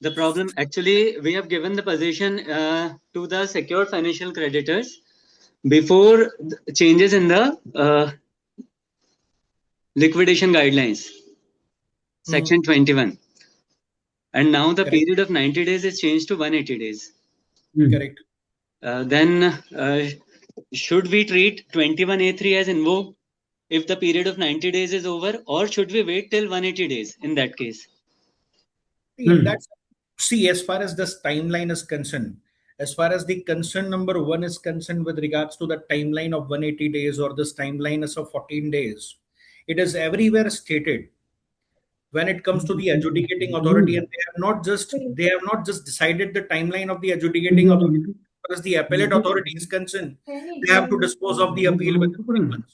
the problem? Actually, we have given the position to the secured financial creditors before the changes in the liquidation guidelines, Hmm. section 21. And now the Correct. period of 90 days is changed to 180 days. Hmm. Correct. Then should we treat 21A3 as invoked if the period of 90 days is over, or should we wait till 180 days in that case? In Hmm. that, see, as far as this timeline is concerned, as far as the concern number one is concerned with regards to the timeline of 180 days or this timeline is of 14 days, it is everywhere stated when it comes to the adjudicating authority, and they have not just decided the timeline of the adjudicating authority. As far as the appellate authority is concerned, they have to dispose of the appeal within 3 months.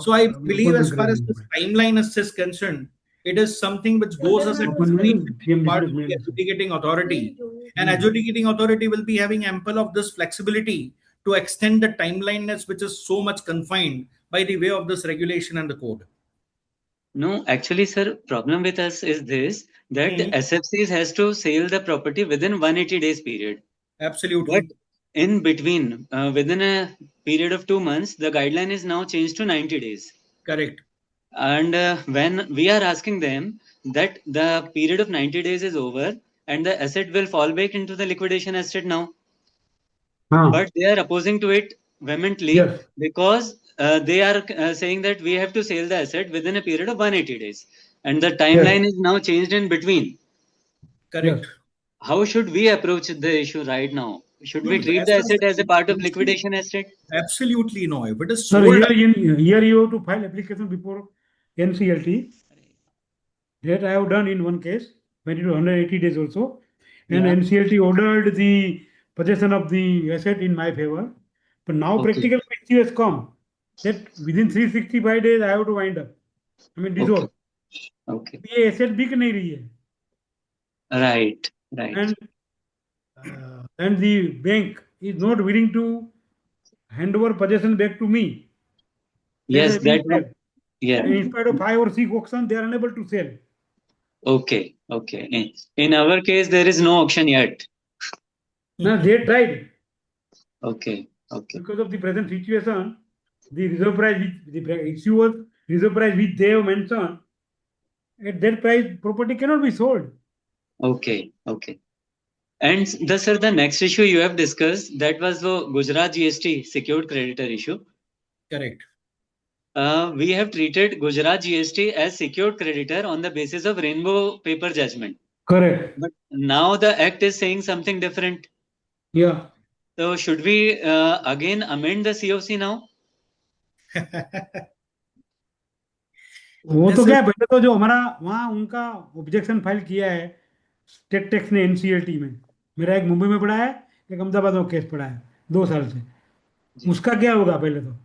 So I believe, as far as this timeline is concerned, it is something which goes as a discretionary part of the adjudicating authority, and adjudicating authority will be having ample of this flexibility to extend the timeliness which is so much confined by the way of this regulation and the code. No, actually, sir, problem with us is this, that Mhm. SFCs has to sell the property within 180 days period. But Absolutely. in between, within a period of 2 months, the guideline is now changed to 90 days. Correct. And when we are asking them that the period of 90 days is over and the asset will fall back into the liquidation asset now, Ah, but they are opposing to it vehemently yes, because they are saying that we have to sell the asset within a period of 180 days, and the yes, timeline is now changed in between. yes. Correct. How should we approach the issue right now? Should No, we no, treat as the far as asset the as a part of concern, liquidation asset? absolutely no. If it is Sir, sold, here you have to file application before NCLT. That I have done in one case when it was 180 days also, and Yeah. NCLT ordered the possession of the asset in my favor. But now Okay. practical issue has come that within 365 days I have to wind up. I mean Okay. dissolve. Okay. ये asset बिक नहीं रही है, Right. Right. and the bank is not willing to hand over possession back to me. That Yes, has been that one. said. Yeah. And in spite of 5 or 6 auctions, they are unable to sell. Okay. Okay. In our case, there is no auction yet. Now they tried. Okay. Okay. Because of the present situation, the reserve price which the issue was reserve price which they have mentioned, at that price property cannot be sold. Okay. Okay. And sir, the next issue you have discussed, that was the Gujarat GST secured creditor issue. correct. We have treated Gujarat GST as secured creditor on the basis of rainbow paper judgment. Correct. But now the act is saying something different. Yeah. So should we again amend the COC now? वो तो This क्या is है, पहले तो जो हमारा वहाँ उनका ऑब्जेक्शन फाइल किया है स्टेट टैक्स ने एनसीएलटी में, मेरा एक मुंबई में पड़ा है, एक अहमदाबाद में केस पड़ा है 2 साल से, जी. उसका क्या होगा पहले तो,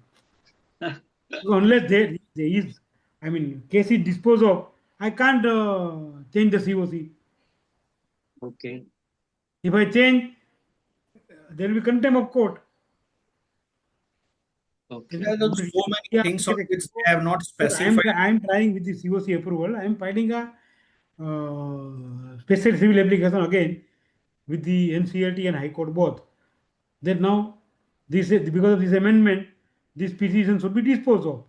unless there is, I mean, case is disposed of, I can't change the COC. Okay. If I change, there will be contempt of court. Okay. there are so many things on which they have not Sir, specified. I am trying with the COC approval. I am filing a special civil application again with the NCLT and High Court both. That now, this because of this amendment, this petition should be disposed of.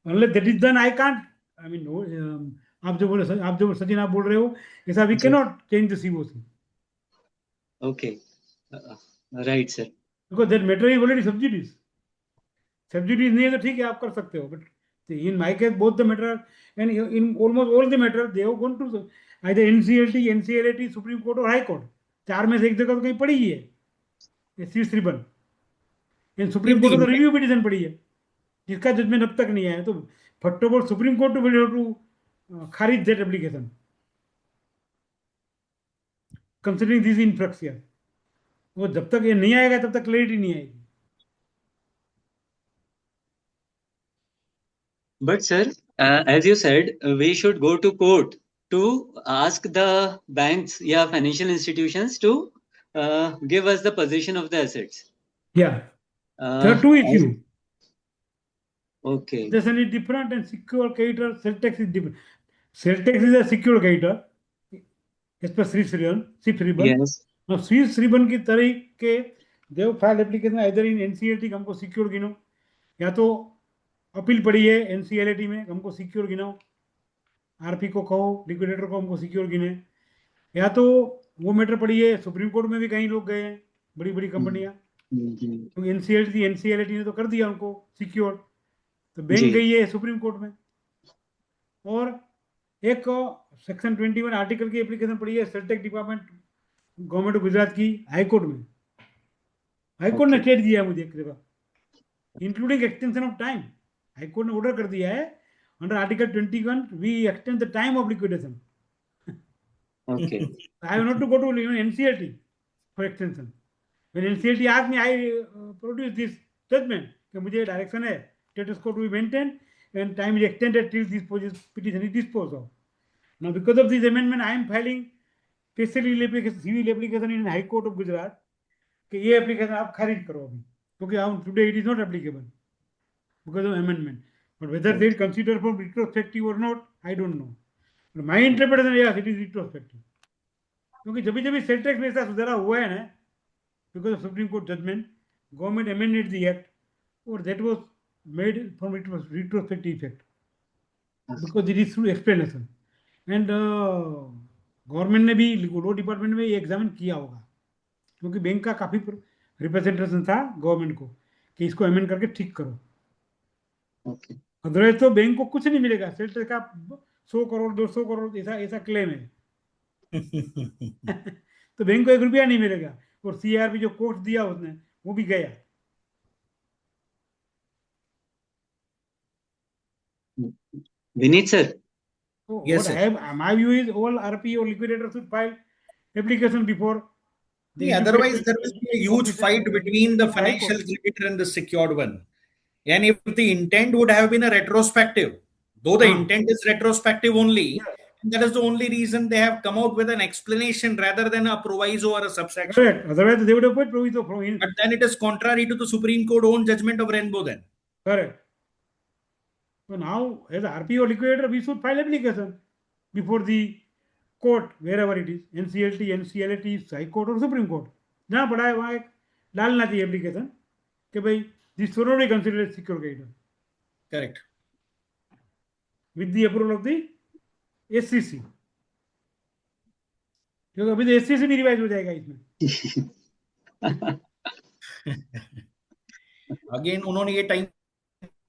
Unless that is done, I can't. I mean, no, आप जो सचिन आप बोल रहे हो, ऐसा we ji. cannot change the COC Okay. Right, sir. because that matter is already sub judice. Sub judice नहीं है तो ठीक है आप कर सकते हो, but in my case both the matter and in almost all the matter they have gone to either NCLT, NCLAT, Supreme Court और High Court. चार में से एक जगह तो कहीं पड़ी ही है ये शीर्ष ribbon, in supreme If court the में तो रिव्यू पिटीशन पड़ी है जिसका जजमेंट अब तक नहीं आया, तो first of all supreme court will have to खारिज that application. Considering this influx here, वो जब तक ये नहीं आएगा तब तक क्लैरिटी नहीं आएगी. But sir, as you said, we should go to court to ask the banks, yeah, financial institutions to give us the possession of the assets. Yeah. There are Uh, two as- issues. okay. Possession is different and secure creditor, cell tax is different. Cell tax is a secure creditor, as per Swiss ribbon. Yes. Now Swiss ribbon की तरीके they have filed application either in NCLT हमको secure गिनो, या तो appeal पड़ी है NCLT में हमको secure गिनाओ, आरपी को कहो, लिक्विडेटर को हमको सिक्योर गिने, या तो वो मैटर पड़ी है सुप्रीम कोर्ट में भी कई लोग गए हैं, बड़ी बड़ी कंपनियां, तो एनसीएलटी ने तो कर दिया उनको सिक्योर, तो बैंक गई है सुप्रीम कोर्ट में. और एक सेक्शन 21 आर्टिकल की एप्लीकेशन पड़ी है सेलटेक डिपार्टमेंट गवर्नमेंट ऑफ गुजरात की हाईकोर्ट में. हाईकोर्ट ने स्टेट दिया है मुझे एक जगह, including extension of time. High court ने ऑर्डर कर दिया है under article 21 we extend the time of liquidation. Okay. I have not to go to NCLT for extension. When NCLT asked me, I produce this judgment कि मुझे direction है status quo to be maintained and time is extended till this petition is disposed of. Now because of this amendment, I am filing special application, civil application in High Court of Gujarat कि ये application आप खारिज करो अभी, क्योंकि today it is not applicable because of amendment. But whether they consider for retrospective or not, I don't know. But my interpretation, yes, it is retrospective. क्योंकि जब भी सेल टैक्स में ऐसा सुधारा हुआ है ना, because of supreme court judgement, government amended the act और that was made from it was retrospective effect because it is through explanation. And government ने भी लॉ डिपार्टमेंट में ये एग्जामिन किया होगा, क्योंकि बैंक का काफ़ी रिप्रेजेंटेशन था गवर्नमेंट को कि इसको अमेंड करके ठीक करो. अदरवाइज तो बैंक को कुछ नहीं मिलेगा. सेल टैक्स का 100 करोड़ 200 करोड़ ऐसा ऐसा क्लेम है तो बैंक को 1 रुपया नहीं मिलेगा. और सीआरपी जो कोर्ट दिया उसने वो भी गया. Vinit sir. So Yes, what sir. I have, my view is all RP or liquidator should file application before the Otherwise, there will be a huge fight between the High financial Court. creditor and the secured one. And if the intent would have been a retrospective, though the intent is retrospective only, and that is the only reason they have come out with an explanation rather than a proviso or a subsection. Correct. Otherwise, they would have put proviso from in. But then it is contrary to the Supreme Court own judgment of Rainbow then. Correct. So now, as RP or liquidator, we should file application before the court, wherever it is, NCLT, NCLT, High Court or Supreme Court. जहाँ पड़ा है वहाँ एक डालना चाहिए application कि भाई this should not be considered as secure creditor. Correct. With the approval of the SCC. क्योंकि अभी तो SCC भी रिवाइज हो जाएगा इसमें. अगेन उन्होंने ये टाइम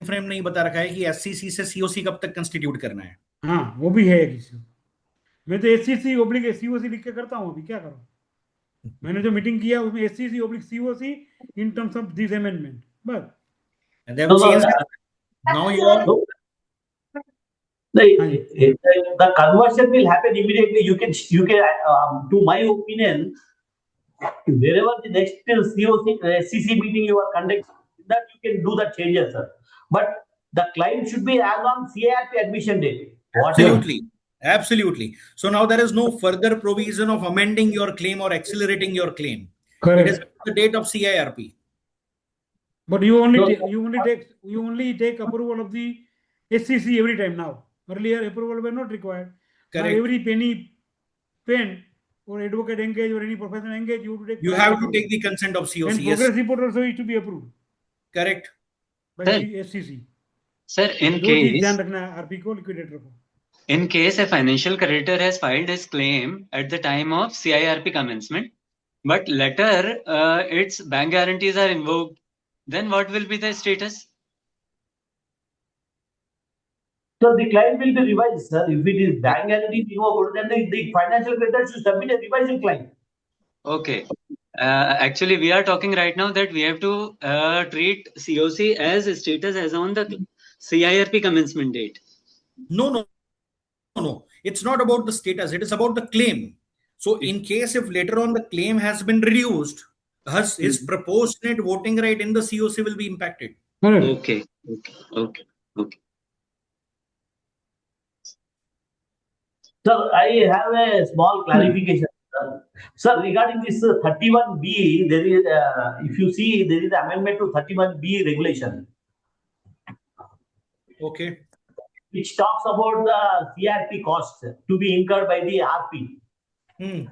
फ्रेम नहीं बता रखा है कि एससीसी से सीओसी कब तक कंस्टिट्यूट करना है. हाँ वो भी है किसी. मैं तो एससीसी ओब्लिक सीओसी लिख के करता हूँ अभी, क्या करूँ. मैंने जो मीटिंग किया उसमें SCC oblique COC in terms of this amendment बस. And they have changed it. Now you are the conversion will happen immediately. You can to my opinion, wherever the next CC meeting you are conducting, that you can do the changes, sir. But the claim should be as on CARP admission date. Absolutely. So now there is no further provision of amending your claim or accelerating your claim. Correct. It is the date of CIRP. But you only take approval of the SCC every time now. Earlier approval were not required. Correct. Now every penny spent or advocate engage or any professional engage, you have to take the consent of COC. And progress report also is to be approved. Correct. By the SCC. Sir, in case a financial creditor has filed his claim at the time of CIRP commencement, but later its bank guarantees are invoked, then what will be the status? So the claim will be revised, sir. If it is bank guarantee invoked, then the financial creditor should submit a revised claim. Okay. Actually, we are talking right now that we have to treat COC as a status as on the CIRP commencement date. No. It's not about the status. It is about the claim. So in case if later on the claim has been reduced, his proposed net voting right in the COC will be impacted. Correct. Okay. Okay. Okay. Okay. Sir, I have a small clarification. Sir, regarding this 31B, there is, if you see, there is amendment to 31B regulation, Okay. which talks about the CRP costs to be incurred by the RP. Hmm.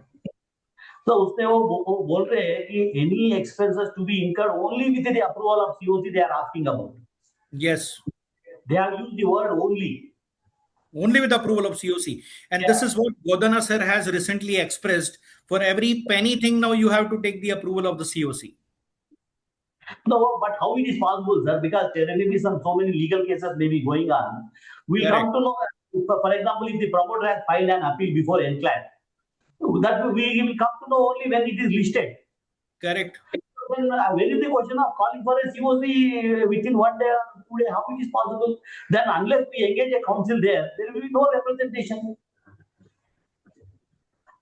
So उसमें वो बोल रहे हैं कि any expenses to be incurred only with the approval of COC they are asking about. Yes. They have used the word only. Only with approval of COC. And Yeah. this is what Godana sir has recently expressed. For every penny thing now you have to take the approval of the COC. No, but how it is possible, sir? Because there may be so many legal cases may be going on. We'll Correct. come to know, for example, if the promoter has filed an appeal before NCLAT, that we will come to know only when it is listed. Correct. Then where is the question of calling for a COC within 1 day or 2 days? How it is possible? Then unless we engage a council there will be no representation.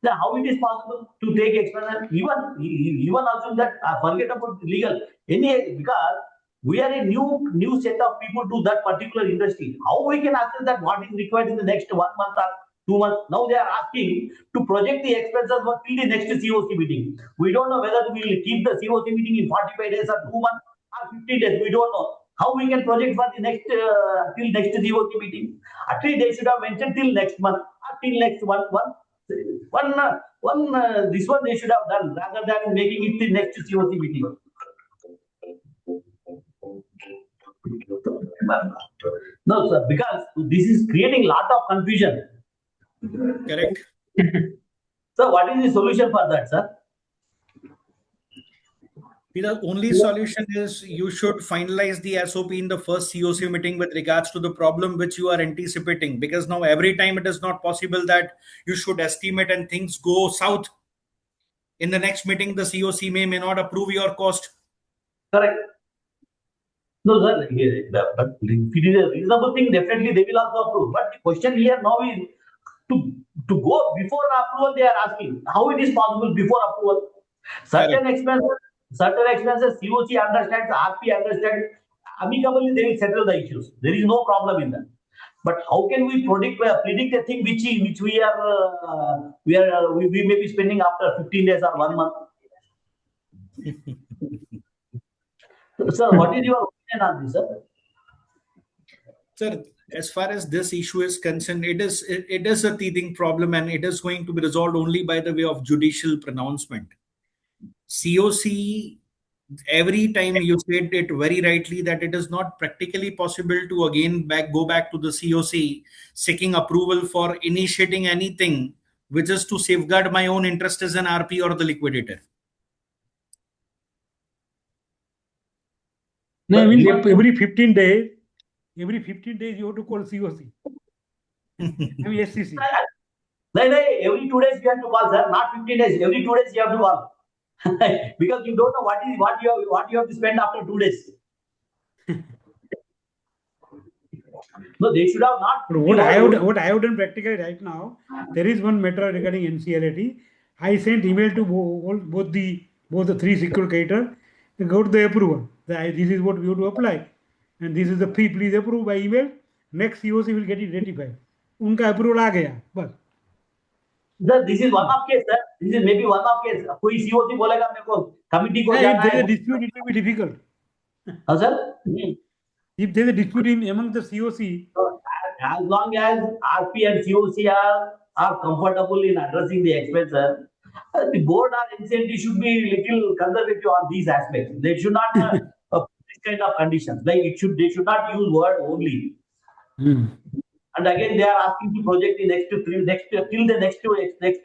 Then how it is possible to take expense? Even assume that forget about legal. Because we are a new set of people to that particular industry. How we can assess that what is required in the next 1 month or 2 months? Now they are asking to project the expenses for till the next COC meeting. We don't know whether we will keep the COC meeting in 45 days or 2 months or 50 days. We don't know. How we can project for the next till next COC meeting? At least they should have mentioned till next month or till next this one they should have done rather than making it the next COC meeting. No, sir, because this is creating lot of confusion. Correct. So, what is the solution for that, sir? The only solution is you should finalize the SOP in the first COC meeting with regards to the problem which you are anticipating. Because now every time it is not possible that you should estimate and things go south. In the next meeting, the COC may not approve your cost. Correct. No, sir, but if it is a reasonable thing, definitely they will also approve. But the question here now is to go before approval, they are asking how it is possible before approval. Certain expenses, COC understands, RP understands, amicably they will settle the issues. There is no problem in that. But how can we predict a thing which we may be spending after 15 days or 1 month? Sir, what is your opinion on this, sir? Sir, as far as this issue is concerned, it is a teething problem and it is going to be resolved only by the way of judicial pronouncement. COC, every time you said it very rightly that it is not practically possible to again go back to the COC seeking approval for initiating anything which is to safeguard my own interest as an RP or the liquidator. No, I mean every 15 days you have to call COC. I mean SCC. Every 2 days you have to call, sir. Not 15 days. Every 2 days you have to call. Because you don't know what you have to spend after 2 days. No, they should have not. But what I have done practically right now, there is one matter regarding NCLAT. I sent email to both the three secure creators. They got the approval. This is what we have to apply, and this is the fee. Please approve by email. Next COC will get it ratified. उनका approval आ गया बस. Sir, this is one of case, sir. This is maybe one of case. कोई COC बोलेगा मेरे को committee को जाना If there है. is a dispute, it will be difficult. हाँ, sir. If there is a dispute among the COC, As long as RP and COC are comfortable in addressing the expenses, the board or NCLT should be little conservative on these aspects. They should not put this kind of conditions. Like they should not use word only. And again, they are asking to project the till the next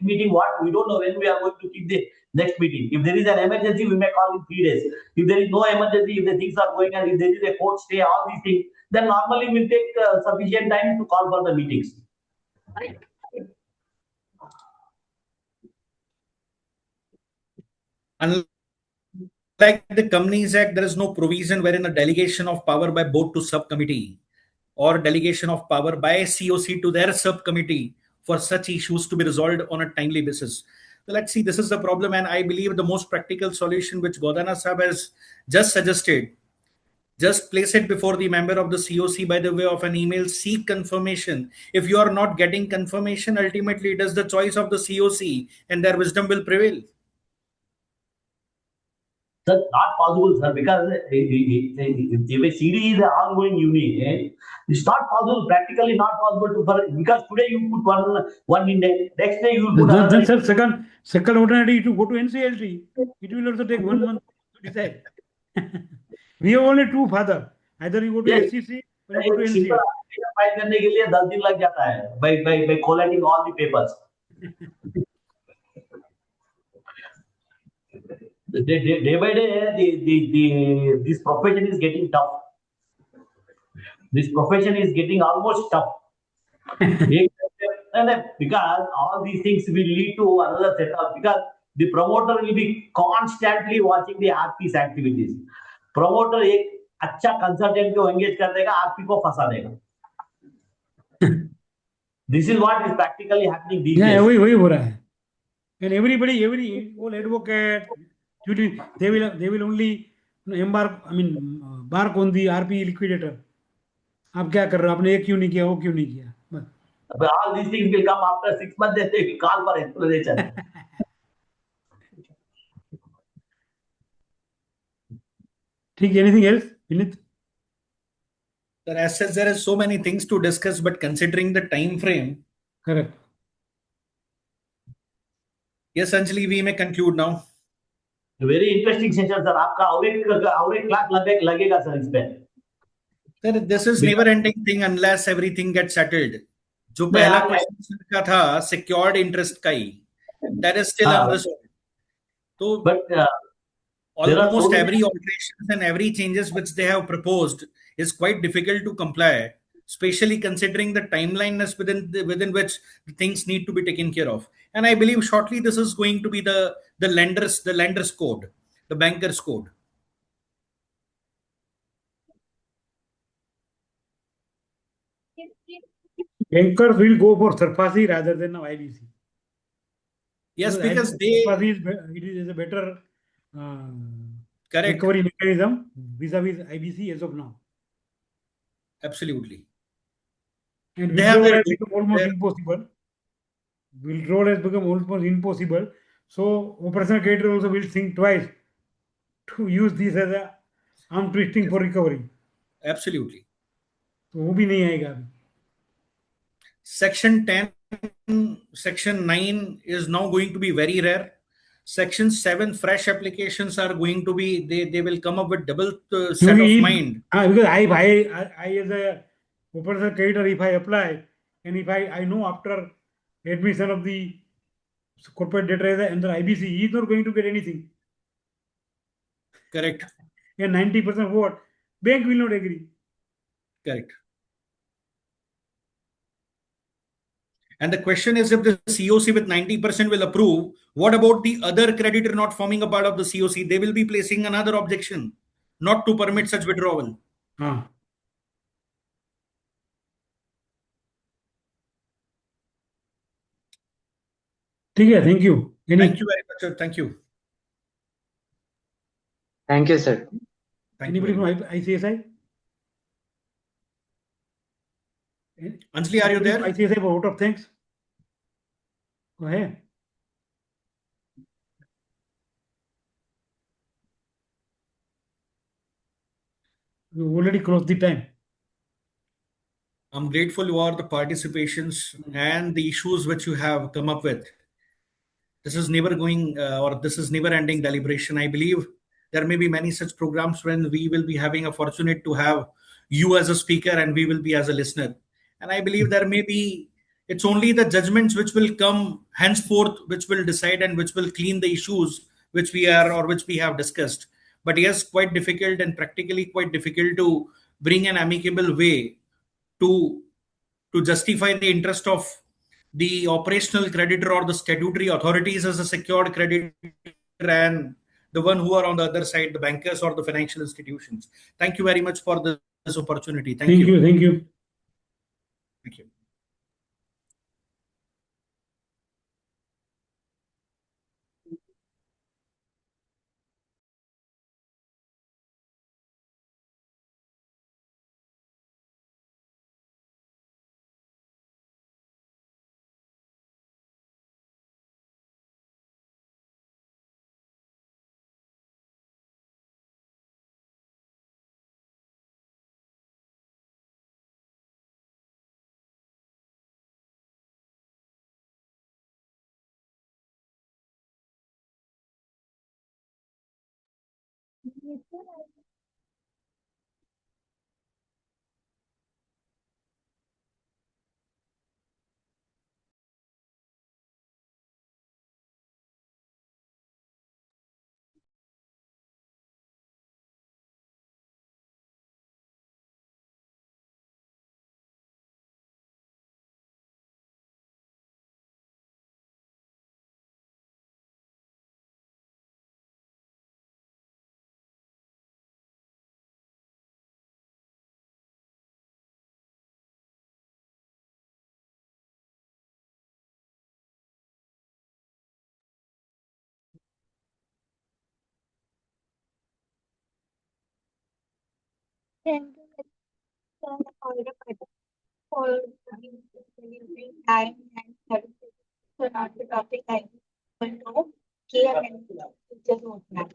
meeting. What we don't know when we are going to keep the next meeting. If there is an emergency, we may call in 3 days. If there is no emergency, if the things are going and if there is a court stay, all these things, then normally we'll take sufficient time to call for the meetings. Unlike the Companies Act, there is no provision wherein a delegation of power by board to subcommittee or delegation of power by COC to their subcommittee for such issues to be resolved on a timely basis. So let's see, this is the problem, and I believe the most practical solution which Godana Sahab has just suggested, just place it before the member of the COC by the way of an email, seek confirmation. If you are not getting confirmation, ultimately it is the choice of the COC and their wisdom will prevail. That's not possible, sir, because if a CD is an ongoing unit, it's not possible, practically not possible because today you put one index, next day you will put another. Then sir, second alternative to go to NCLT. It will also take 1 month to decide. We have only two father. Either you go to Yes. SCC or you go to NCLT. File करने के लिए 10 दिन लग जाता है by collating all the papers. Day by day, this profession is getting tough. This profession is getting almost tough. Because all these things will lead to another setup. Because the promoter will be constantly watching the RP's activities. Promoter एक अच्छा consultant को engage कर देगा, RP को फंसा देगा. This is what is practically happening these days. वही हो रहा है. And everybody, all advocate, they will only bark on the RP liquidator. आप क्या कर रहे हो? आपने ये क्यों नहीं किया, वो क्यों नहीं किया? बस. But all these things will come after 6 months. They will call for explanation. Anything else, Vinit? Sir, as such, there is so many things to discuss, but considering the time frame, Correct. yes, Anjali, we may conclude now. Very interesting session, sir. आपका और एक class लगेगा sir इस पे. Sir, this is never ending thing unless everything gets settled. जो पहला question का था secured interest का ही, that is still unresolved. So, but almost every alterations and every changes which they have proposed is quite difficult to comply, especially considering the timeliness within which things need to be taken care of. And I believe shortly this is going to be the lender's code, the banker's code. Bankers will go for SARFAESI rather than IBC. Yes, because it is a better recovery mechanism vis-a-vis IBC as of now. Absolutely. And withdrawal has become almost impossible. Withdrawal has become almost impossible. So operational creditor also will think twice to use this as a arm twisting for recovery. Absolutely. तो वो भी नहीं आएगा अभी. Section 10, Section 9 is now going to be very rare. Section 7, fresh applications are going to be, they will come up with double set of mind. Because I as a operational creditor, if I apply, and if I know after admission of the corporate debtor under IBC, he is not going to get anything. Correct. And 90% what? Bank will not agree. Correct. And the question is, if the COC with 90% will approve, what about the other creditor not forming a part of the COC? They will be placing another objection not to permit such withdrawal. Thank you. Thank you very much, sir. Thank you. Thank you, sir. Anybody from ICSI? Anjali, are you there? ICSI for vote of thanks. Go ahead. We already closed the time. I'm grateful for the participations and the issues which you have come up with. This is never going this is never ending deliberation. I believe there may be many such programs when we will be having a fortunate to have you as a speaker and we will be as a listener. And I believe there may be, it's only the judgments which will come henceforth which will decide and which will clean the issues which we have discussed. But yes, quite difficult and practically quite difficult to bring an amicable way to justify the interest of the operational creditor or the statutory authorities as a secured creditor and the one who are on the other side, the bankers or the financial institutions. Thank you very much for this opportunity. Thank you. Thank you. Thank you. Thank you for the for delivering time and services for our topic. I will know care and future roadmap.